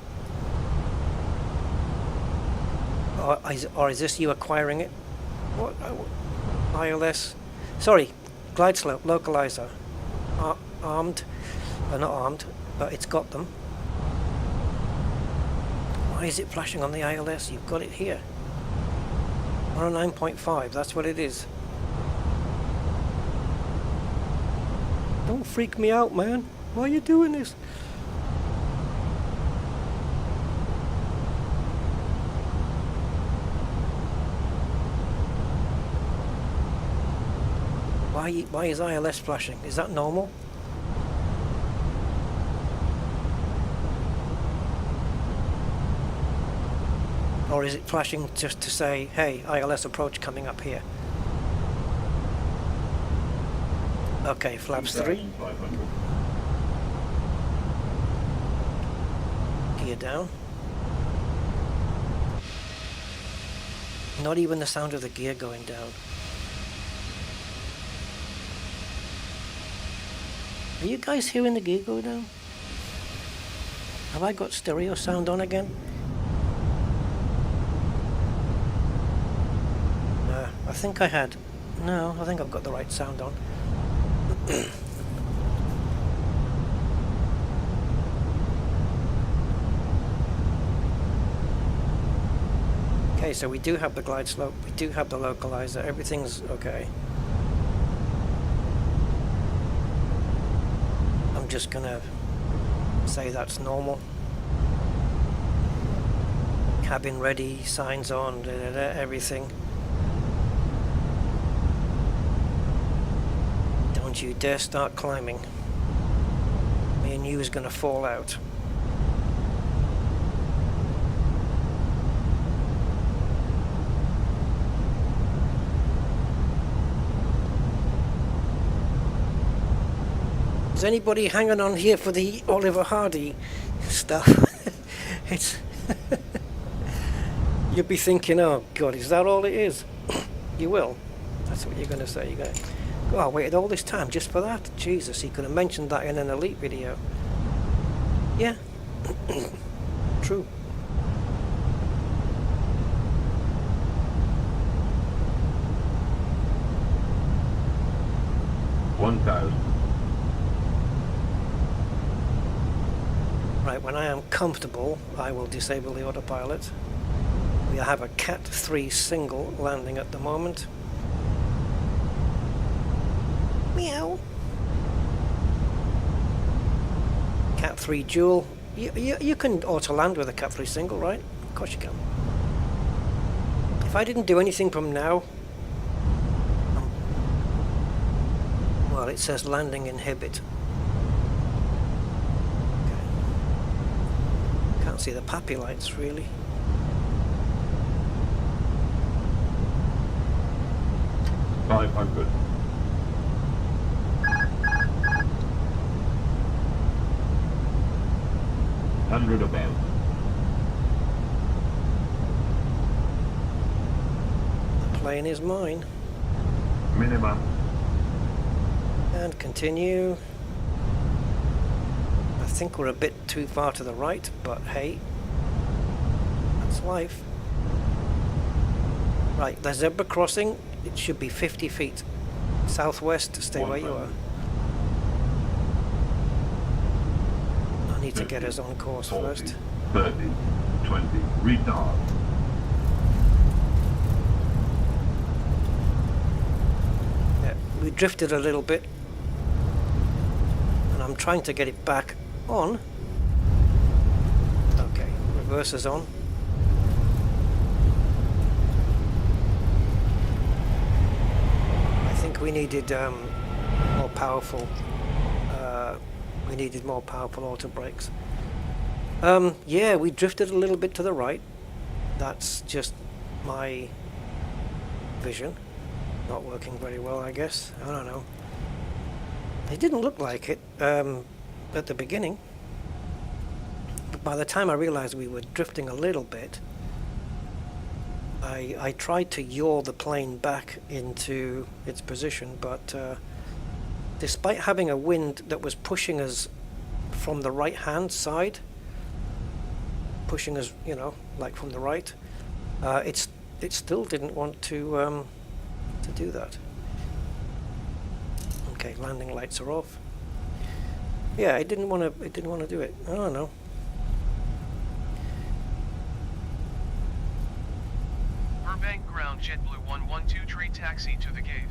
Speaker 1: Or is this you acquiring it? What? ILS? Sorry, glide slope, localizer. Armed. Not armed, but it's got them. Why is it flashing on the ILS? You've got it here. 109.5, that's what it is. Don't freak me out, man. Why are you doing this? Why is ILS flashing? Is that normal? Or is it flashing just to say, hey, ILS approach coming up here? Okay, flaps 3. Gear down. Not even the sound of the gear going down. Are you guys hearing the gear go down? Have I got stereo sound on again? I think I had. No, I think I've got the right sound on. Okay, so we do have the glide slope, we do have the localizer, everything's okay. I'm just gonna say that's normal. Cabin ready, signs on, everything. Don't you dare start climbing. Me and you is gonna fall out. Is anybody hanging on here for the Oliver Hardy stuff? It's you'll be thinking, oh God, is that all it is? You will. That's what you're going to say. You're going to go, I waited all this time just for that. Jesus, he could have mentioned that in an Elite video. Yeah, true. Right, when I am comfortable, I will disable the autopilot. We have a Cat 3 single landing at the moment. Meow. Cat 3 dual. You can auto land with a Cat 3 single, right? Of course you can. If I didn't do anything from now, well, it says landing inhibit. Can't see the pappy lights really.
Speaker 6: $500. 100 above.
Speaker 1: The plane is mine.
Speaker 6: Minimum.
Speaker 1: And continue. I think we're a bit too far to the right, but hey, that's life. Right, the zebra crossing, it should be 50 feet. Southwest, stay where you are. I need to get us on course
Speaker 6: 40,
Speaker 1: first.
Speaker 6: 30, 20, retard.
Speaker 1: Yeah, we drifted a little bit. And I'm trying to get it back on. Okay, reverse is on. I think we needed more powerful. We needed more powerful auto brakes. Yeah, we drifted a little bit to the right. That's just my vision. Not working very well, I guess. I don't know. It didn't look like it at the beginning. But by the time I realized we were drifting a little bit, I tried to yaw the plane back into its position, but despite having a wind that was pushing us from the right-hand side, pushing us, you know, like from the right, it still didn't want to do that. Okay, landing lights are off. Yeah, it didn't want to do it. I don't know.
Speaker 5: ground JetBlue 112 tree taxi to the gate.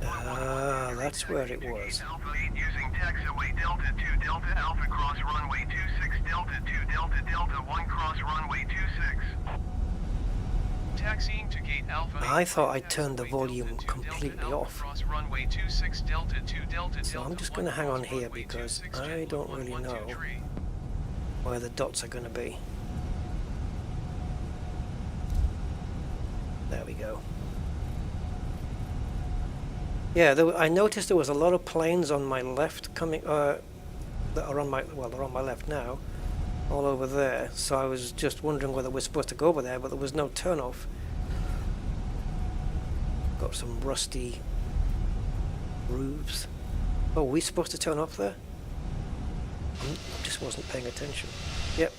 Speaker 1: Ah, that's where it was.
Speaker 5: Alpha 8 using taxiway Delta 2 Delta Alpha cross runway 26 Delta 2 Delta Delta 1 cross runway 26. Taxiing to gate Alpha 8.
Speaker 1: I thought I turned the
Speaker 5: taxiway
Speaker 1: volume
Speaker 5: Delta 2
Speaker 1: completely
Speaker 5: Delta Alpha
Speaker 1: off.
Speaker 5: Cross runway 26 Delta 2 Delta
Speaker 1: So I'm
Speaker 5: Delta
Speaker 1: just
Speaker 5: 1
Speaker 1: going to hang on
Speaker 5: cross
Speaker 1: here
Speaker 5: runway
Speaker 1: because
Speaker 5: 26
Speaker 1: I
Speaker 5: JetBlue
Speaker 1: don't really
Speaker 5: 112
Speaker 1: know
Speaker 5: tree.
Speaker 1: where the dots are going to be. There we go. Yeah, I noticed there was a lot of planes on my left coming, that are on my, well, they're on my left now, all over there. So I was just wondering whether we're supposed to go over there, but there was no turn-off. Got some rusty roofs. Oh, are we supposed to turn off there? I just wasn't paying attention. Yep.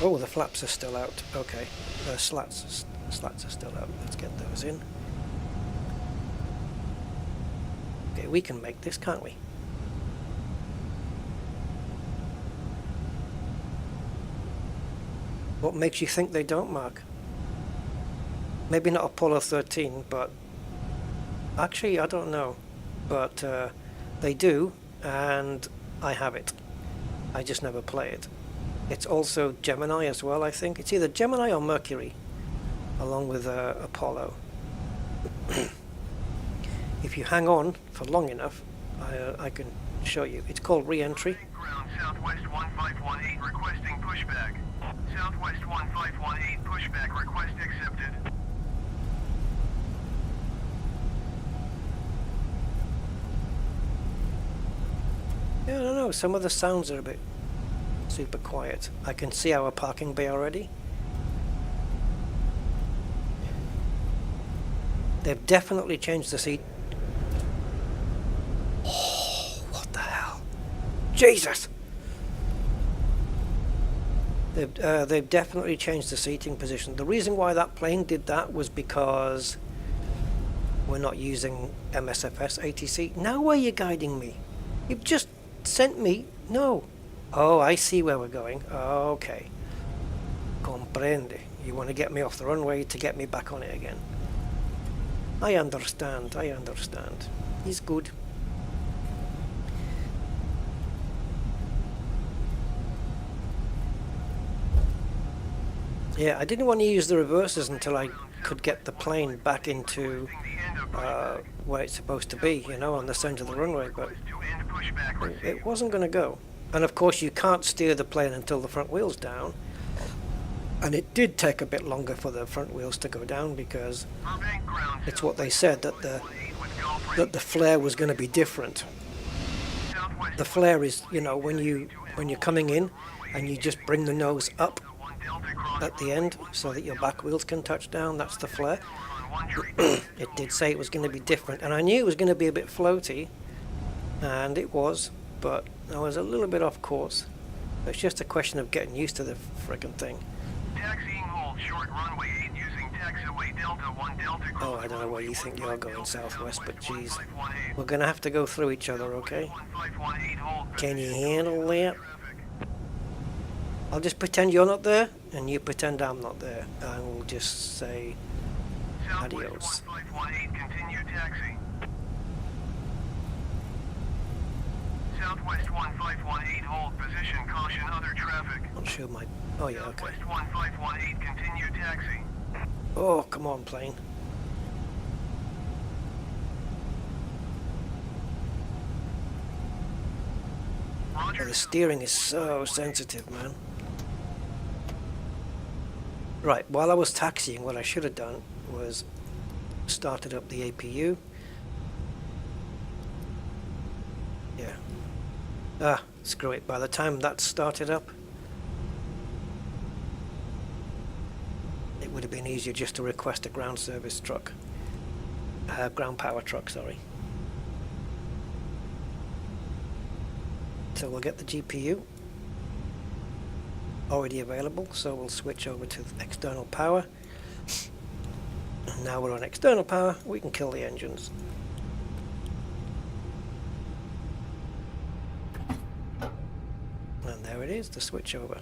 Speaker 1: Oh, the flaps are still out. Okay, the slats are still out. Let's get those in. Okay, we can make this, can't we? What makes you think they don't, Mark? Maybe not Apollo 13, but actually I don't know. But they do, and I have it. I just never play it. It's also Gemini as well, I think. It's either Gemini or Mercury, along with Apollo. If you hang on for long enough, I can show you. It's called re-entry.
Speaker 5: Ground Southwest 1518 requesting pushback. Southwest 1518 pushback request accepted.
Speaker 1: Yeah, I don't know. Some of the sounds are a bit super quiet. I can see our parking bay already. They've definitely changed the seat. Oh, what the hell? Jesus! They've definitely changed the seating position. The reason why that plane did that was because we're not using MSFS ATC. Now where are you guiding me? You've just sent me... No. Oh, I see where we're going. Okay. Comprende. You want to get me off the runway to get me back on it again. I understand. I understand. He's good. Yeah, I didn't want to use the reversers until I could get the plane back into where it's supposed to be, you know, on the center of the runway, but it wasn't going to go. And of course you can't steer the plane until the front wheel's down. And it did take a bit longer for the front wheels to go down because it's what they said, that the flare was going to be different. The flare is, you know, when you're coming in and you just bring the nose up at the end so that your back wheels can touch down, that's the flare. It did say it was going to be different, and I knew it was going to be a bit floaty, and it was, but I was a little bit off course. It's just a question of getting used to the frickin' thing.
Speaker 5: Taxiing hold short runway 8 using taxiway Delta 1 Delta.
Speaker 1: Oh, I don't know where you think you're going southwest, but geez, we're going to have to go through each other, okay? Can you handle that? I'll just pretend you're not there, and you pretend I'm not there, and we'll just say adios.
Speaker 5: 1518, continue taxi. Southwest 1518, hold position, caution other traffic.
Speaker 1: Not sure my... Oh yeah, okay.
Speaker 5: Southwest 1518, continue taxi.
Speaker 1: Oh, come on, plane.
Speaker 5: Roger.
Speaker 1: Oh, the steering is so sensitive, man. Right, while I was taxiing, what I should have done was started up the APU. Yeah. Ah, screw it. By the time that's started up, it would have been easier just to request a ground service truck. Ground power truck, sorry. So we'll get the GPU already available, so we'll switch over to external power. And now we're on external power, we can kill the engines. And there it is, the switch over.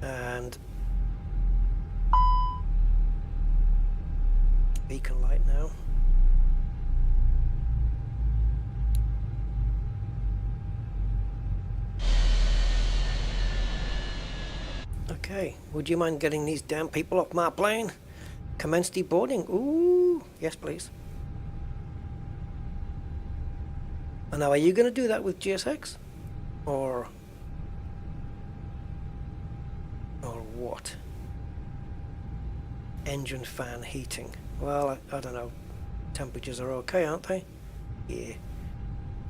Speaker 1: And beacon light now. Okay, would you mind getting these damn people off my plane? Commence deboarding. Ooh, yes please. And now are you going to do that with GSX? Or what? Engine fan heating. Well, I don't know. Temperatures are okay, aren't they? Yeah.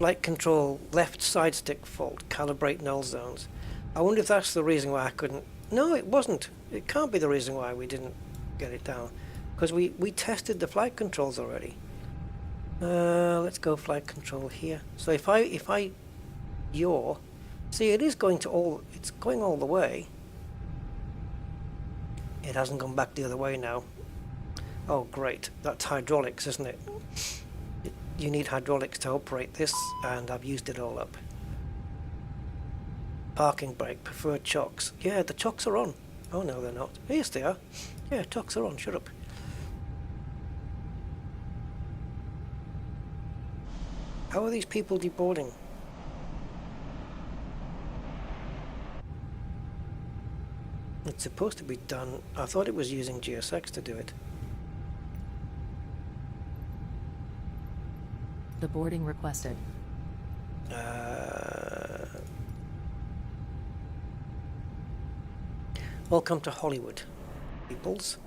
Speaker 1: Light control, left side stick fault, calibrate null zones. I wonder if that's the reason why I couldn't... No, it wasn't. It can't be the reason why we didn't get it down. Because we tested the flight controls already. Let's go flight control here. So if I yaw, see it is going to all, it's going all the way. It hasn't gone back the other way now. Oh great, that's hydraulics, isn't it? You need hydraulics to operate this, and I've used it all up. Parking brake, preferred chocks. Yeah, the chocks are on. Oh no, they're not. Yes, they are. Yeah, chocks are on. Shut up. How are these people deboarding? It's supposed to be done. I thought it was using GSX to do it.
Speaker 2: The boarding requested.
Speaker 1: Welcome to Hollywood, peoples.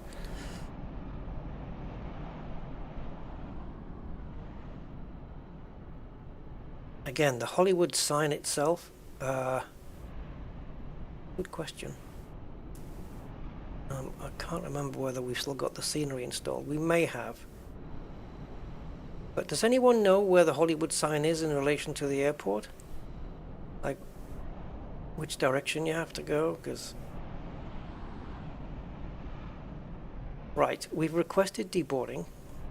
Speaker 1: Again, the Hollywood sign itself, good question. I can't remember whether we've still got the scenery installed. We may have. But does anyone know where the Hollywood sign is in relation to the airport? Like, which direction you have to go? Because... Right, we've requested deboarding.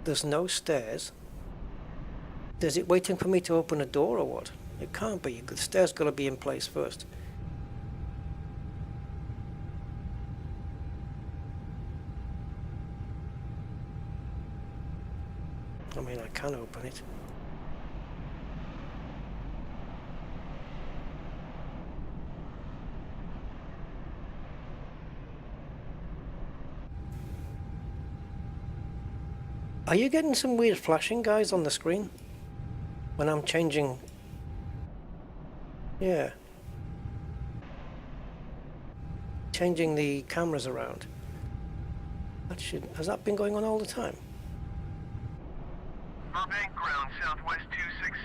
Speaker 1: There's no stairs. Is it waiting for me to open a door or what? It can't be. The stairs got to be in place first. I mean, I can open it. Are you getting some weird flashing, guys, on the screen? When I'm changing... Yeah. Changing the cameras around. That should... Has that been going on all the time?
Speaker 5: Burbank ground, Southwest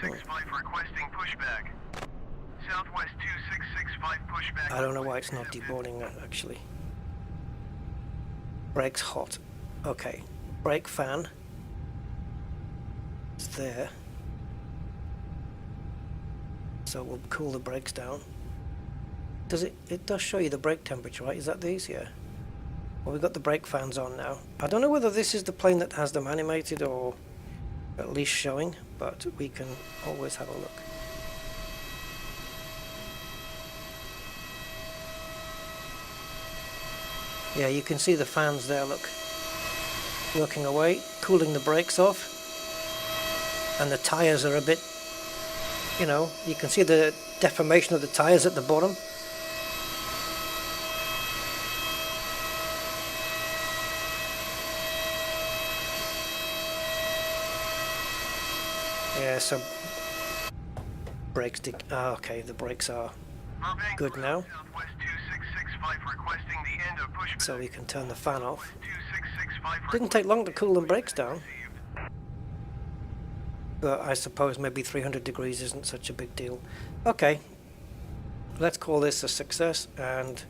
Speaker 5: 2665 requesting pushback. Southwest 2665 pushback.
Speaker 1: I don't know why it's not deboarding, actually. Brakes hot. Okay. Brake fan. It's there. So we'll cool the brakes down. Does it does show you the brake temperature, right? Is that these? Yeah. Well, we've got the brake fans on now. I don't know whether this is the plane that has them animated or at least showing, but we can always have a look. Yeah, you can see the fans there, look. Working away, cooling the brakes off. And the tyres are a bit, you know, you can see the deformation of the tyres at the bottom. Yeah, so brakes, okay, the brakes are good now. So we can turn the fan off. Didn't take long to cool the brakes down. But I suppose maybe 300 degrees isn't such a big deal. Okay, let's call this a success, and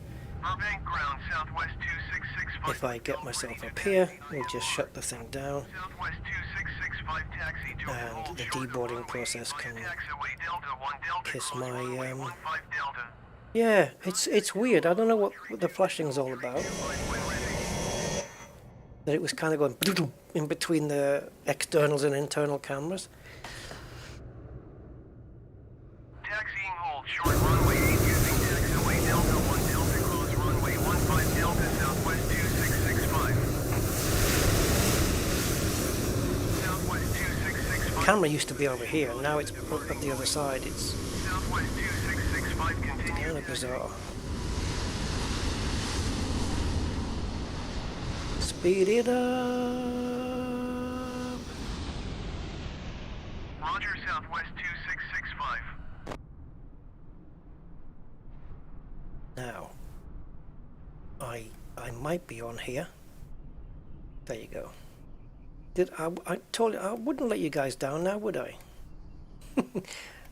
Speaker 1: if I get myself up here, we'll just shut the thing down, and the deboarding process can kiss my... Yeah, it's weird. I don't know what the flashing's all about. That it was kind of going in between the externals and internal cameras.
Speaker 5: Taxiing hold, short runway 8 using taxiway Delta 1 Delta, close runway 15 Delta, Southwest 2665.
Speaker 1: camera used to be over here, and now it's up at the other side. It's
Speaker 5: Southwest 2665 continue.
Speaker 1: kind of bizarre. Speed it up.
Speaker 5: Roger, Southwest 2665.
Speaker 1: Now, I might be on here. There you go. I told you I wouldn't let you guys down now, would I?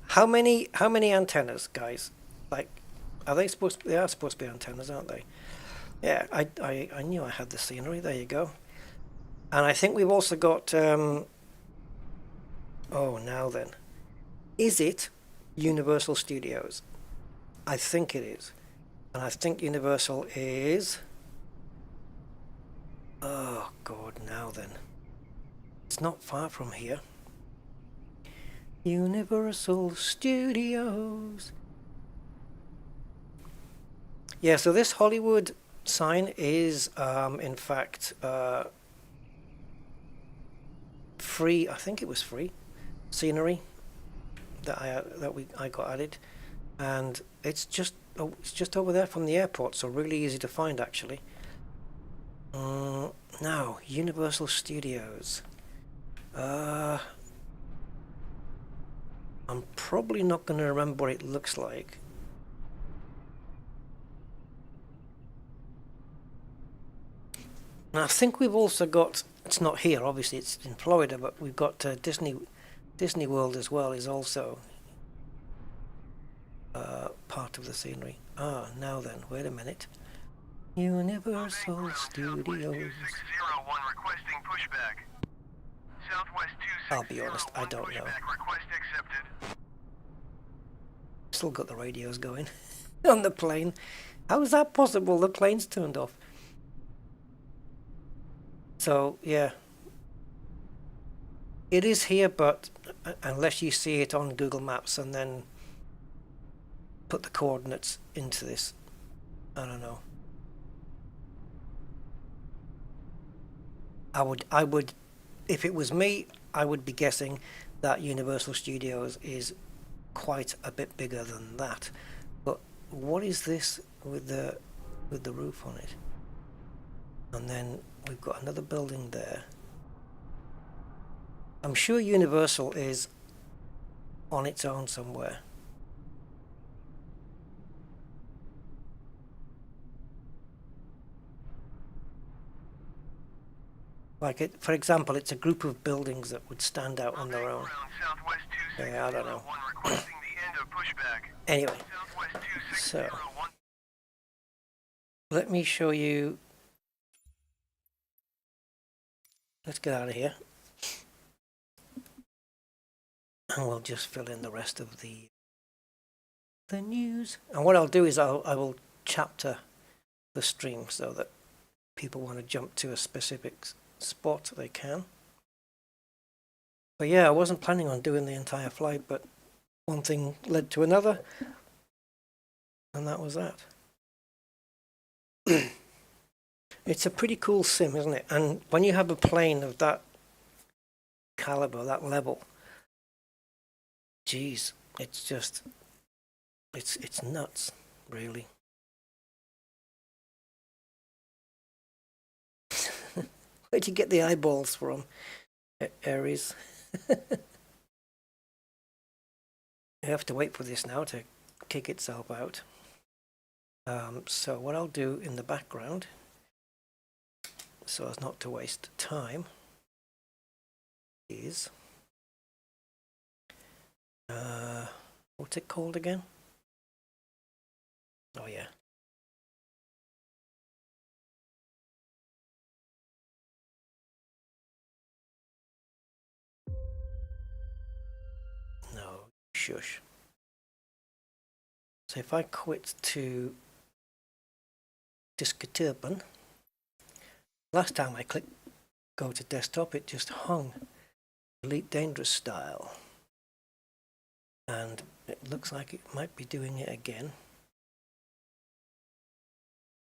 Speaker 1: How many antennas, guys? Like, are they supposed to, they are supposed to be antennas, aren't they? Yeah, I knew I had the scenery. There you go. And I think we've also got oh, now then. Is it Universal Studios? I think it is. And I think Universal is, oh god, now then. It's not far from here. Universal Studios. Yeah, so this Hollywood sign is in fact free. I think it was free scenery that I got added, and it's just over there from the airport, so really easy to find actually. Now Universal Studios. I'm probably not going to remember what it looks like. And I think we've also got, it's not here, obviously it's in Florida, but we've got Disney World as well is also part of the scenery. Ah, now then, wait a minute. Universal Studios.
Speaker 5: 2601 requesting pushback. Southwest 2601
Speaker 1: I'll be honest, I don't know.
Speaker 5: pushback request accepted.
Speaker 1: Still got the radios going on the plane. How is that possible? The plane's turned off. So yeah, it is here, but unless you see it on Google Maps and then put the coordinates into this, I don't know. I would, if it was me, I would be guessing that Universal Studios is quite a bit bigger than that. But what is this with the roof on it? And then we've got another building there. I'm sure Universal is on its own somewhere. Like, it, for example, it's a group of buildings that would stand out on their own. Yeah, I don't know.
Speaker 5: Requesting the end of pushback.
Speaker 1: Anyway,
Speaker 5: Southwest
Speaker 1: so
Speaker 5: 2601.
Speaker 1: let me show you. Let's get out of here. And we'll just fill in the rest of the news. And what I'll do is I will chapter the stream so that people want to jump to a specific spot they can. But yeah, I wasn't planning on doing the entire flight, but one thing led to another, and that was that. It's a pretty cool sim, isn't it? And when you have a plane of that caliber, that level, geez, it's just, it's nuts, really. Where'd you get the eyeballs from, Aries? You have to wait for this now to kick itself out. So what I'll do in the background, so as not to waste time, is what's it called again? Oh yeah. No, shush. So if I quit to Disketurban, last time I clicked go to desktop, it just hung Elite Dangerous style. And it looks like it might be doing it again.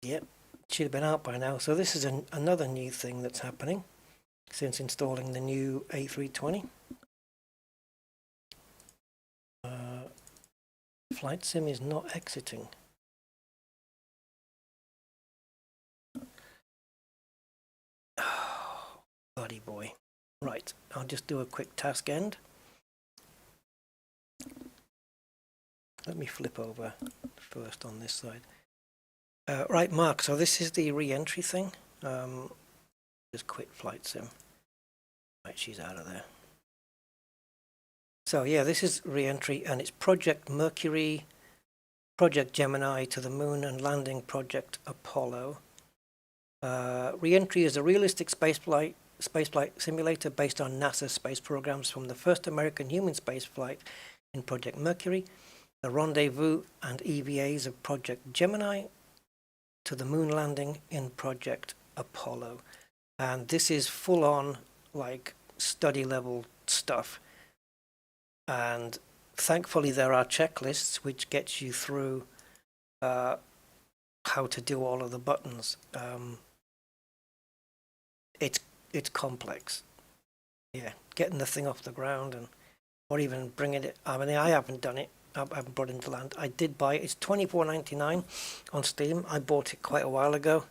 Speaker 1: Yep, it should have been out by now. So this is another new thing that's happening since installing the new A320. Flight sim is not exiting. Oh, buddy boy. Right, I'll just do a quick task end. Let me flip over first on this side. Right, Mark, so this is the re-entry thing. Just quit flight sim. Right, she's out of there. So yeah, this is re-entry, and it's Project Mercury, Project Gemini to the Moon, and Landing Project Apollo. Re-entry is a realistic spaceflight simulator based on NASA space programs, from the first American human spaceflight in Project Mercury, the rendezvous and EVAs of Project Gemini, to the moon landing in Project Apollo. And this is full on, like, study level stuff. And thankfully there are checklists which gets you through how to do all of the buttons. It's complex. Yeah, getting the thing off the ground, and or even bringing it. I mean, I haven't done it. I haven't brought it into land. I did buy it. It's $24.99 on Steam. I bought it quite a while ago.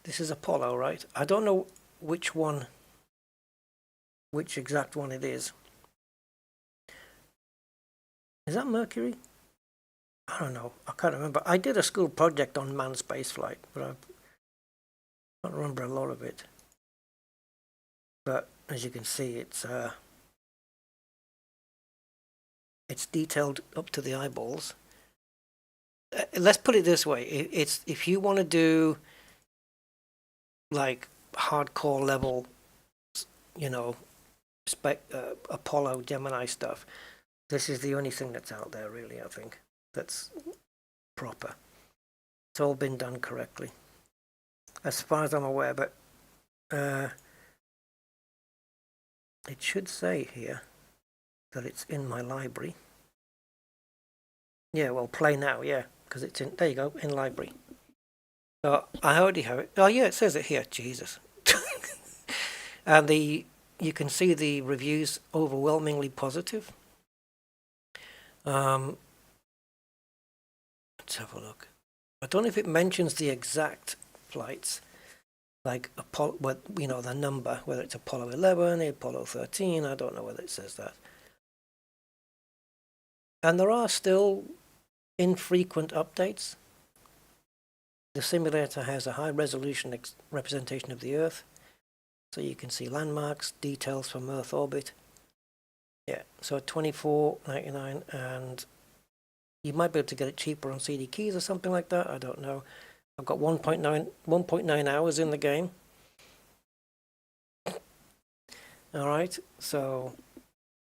Speaker 1: This is Apollo, right? I don't know which one, which exact one it is. Is that Mercury? I don't know. I can't remember. I did a school project on manned spaceflight, but I don't remember a lot of it. But as you can see, it's detailed up to the eyeballs. Let's put it this way: it's if you want to do like hardcore level, you know, Apollo Gemini stuff, this is the only thing that's out there, really. I think that's proper. It's all been done correctly, as far as I'm aware. But it should say here that it's in my library. Yeah, well, play now, yeah, because it's in, there you go, in library. So I already have it. Oh yeah, it says it here, Jesus. And you can see the reviews overwhelmingly positive. Let's have a look. I don't know if it mentions the exact flights, like Apollo, you know, the number, whether it's Apollo 11, Apollo 13, I don't know whether it says that. And there are still infrequent updates. The simulator has a high resolution representation of the Earth, so you can see landmarks, details from Earth orbit. Yeah, so $24.99, and you might be able to get it cheaper on CD keys or something like that. I don't know. I've got 1.9 hours in the game. All right, so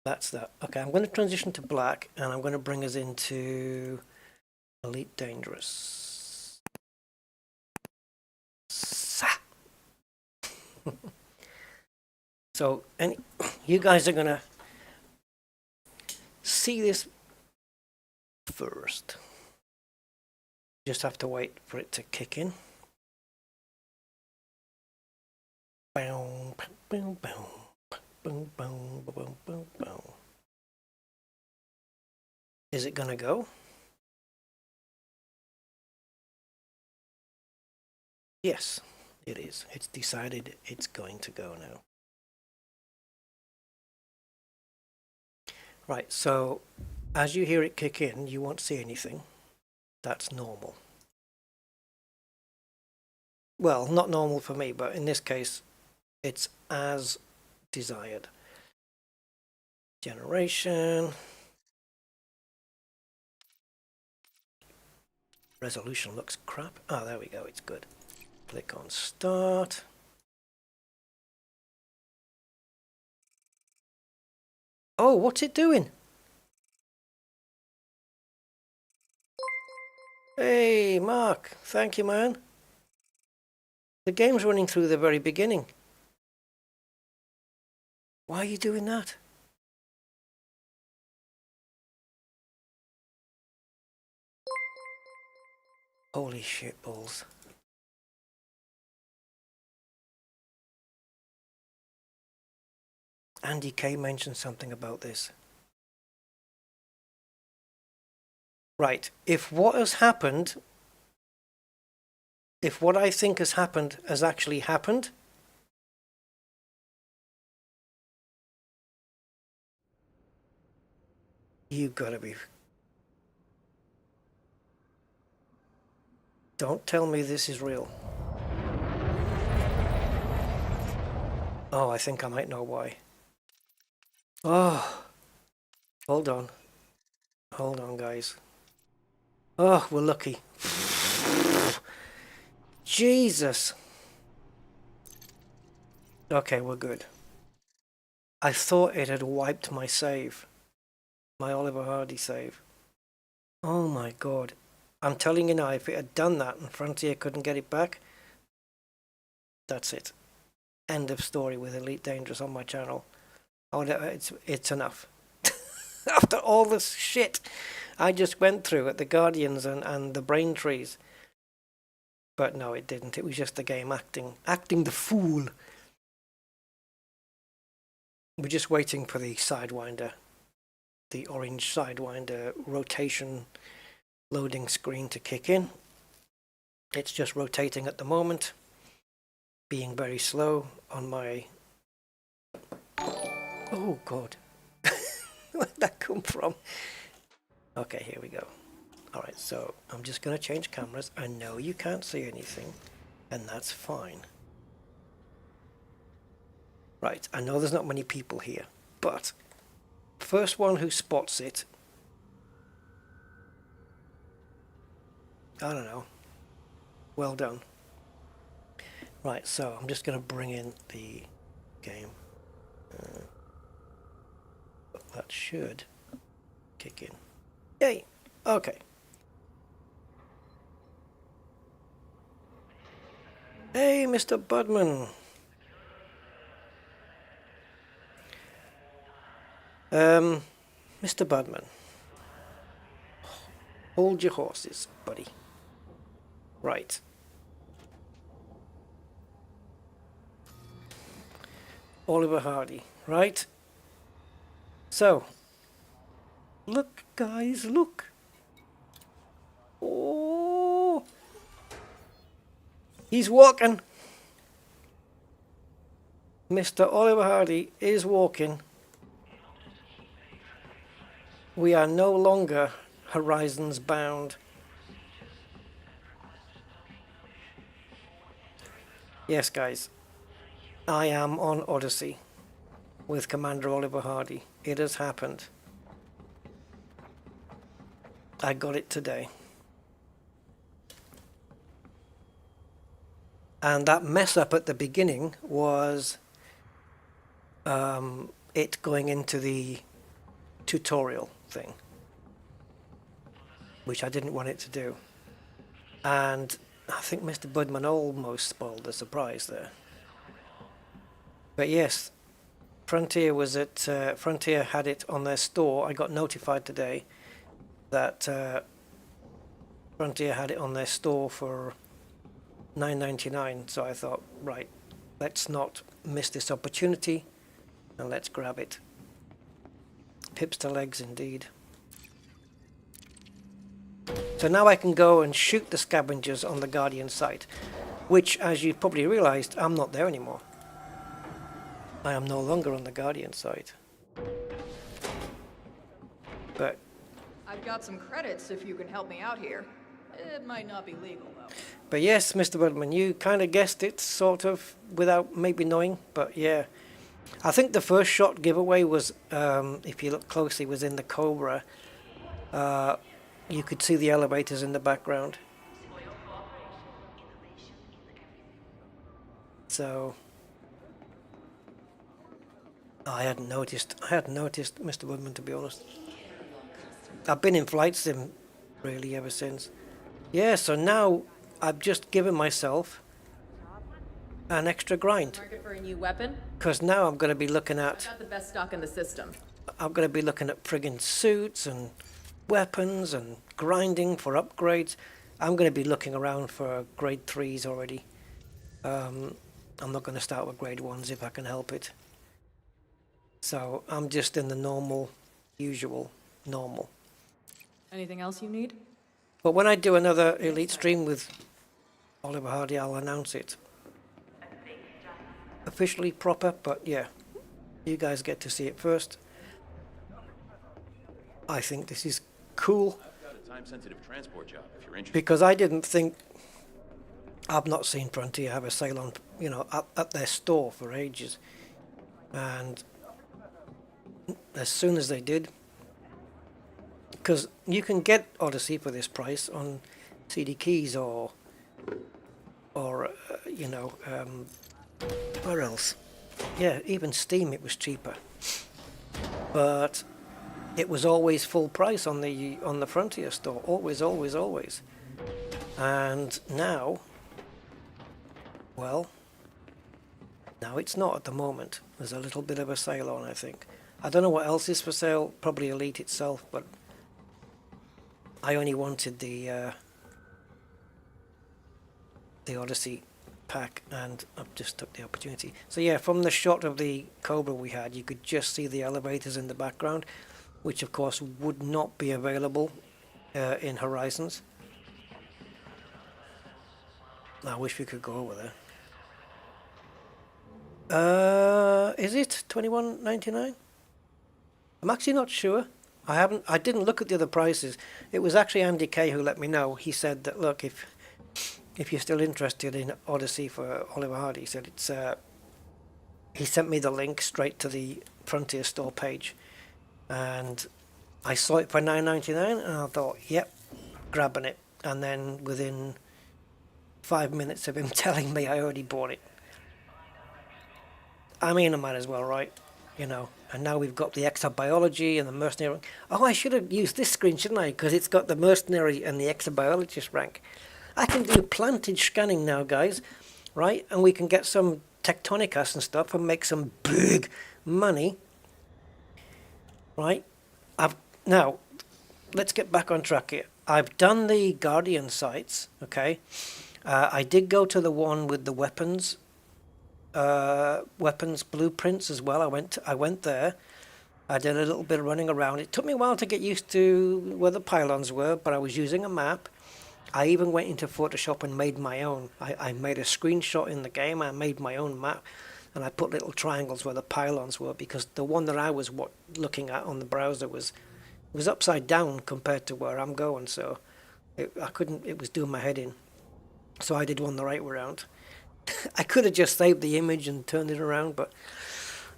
Speaker 1: that's that. Okay, I'm going to transition to black, and I'm going to bring us into Elite Dangerous. So, you guys are going to see this first. Just have to wait for it to kick in. Boom, boom, boom, boom, boom, boom, boom, boom. Is it gonna go? Yes, it is. It's decided it's going to go now. Right, so as you hear it kick in, you won't see anything. That's normal. Well, not normal for me, but in this case, it's as desired. Generation. Resolution looks crap. Oh, there we go, it's good. Click on start. Oh, what's it doing? Hey, Mark, thank you, man. The game's running through the very beginning. Why are you doing that? Holy shit balls. Andy K mentioned something about this. Right, if what has happened, if what I think has happened has actually happened, you gotta be... Don't tell me this is real. Oh, I think I might know why. Oh, hold on. Hold on, guys. Oh, we're lucky. Jesus. Okay, we're good. I thought it had wiped my save. My Oliver Hardy save. Oh my god. I'm telling you now, if it had done that and Frontier couldn't get it back, that's it. End of story with Elite Dangerous on my channel. Oh, it's enough. After all this shit I just went through at the Guardians and the Brain Trees. But no, it didn't. It was just the game acting the fool. We're just waiting for the Sidewinder, the orange Sidewinder rotation loading screen to kick in. It's just rotating at the moment, being very slow on my... Oh god. Where'd that come from? Okay, here we go. Alright, so I'm just going to change cameras. I know you can't see anything, and that's fine. Right, I know there's not many people here, but first one who spots it, I don't know, well done. Right, so I'm just going to bring in the game. That should kick in. Yay! Okay. Hey, Mr. Budman. Mr. Budman. Hold your horses, buddy. Right. Oliver Hardy, right? So, look, guys, look. Oh, he's walking. Mr. Oliver Hardy is walking. We are no longer Horizons bound. Yes, guys, I am on Odyssey with Commander Oliver Hardy. It has happened. I got it today. And that mess up at the beginning was it going into the tutorial thing, which I didn't want it to do. And I think Mr. Budman almost spoiled the surprise there. But yes, Frontier was at Frontier had it on their store. I got notified today that Frontier had it on their store for $9.99. So I thought, right, let's not miss this opportunity and let's grab it. Hipster legs indeed. So now I can go and shoot the scavengers on the Guardian site, which, as you probably realized, I'm not there anymore. I am no longer on the Guardian site. But
Speaker 7: I've got some credits if you can help me out here. It might not be legal, though.
Speaker 1: But yes, Mr. Woodman, you kind of guessed it, sort of, without maybe knowing. But yeah, I think the first shot giveaway was, if you look closely, was in the Cobra. You could see the elevators in the background. So I hadn't noticed Mr. Woodman, to be honest. I've been in Flight Sim really ever since. Yeah, so now I've just given myself an extra grind.
Speaker 7: Market for a new weapon?
Speaker 1: Because now I'm going to be looking
Speaker 7: I've
Speaker 1: at,
Speaker 7: got the best stock in the system.
Speaker 1: I'm going to be looking at friggin' suits and weapons and grinding for upgrades. I'm going to be looking around for grade 3s already. I'm not going to start with grade 1s if I can help it. So I'm just in the normal, usual, normal.
Speaker 7: Anything else you need?
Speaker 1: But when I do another Elite stream with Oliver Hardy, I'll announce it. Officially proper, but yeah, you guys get to see it first. I think this is cool.
Speaker 8: I've got a time-sensitive transport job if you're interested.
Speaker 1: Because I didn't think, I've not seen Frontier have a sale on, you know, at their store for ages. And as soon as they did, because you can get Odyssey for this price on CD Keys or you know, where else? Yeah, even Steam it was cheaper. But it was always full price on the Frontier store, always, always, always. And now, well, now it's not at the moment. There's a little bit of a sale on, I think. I don't know what else is for sale, probably Elite itself, but I only wanted the Odyssey pack, and I've just took the opportunity. So yeah, from the shot of the Cobra we had, you could just see the elevators in the background, which of course would not be available in Horizons. I wish we could go over there. Is it $21.99? I'm actually not sure. I didn't look at the other prices. It was actually Andy Kay who let me know. He said that, look, if you're still interested in Odyssey for Oliver Hardy, he said it's he sent me the link straight to the Frontier store page, and I saw it for $9.99 and I thought, yep, grabbing it. And then within 5 minutes of him telling me, I already bought it. I mean, I might as well, right? You know, and now we've got the exobiology and the mercenary rank. Oh, I should have used this screen, shouldn't I? Because it's got the mercenary and the exobiologist rank. I can do plantage scanning now, guys, right? And we can get some Tectonicas and stuff and make some big money, right? Now, let's get back on track here. I've done the Guardian sites, okay? I did go to the one with the weapons blueprints as well. I went there. I did a little bit of running around. It took me a while to get used to where the pylons were, but I was using a map. I even went into Photoshop and made my own. I made a screenshot in the game. I made my own map, and I put little triangles where the pylons were, because the one that I was looking at on the browser was upside down compared to where I'm going. So it was doing my head in. So I did one the right way around. I could have just saved the image and turned it around, but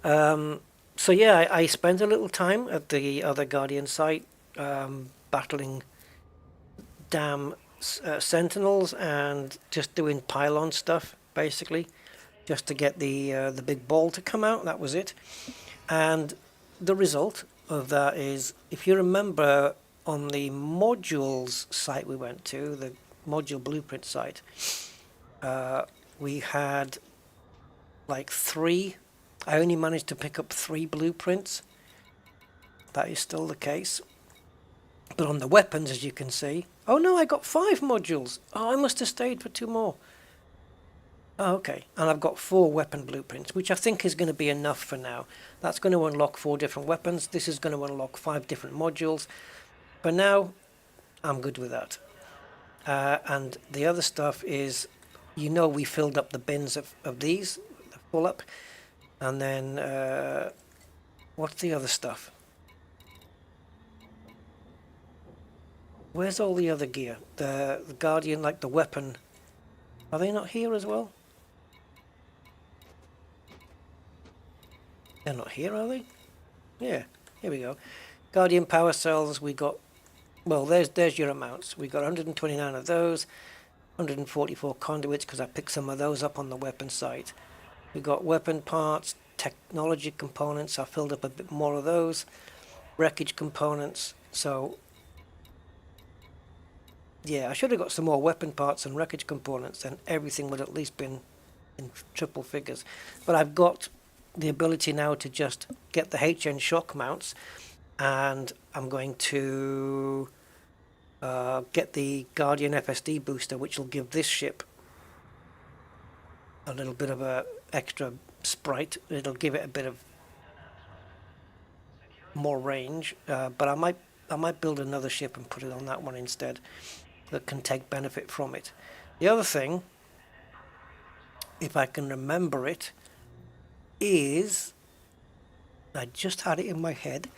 Speaker 1: so yeah, I spent a little time at the other Guardian site battling damn sentinels and just doing pylon stuff, basically, just to get the big ball to come out. That was it. And the result of that is, if you remember, on the modules site we went to, the module blueprint site, we had like 3. I only managed to pick up 3 blueprints. That is still the case. But on the weapons, as you can see, oh no, I got 5 modules. Oh, I must have stayed for 2 more. Oh, okay, and I've got 4 weapon blueprints, which I think is going to be enough for now. That's going to unlock 4 different weapons. This is going to unlock 5 different modules. But now, I'm good with that. And the other stuff is, you know, we filled up the bins of these, full up. And then, what's the other stuff? Where's all the other gear? The Guardian, like the weapon. Are they not here as well? They're not here, are they? Yeah, here we go. Guardian power cells, we got, well, there's your amounts. We got 129 of those, 144 conduits, because I picked some of those up on the weapon site. We got weapon parts, technology components, I filled up a bit more of those, wreckage components, so yeah, I should have got some more weapon parts and wreckage components, and everything would at least been in triple figures. But I've got the ability now to just get the HN shock mounts, and I'm going to get the Guardian FSD booster, which will give this ship a little bit of a extra sprite. It'll give it a bit of more range, but I might build another ship and put it on that one instead that can take benefit from it. The other thing, if I can remember it, is I just had it in my head.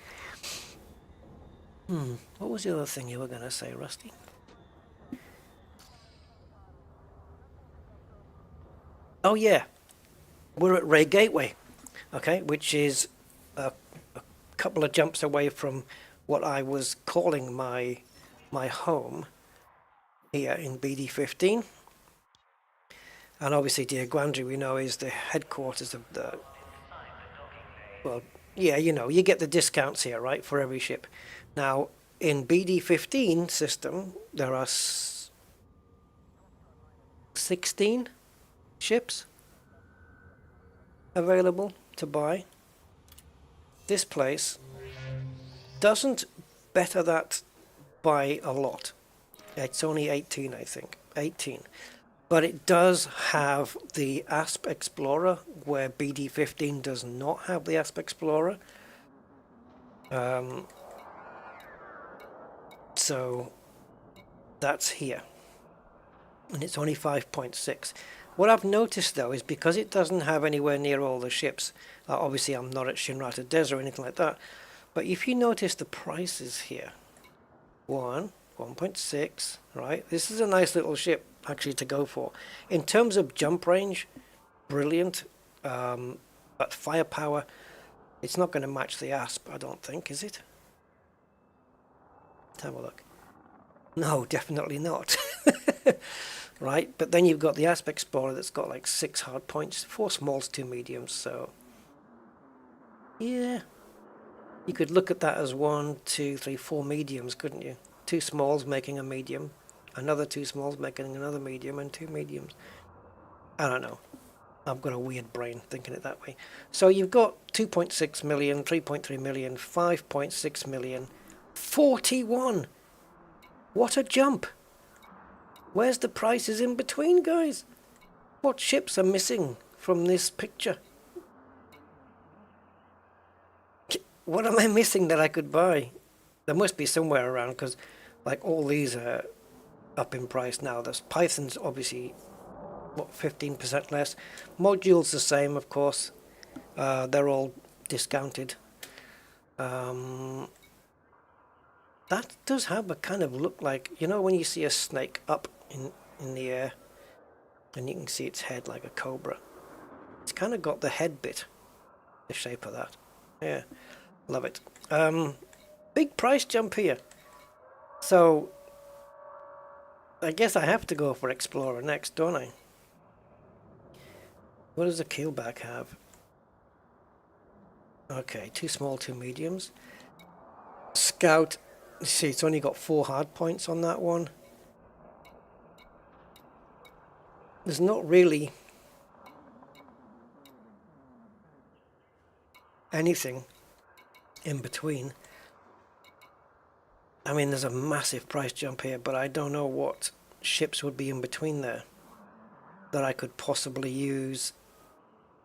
Speaker 1: What was the other thing you were going to say, Rusty? Oh yeah, we're at Ray Gateway, okay, which is a couple of jumps away from what I was calling my home here in BD15. And obviously Diaguandri, we know, is the headquarters of the, well, yeah, you know, you get the discounts here, right, for every ship. Now, in BD15 system, there are 16 ships available to buy. This place doesn't better that by a lot. It's only 18, I think, 18. But it does have the ASP Explorer, where BD15 does not have the ASP Explorer. So that's here. And it's only 5.6. What I've noticed though is because it doesn't have anywhere near all the ships, obviously I'm not at Shinrata Des or anything like that, but if you notice the prices here, 1.6, right? This is a nice little ship actually to go for. In terms of jump range, brilliant, but firepower, it's not going to match the ASP, I don't think, is it? Let's have a look. No, definitely not. Right, but then you've got the ASP Explorer that's got like 6 hard points, 4 smalls, 2 mediums, so yeah, you could look at that as 1, 2, 3, 4 mediums, couldn't you? 2 smalls making a medium, another 2 smalls making another medium, and 2 mediums. I don't know. I've got a weird brain thinking it that way. So you've got 2.6 million, 3.3 million, 5.6 million, 41. What a jump! Where's the prices in between, guys? What ships are missing from this picture? What am I missing that I could buy? There must be somewhere around, because like all these are up in price now. There's Python's obviously, what, 15% less. Modules the same, of course. They're all discounted. That does have a kind of look like, you know, when you see a snake up in the air and you can see its head like a cobra. It's kind of got the head bit, the shape of that. Yeah, love it. Big price jump here. So I guess I have to go for Explorer next, don't I? What does the keelback have? Okay, 2 small, 2 mediums. Scout, you see, it's only got 4 hard points on that one. There's not really anything in between. I mean, there's a massive price jump here, but I don't know what ships would be in between there that I could possibly use.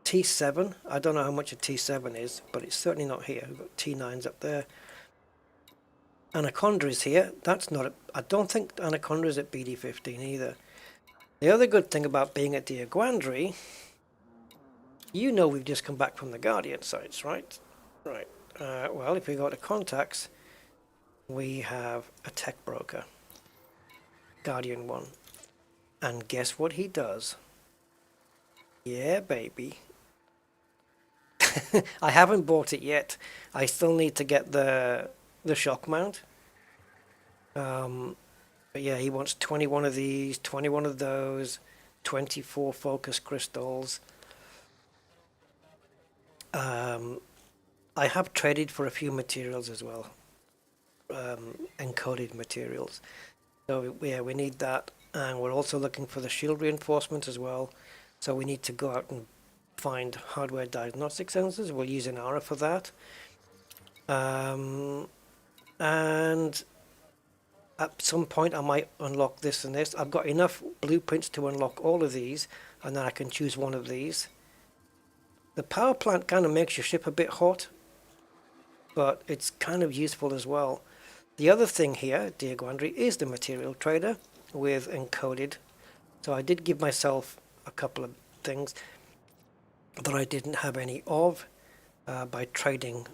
Speaker 1: T7, I don't know how much a T7 is, but it's certainly not here. We've got T9s up there. Anaconda is here. That's not, I don't think Anaconda is at BD15 either. The other good thing about being at Diaguandri, you know, we've just come back from the Guardian sites, right? Right. Well, if we go to contacts, we have a tech broker, Guardian 1. And guess what he does? Yeah, baby. I haven't bought it yet. I still need to get the shock mount. But yeah, he wants 21 of these, 21 of those, 24 focus crystals. I have traded for a few materials as well, encoded materials. So yeah, we need that, and we're also looking for the shield reinforcement as well. So we need to go out and find hardware diagnostic sensors. We'll use an ARA for that. And at some point I might unlock this and this. I've got enough blueprints to unlock all of these, and then I can choose one of these. The power plant kind of makes your ship a bit hot, but it's kind of useful as well. The other thing here, dear Gwandry, is the material trader with encoded. So I did give myself a couple of things that I didn't have any of by trading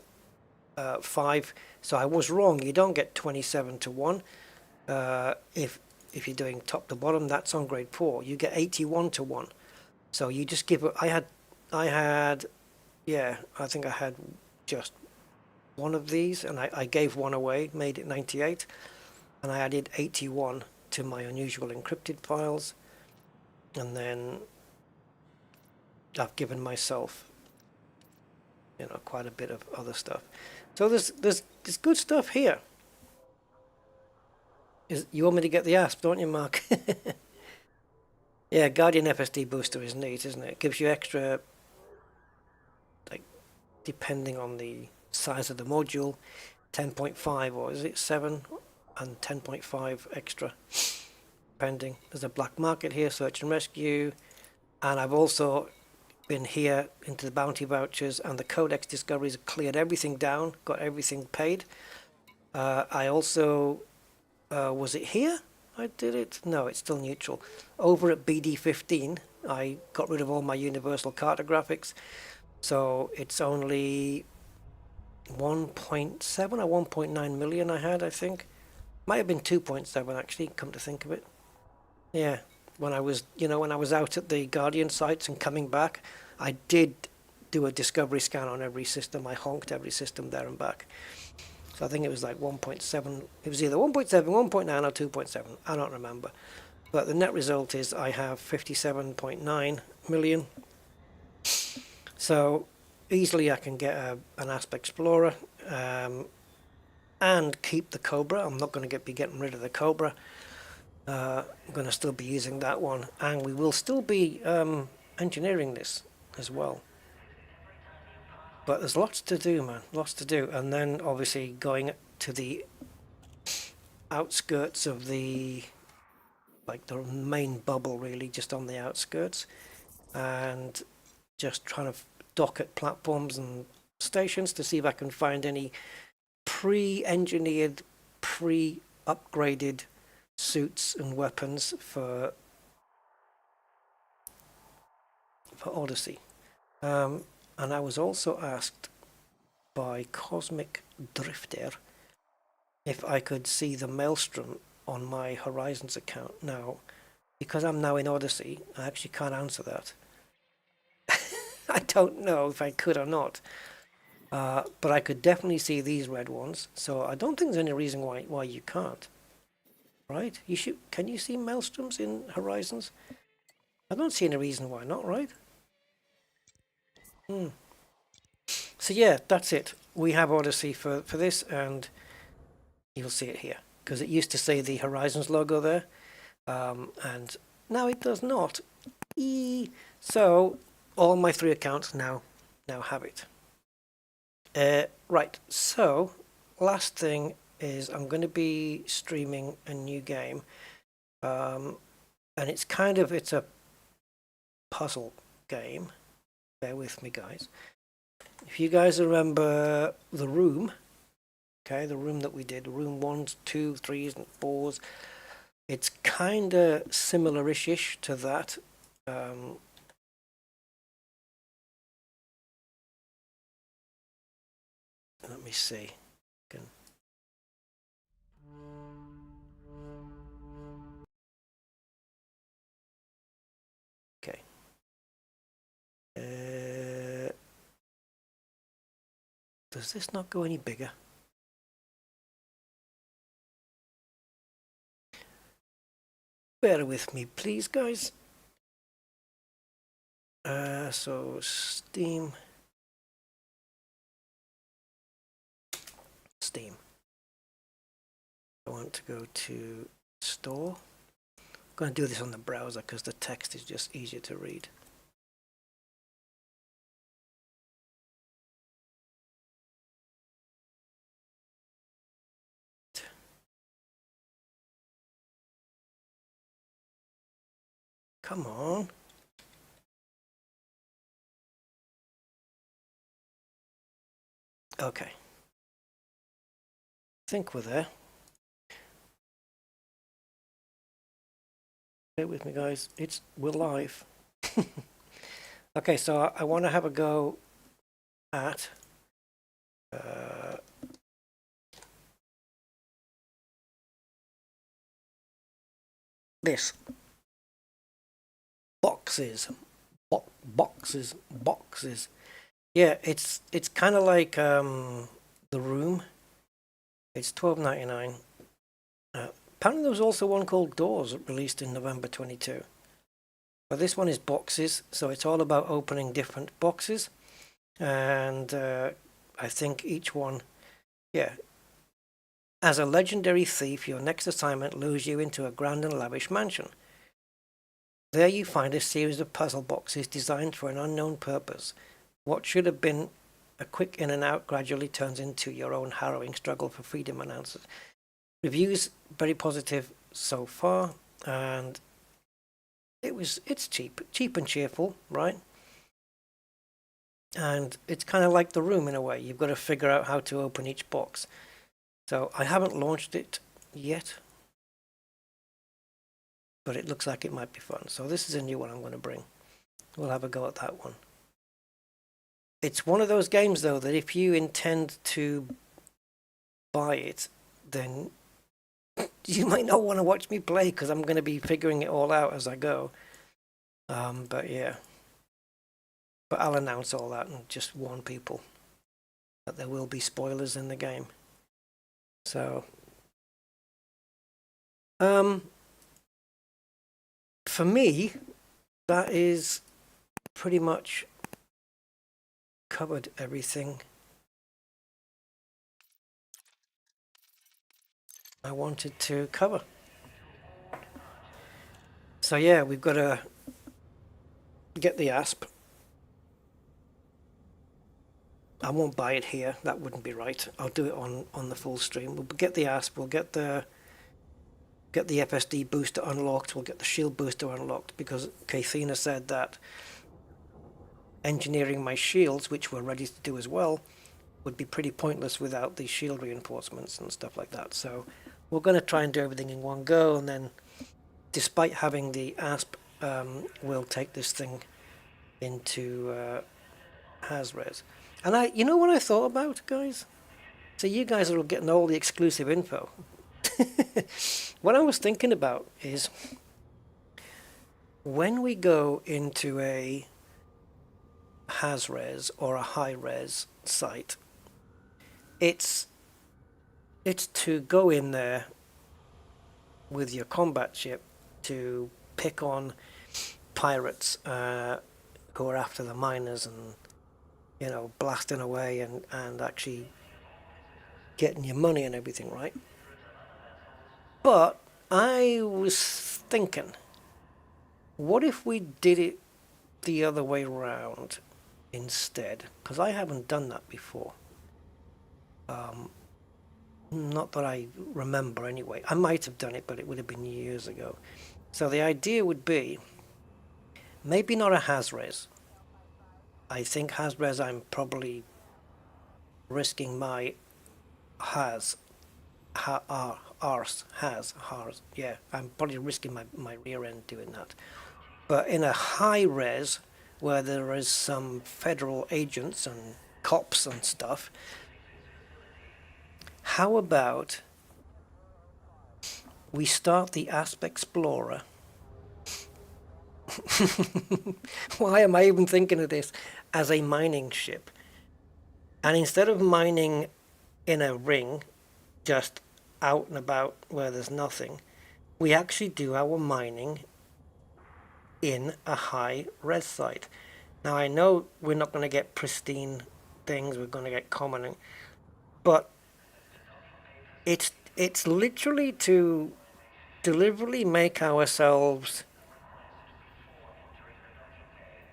Speaker 1: 5. So I was wrong. You don't get 27 to 1 if you're doing top to bottom. That's on grade 4. You get 81 to 1. So you just give it. I had yeah, I think I had just one of these, and I gave one away, made it 98, and I added 81 to my unusual encrypted files, and then I've given myself, you know, quite a bit of other stuff. So there's good stuff here. You want me to get the ASP, don't you, Mark? Yeah, Guardian FSD booster is neat, isn't it? It gives you extra, like, depending on the size of the module, 10.5 or is it 7 and 10.5 extra, depending. There's a black market here, search and rescue, and I've also been here into the bounty vouchers and the codex discoveries, cleared everything down, got everything paid. I also was it here I did it? No, it's still neutral. Over at BD15 I got rid of all my universal cartographics, so it's only 1.7 or 1.9 million I had, I think. Might have been 2.7 actually, come to think of it. Yeah, when I was, you know, when I was out at the Guardian sites and coming back, I did do a discovery scan on every system. I honked every system there and back. So I think it was like 1.7. It was either 1.7, 1.9 or 2.7. I don't remember. But the net result is I have 57.9 million. So easily I can get an ASP Explorer and keep the Cobra. I'm not going to be getting rid of the Cobra. I'm going to still be using that one, and we will still be engineering this as well. But there's lots to do, man, lots to do. And then obviously going to the outskirts of the, like the main bubble really, just on the outskirts, and just trying to dock at platforms and stations to see if I can find any pre-engineered, pre-upgraded suits and weapons for Odyssey. And I was also asked by Cosmic Drifter if I could see the Maelstrom on my Horizons account. Now, because I'm now in Odyssey, I actually can't answer that. I don't know if I could or not. But I could definitely see these red ones, so I don't think there's any reason why you can't. Right? You should. Can you see Maelstroms in Horizons? I don't see any reason why not, right? So yeah, that's it. We have Odyssey for this, and you'll see it here, because it used to say the Horizons logo there, and now it does not. So all my 3 accounts now have it. Right, so last thing is I'm going to be streaming a new game, and it's a puzzle game. Bear with me, guys. If you guys remember The Room, okay, the room that we did, room 1s, 2s, 3s and 4s, it's kind of similar-ish to that. Let me see. Okay. Does this not go any bigger? Bear with me, please, guys. So Steam. I want to go to store. I'm going to do this on the browser because the text is just easier to read. Come on. Okay. think we're there. Bear with me, guys. We're live. Okay, so I want to have a go at this. Boxes. Boxes. Yeah, it's kind of like The Room. It's $12.99. Apparently there was also one called Doors released in November 22. But this one is boxes, so it's all about opening different boxes. And I think each one, yeah. As a legendary thief, your next assignment lures you into a grand and lavish mansion. There you find a series of puzzle boxes designed for an unknown purpose. What should have been a quick in and out gradually turns into your own harrowing struggle for freedom and answers. Reviews very positive so far, and it's cheap and cheerful, right? And it's kind of like The Room in a way. You've got to figure out how to open each box. So I haven't launched it yet, but it looks like it might be fun. So this is a new one I'm going to bring. We'll have a go at that one. It's one of those games, though, that if you intend to buy it, then you might not want to watch me play, because I'm going to be figuring it all out as I go. But yeah. But I'll announce all that and just warn people that there will be spoilers in the game. So, for me, that is pretty much covered everything I wanted to cover. So yeah, we've got to get the ASP. I won't buy it here, that wouldn't be right. I'll do it on the full stream. We'll get the ASP, we'll get the FSD booster unlocked, we'll get the shield booster unlocked, because Kathina said that engineering my shields, which we're ready to do as well, would be pretty pointless without the shield reinforcements and stuff like that. So we're going to try and do everything in one go, and then despite having the ASP, we'll take this thing into Hasres. And you know what I thought about, guys? So you guys are getting all the exclusive info. What I was thinking about is, when we go into a Hasres or a high-res site, it's to go in there with your combat ship to pick on pirates who are after the miners and, you know, blasting away and actually getting your money and everything, right? But I was thinking, what if we did it the other way around instead? Because I haven't done that before. Not that I remember anyway. I might have done it, but it would have been years ago. So the idea would be, maybe not a Hasres. I think Hasres, I'm probably risking my yeah, I'm probably risking my rear end doing that. But in a high res, where there is some federal agents and cops and stuff, how about we start the ASP Explorer? Why am I even thinking of this? As a mining ship. And instead of mining in a ring, just out and about where there's nothing, we actually do our mining in a high res site. Now I know we're not going to get pristine things, we're going to get common, but it's literally to deliberately make ourselves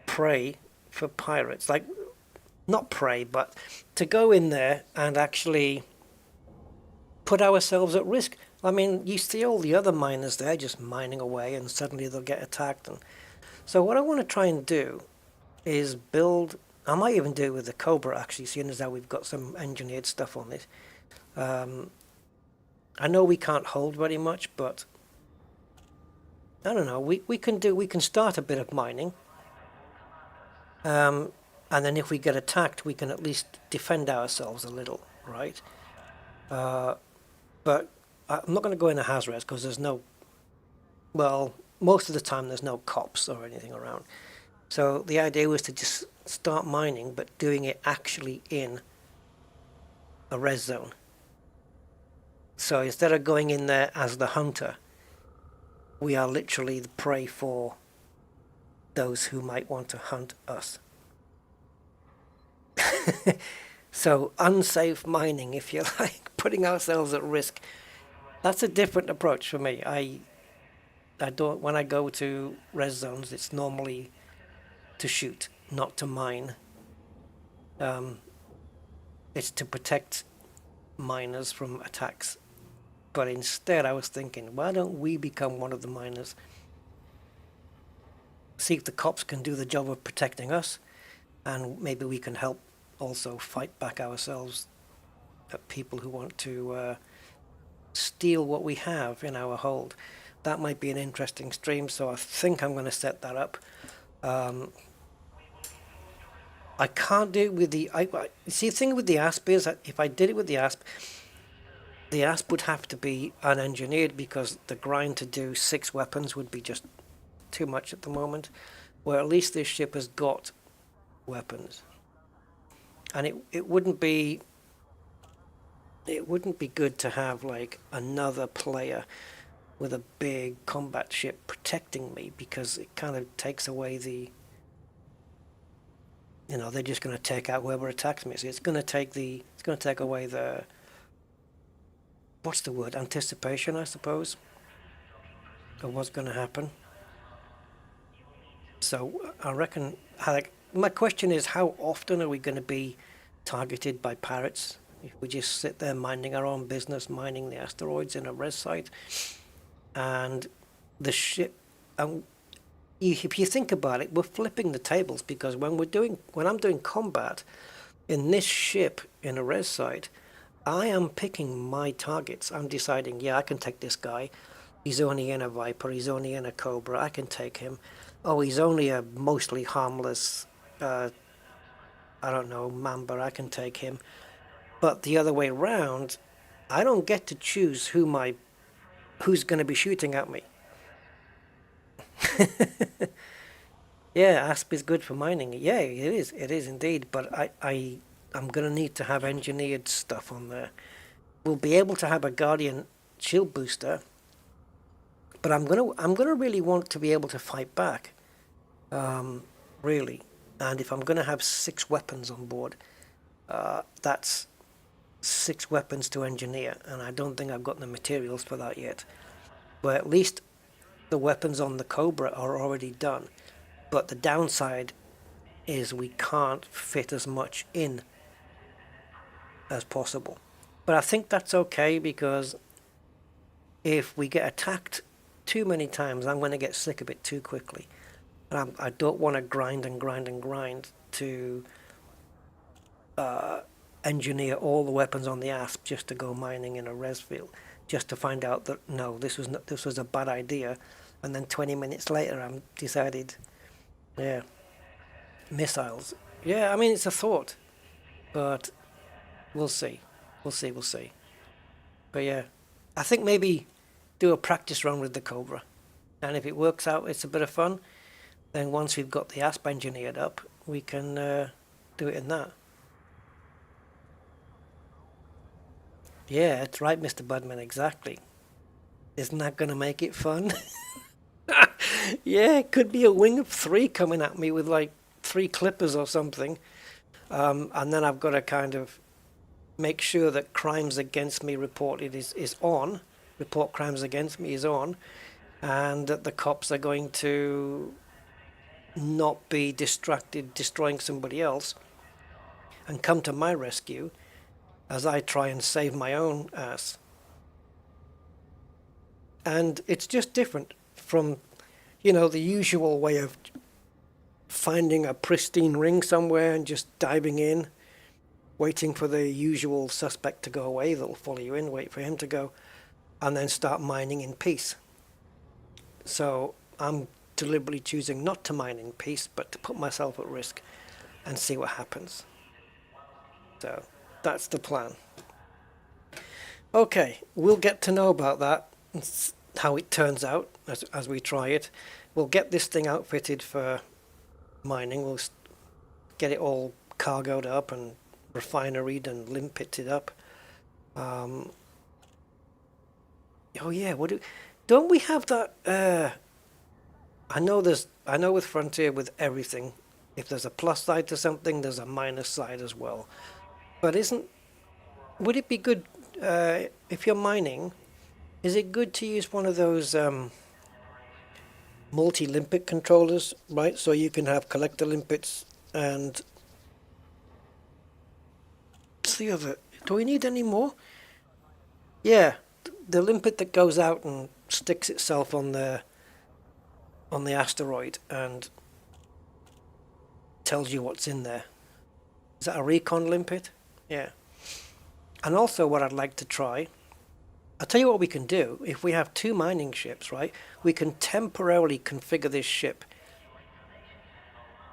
Speaker 1: prey for pirates. Like, not prey, but to go in there and actually put ourselves at risk. I mean, you see all the other miners there just mining away, and suddenly they'll get attacked. And so what I want to try and do is build, I might even do it with the Cobra actually, seeing as how we've got some engineered stuff on this. I know we can't hold very much, but I don't know. We can start a bit of mining. And then if we get attacked, we can at least defend ourselves a little, right? But I'm not going to go into Hazres because there's no, well, most of the time there's no cops or anything around. So the idea was to just start mining, but doing it actually in a res zone. So instead of going in there as the hunter, we are literally the prey for those who might want to hunt us. So unsafe mining, if you like, putting ourselves at risk. That's a different approach for me. I don't, when I go to res zones, it's normally to shoot, not to mine. It's to protect miners from attacks. But instead I was thinking, why don't we become one of the miners? See if the cops can do the job of protecting us, and maybe we can help also fight back ourselves at people who want to steal what we have in our hold. That might be an interesting stream, so I think I'm going to set that up. I can't do it with the... see, the thing with the ASP is that if I did it with the ASP would have to be unengineered because the grind to do 6 weapons would be just too much at the moment, where at least this ship has got weapons. And it wouldn't be good to have like another player with a big combat ship protecting me, because it kind of takes away the, you know, they're just going to take out whoever attacks me. So it's going to take away the, what's the word, anticipation, I suppose, of what's going to happen. So I reckon, my question is, how often are we going to be targeted by pirates? If we just sit there minding our own business, mining the asteroids in a res site, and the ship, if you think about it, we're flipping the tables, because when I'm doing combat in this ship in a res site, I am picking my targets. I'm deciding, yeah, I can take this guy. He's only in a Viper, he's only in a Cobra, I can take him. Oh, he's only a mostly harmless, I don't know, Mamba, I can take him. But the other way around, I don't get to choose who's going to be shooting at me. Yeah, ASP is good for mining. Yeah, it is indeed. But I'm going to need to have engineered stuff on there. We'll be able to have a Guardian shield booster, but I'm gonna really want to be able to fight back, really. And if I'm gonna have 6 weapons on board, that's 6 weapons to engineer, and I don't think I've got the materials for that yet. But at least the weapons on the Cobra are already done. But the downside is we can't fit as much in as possible. But I think that's okay, because if we get attacked too many times, I'm going to get sick of it too quickly. And I don't want to grind and grind and grind to engineer all the weapons on the ASP just to go mining in a res field, just to find out that no, this was a bad idea, and then 20 minutes later I'm decided, yeah, missiles. Yeah, I mean, it's a thought, but we'll see. We'll see. But yeah, I think maybe do a practice run with the Cobra, and if it works out, it's a bit of fun. Then once we've got the ASP engineered up, we can do it in that. Yeah, that's right, Mr. Budman, exactly. Isn't that going to make it fun? Yeah, it could be a wing of 3 coming at me with like 3 clippers or something. And then I've got to kind of make sure that crimes against me reported is on. Report crimes against me is on. And that the cops are going to not be distracted destroying somebody else and come to my rescue as I try and save my own ass. And it's just different from, you know, the usual way of finding a pristine ring somewhere and just diving in, waiting for the usual suspect to go away that'll follow you in, wait for him to go. and then start mining in peace. So I'm deliberately choosing not to mine in peace, but to put myself at risk and see what happens. So that's the plan. Okay, we'll get to know about that, how it turns out as we try it. We'll get this thing outfitted for mining. We'll get it all cargoed up and refineried and limpetted up. Oh yeah, don't we have that? I know with Frontier, with everything, if there's a plus side to something, there's a minus side as well. But would it be good if you're mining? Is it good to use one of those multi-limpet controllers, right? So you can have collector limpets and what's the other? Do we need any more? Yeah, the limpet that goes out and sticks itself on the asteroid and tells you what's in there. Is that a recon limpet? Yeah. And also what I'd like to try, I'll tell you what we can do. If we have 2 mining ships, right, we can temporarily configure this ship.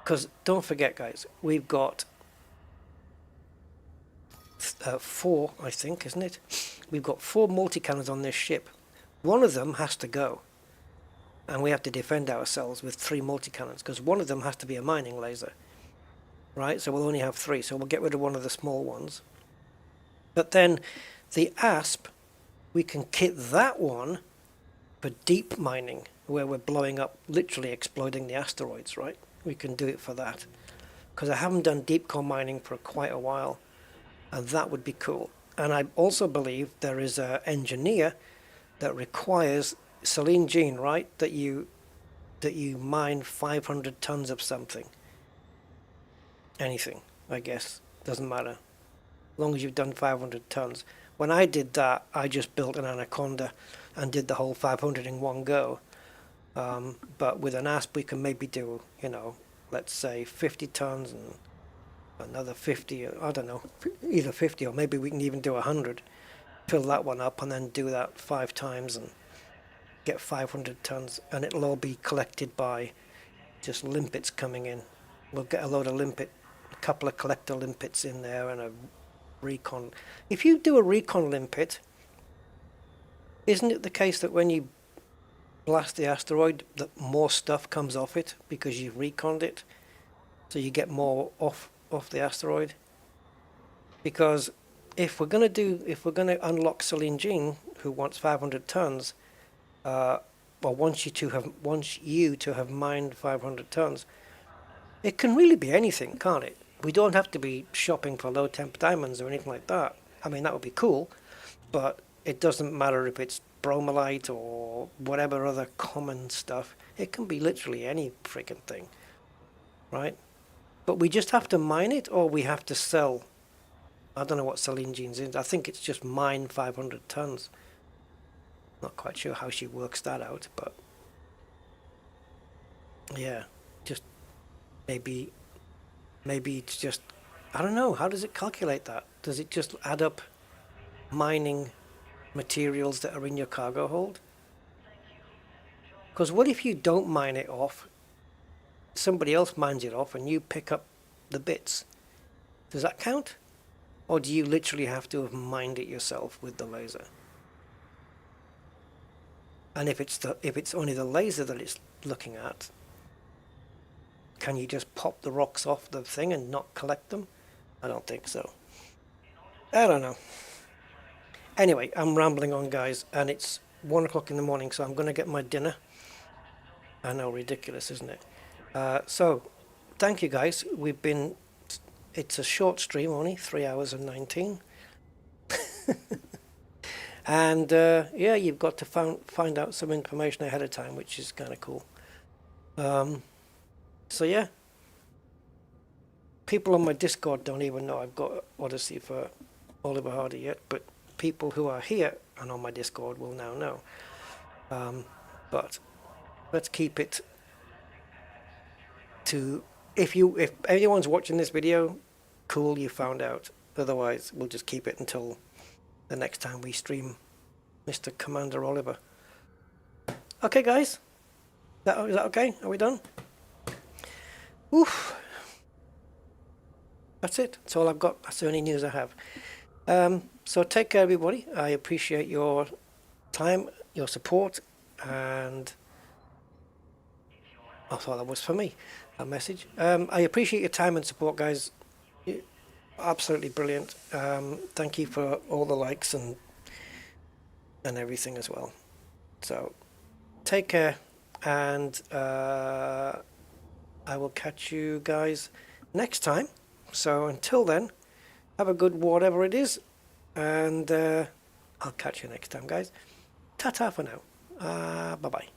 Speaker 1: Because don't forget, guys, we've got 4, I think, isn't it? We've got 4 multi-cannons on this ship. One of them has to go. And we have to defend ourselves with 3 multi-cannons, because one of them has to be a mining laser. Right, so we'll only have 3, so we'll get rid of one of the small ones. But then the ASP, we can kit that one for deep mining, where we're blowing up, literally exploding the asteroids, right? We can do it for that. Because I haven't done deep core mining for quite a while, and that would be cool. And I also believe there is an engineer that requires Celine Jean, right? That you mine 500 tons of something. Anything, I guess, doesn't matter. As long as you've done 500 tons. When I did that, I just built an Anaconda and did the whole 500 in one go. But with an ASP, we can maybe do, let's say 50 tons and another 50, I don't know, either 50 or maybe we can even do 100. Fill that one up and then do that 5 times and get 500 tons. And it'll all be collected by just limpets coming in. We'll get a load of limpet, a couple of collector limpets in there and a recon. If you do a recon limpet, isn't it the case that when you blast the asteroid that more stuff comes off it because you've reconned it, so you get more off the asteroid? Because if we're gonna unlock Celine Jean, who wants 500 tons, or wants you to have mined 500 tons, it can really be anything, can't it? We don't have to be shopping for low temp diamonds or anything like that. I mean, that would be cool, but it doesn't matter if it's bromelite or whatever other common stuff. It can be literally any freaking thing, right? But we just have to mine it, or we have to sell. I don't know what Celine Jean's is. I think it's just mine 500 tons. Not quite sure how she works that out, but yeah, just maybe it's just, I don't know, how does it calculate that? Does it just add up mining materials that are in your cargo hold? Because what if you don't mine it off, somebody else mines it off and you pick up the bits? Does that count? Or do you literally have to have mined it yourself with the laser? And if it's only the laser that it's looking at, can you just pop the rocks off the thing and not collect them? I don't think so. I don't know. Anyway, I'm rambling on, guys, and it's 1 o'clock in the morning, so I'm going to get my dinner. I know, ridiculous, isn't it? So, thank you, guys. It's a short stream, only 3 hours and 19. And, yeah, you've got to find out some information ahead of time, which is kind of cool. So yeah, people on my Discord don't even know I've got Odyssey for Oliver Hardy yet, but people who are here and on my Discord will now know. But let's keep it to, if anyone's watching this video, cool, you found out. Otherwise, we'll just keep it until the next time we stream Mr. Commander Oliver. Okay, guys. Is that okay? Are we done? Oof. That's it. That's all I've got. That's the only news I have. So take care, everybody. I appreciate your time, your support, and I thought that was for me, that message. I appreciate your time and support, guys. Absolutely brilliant. Thank you for all the likes and everything as well. So take care, and I will catch you guys next time. So until then, have a good whatever it is, and I'll catch you next time, guys. Ta-ta for now. Bye-bye.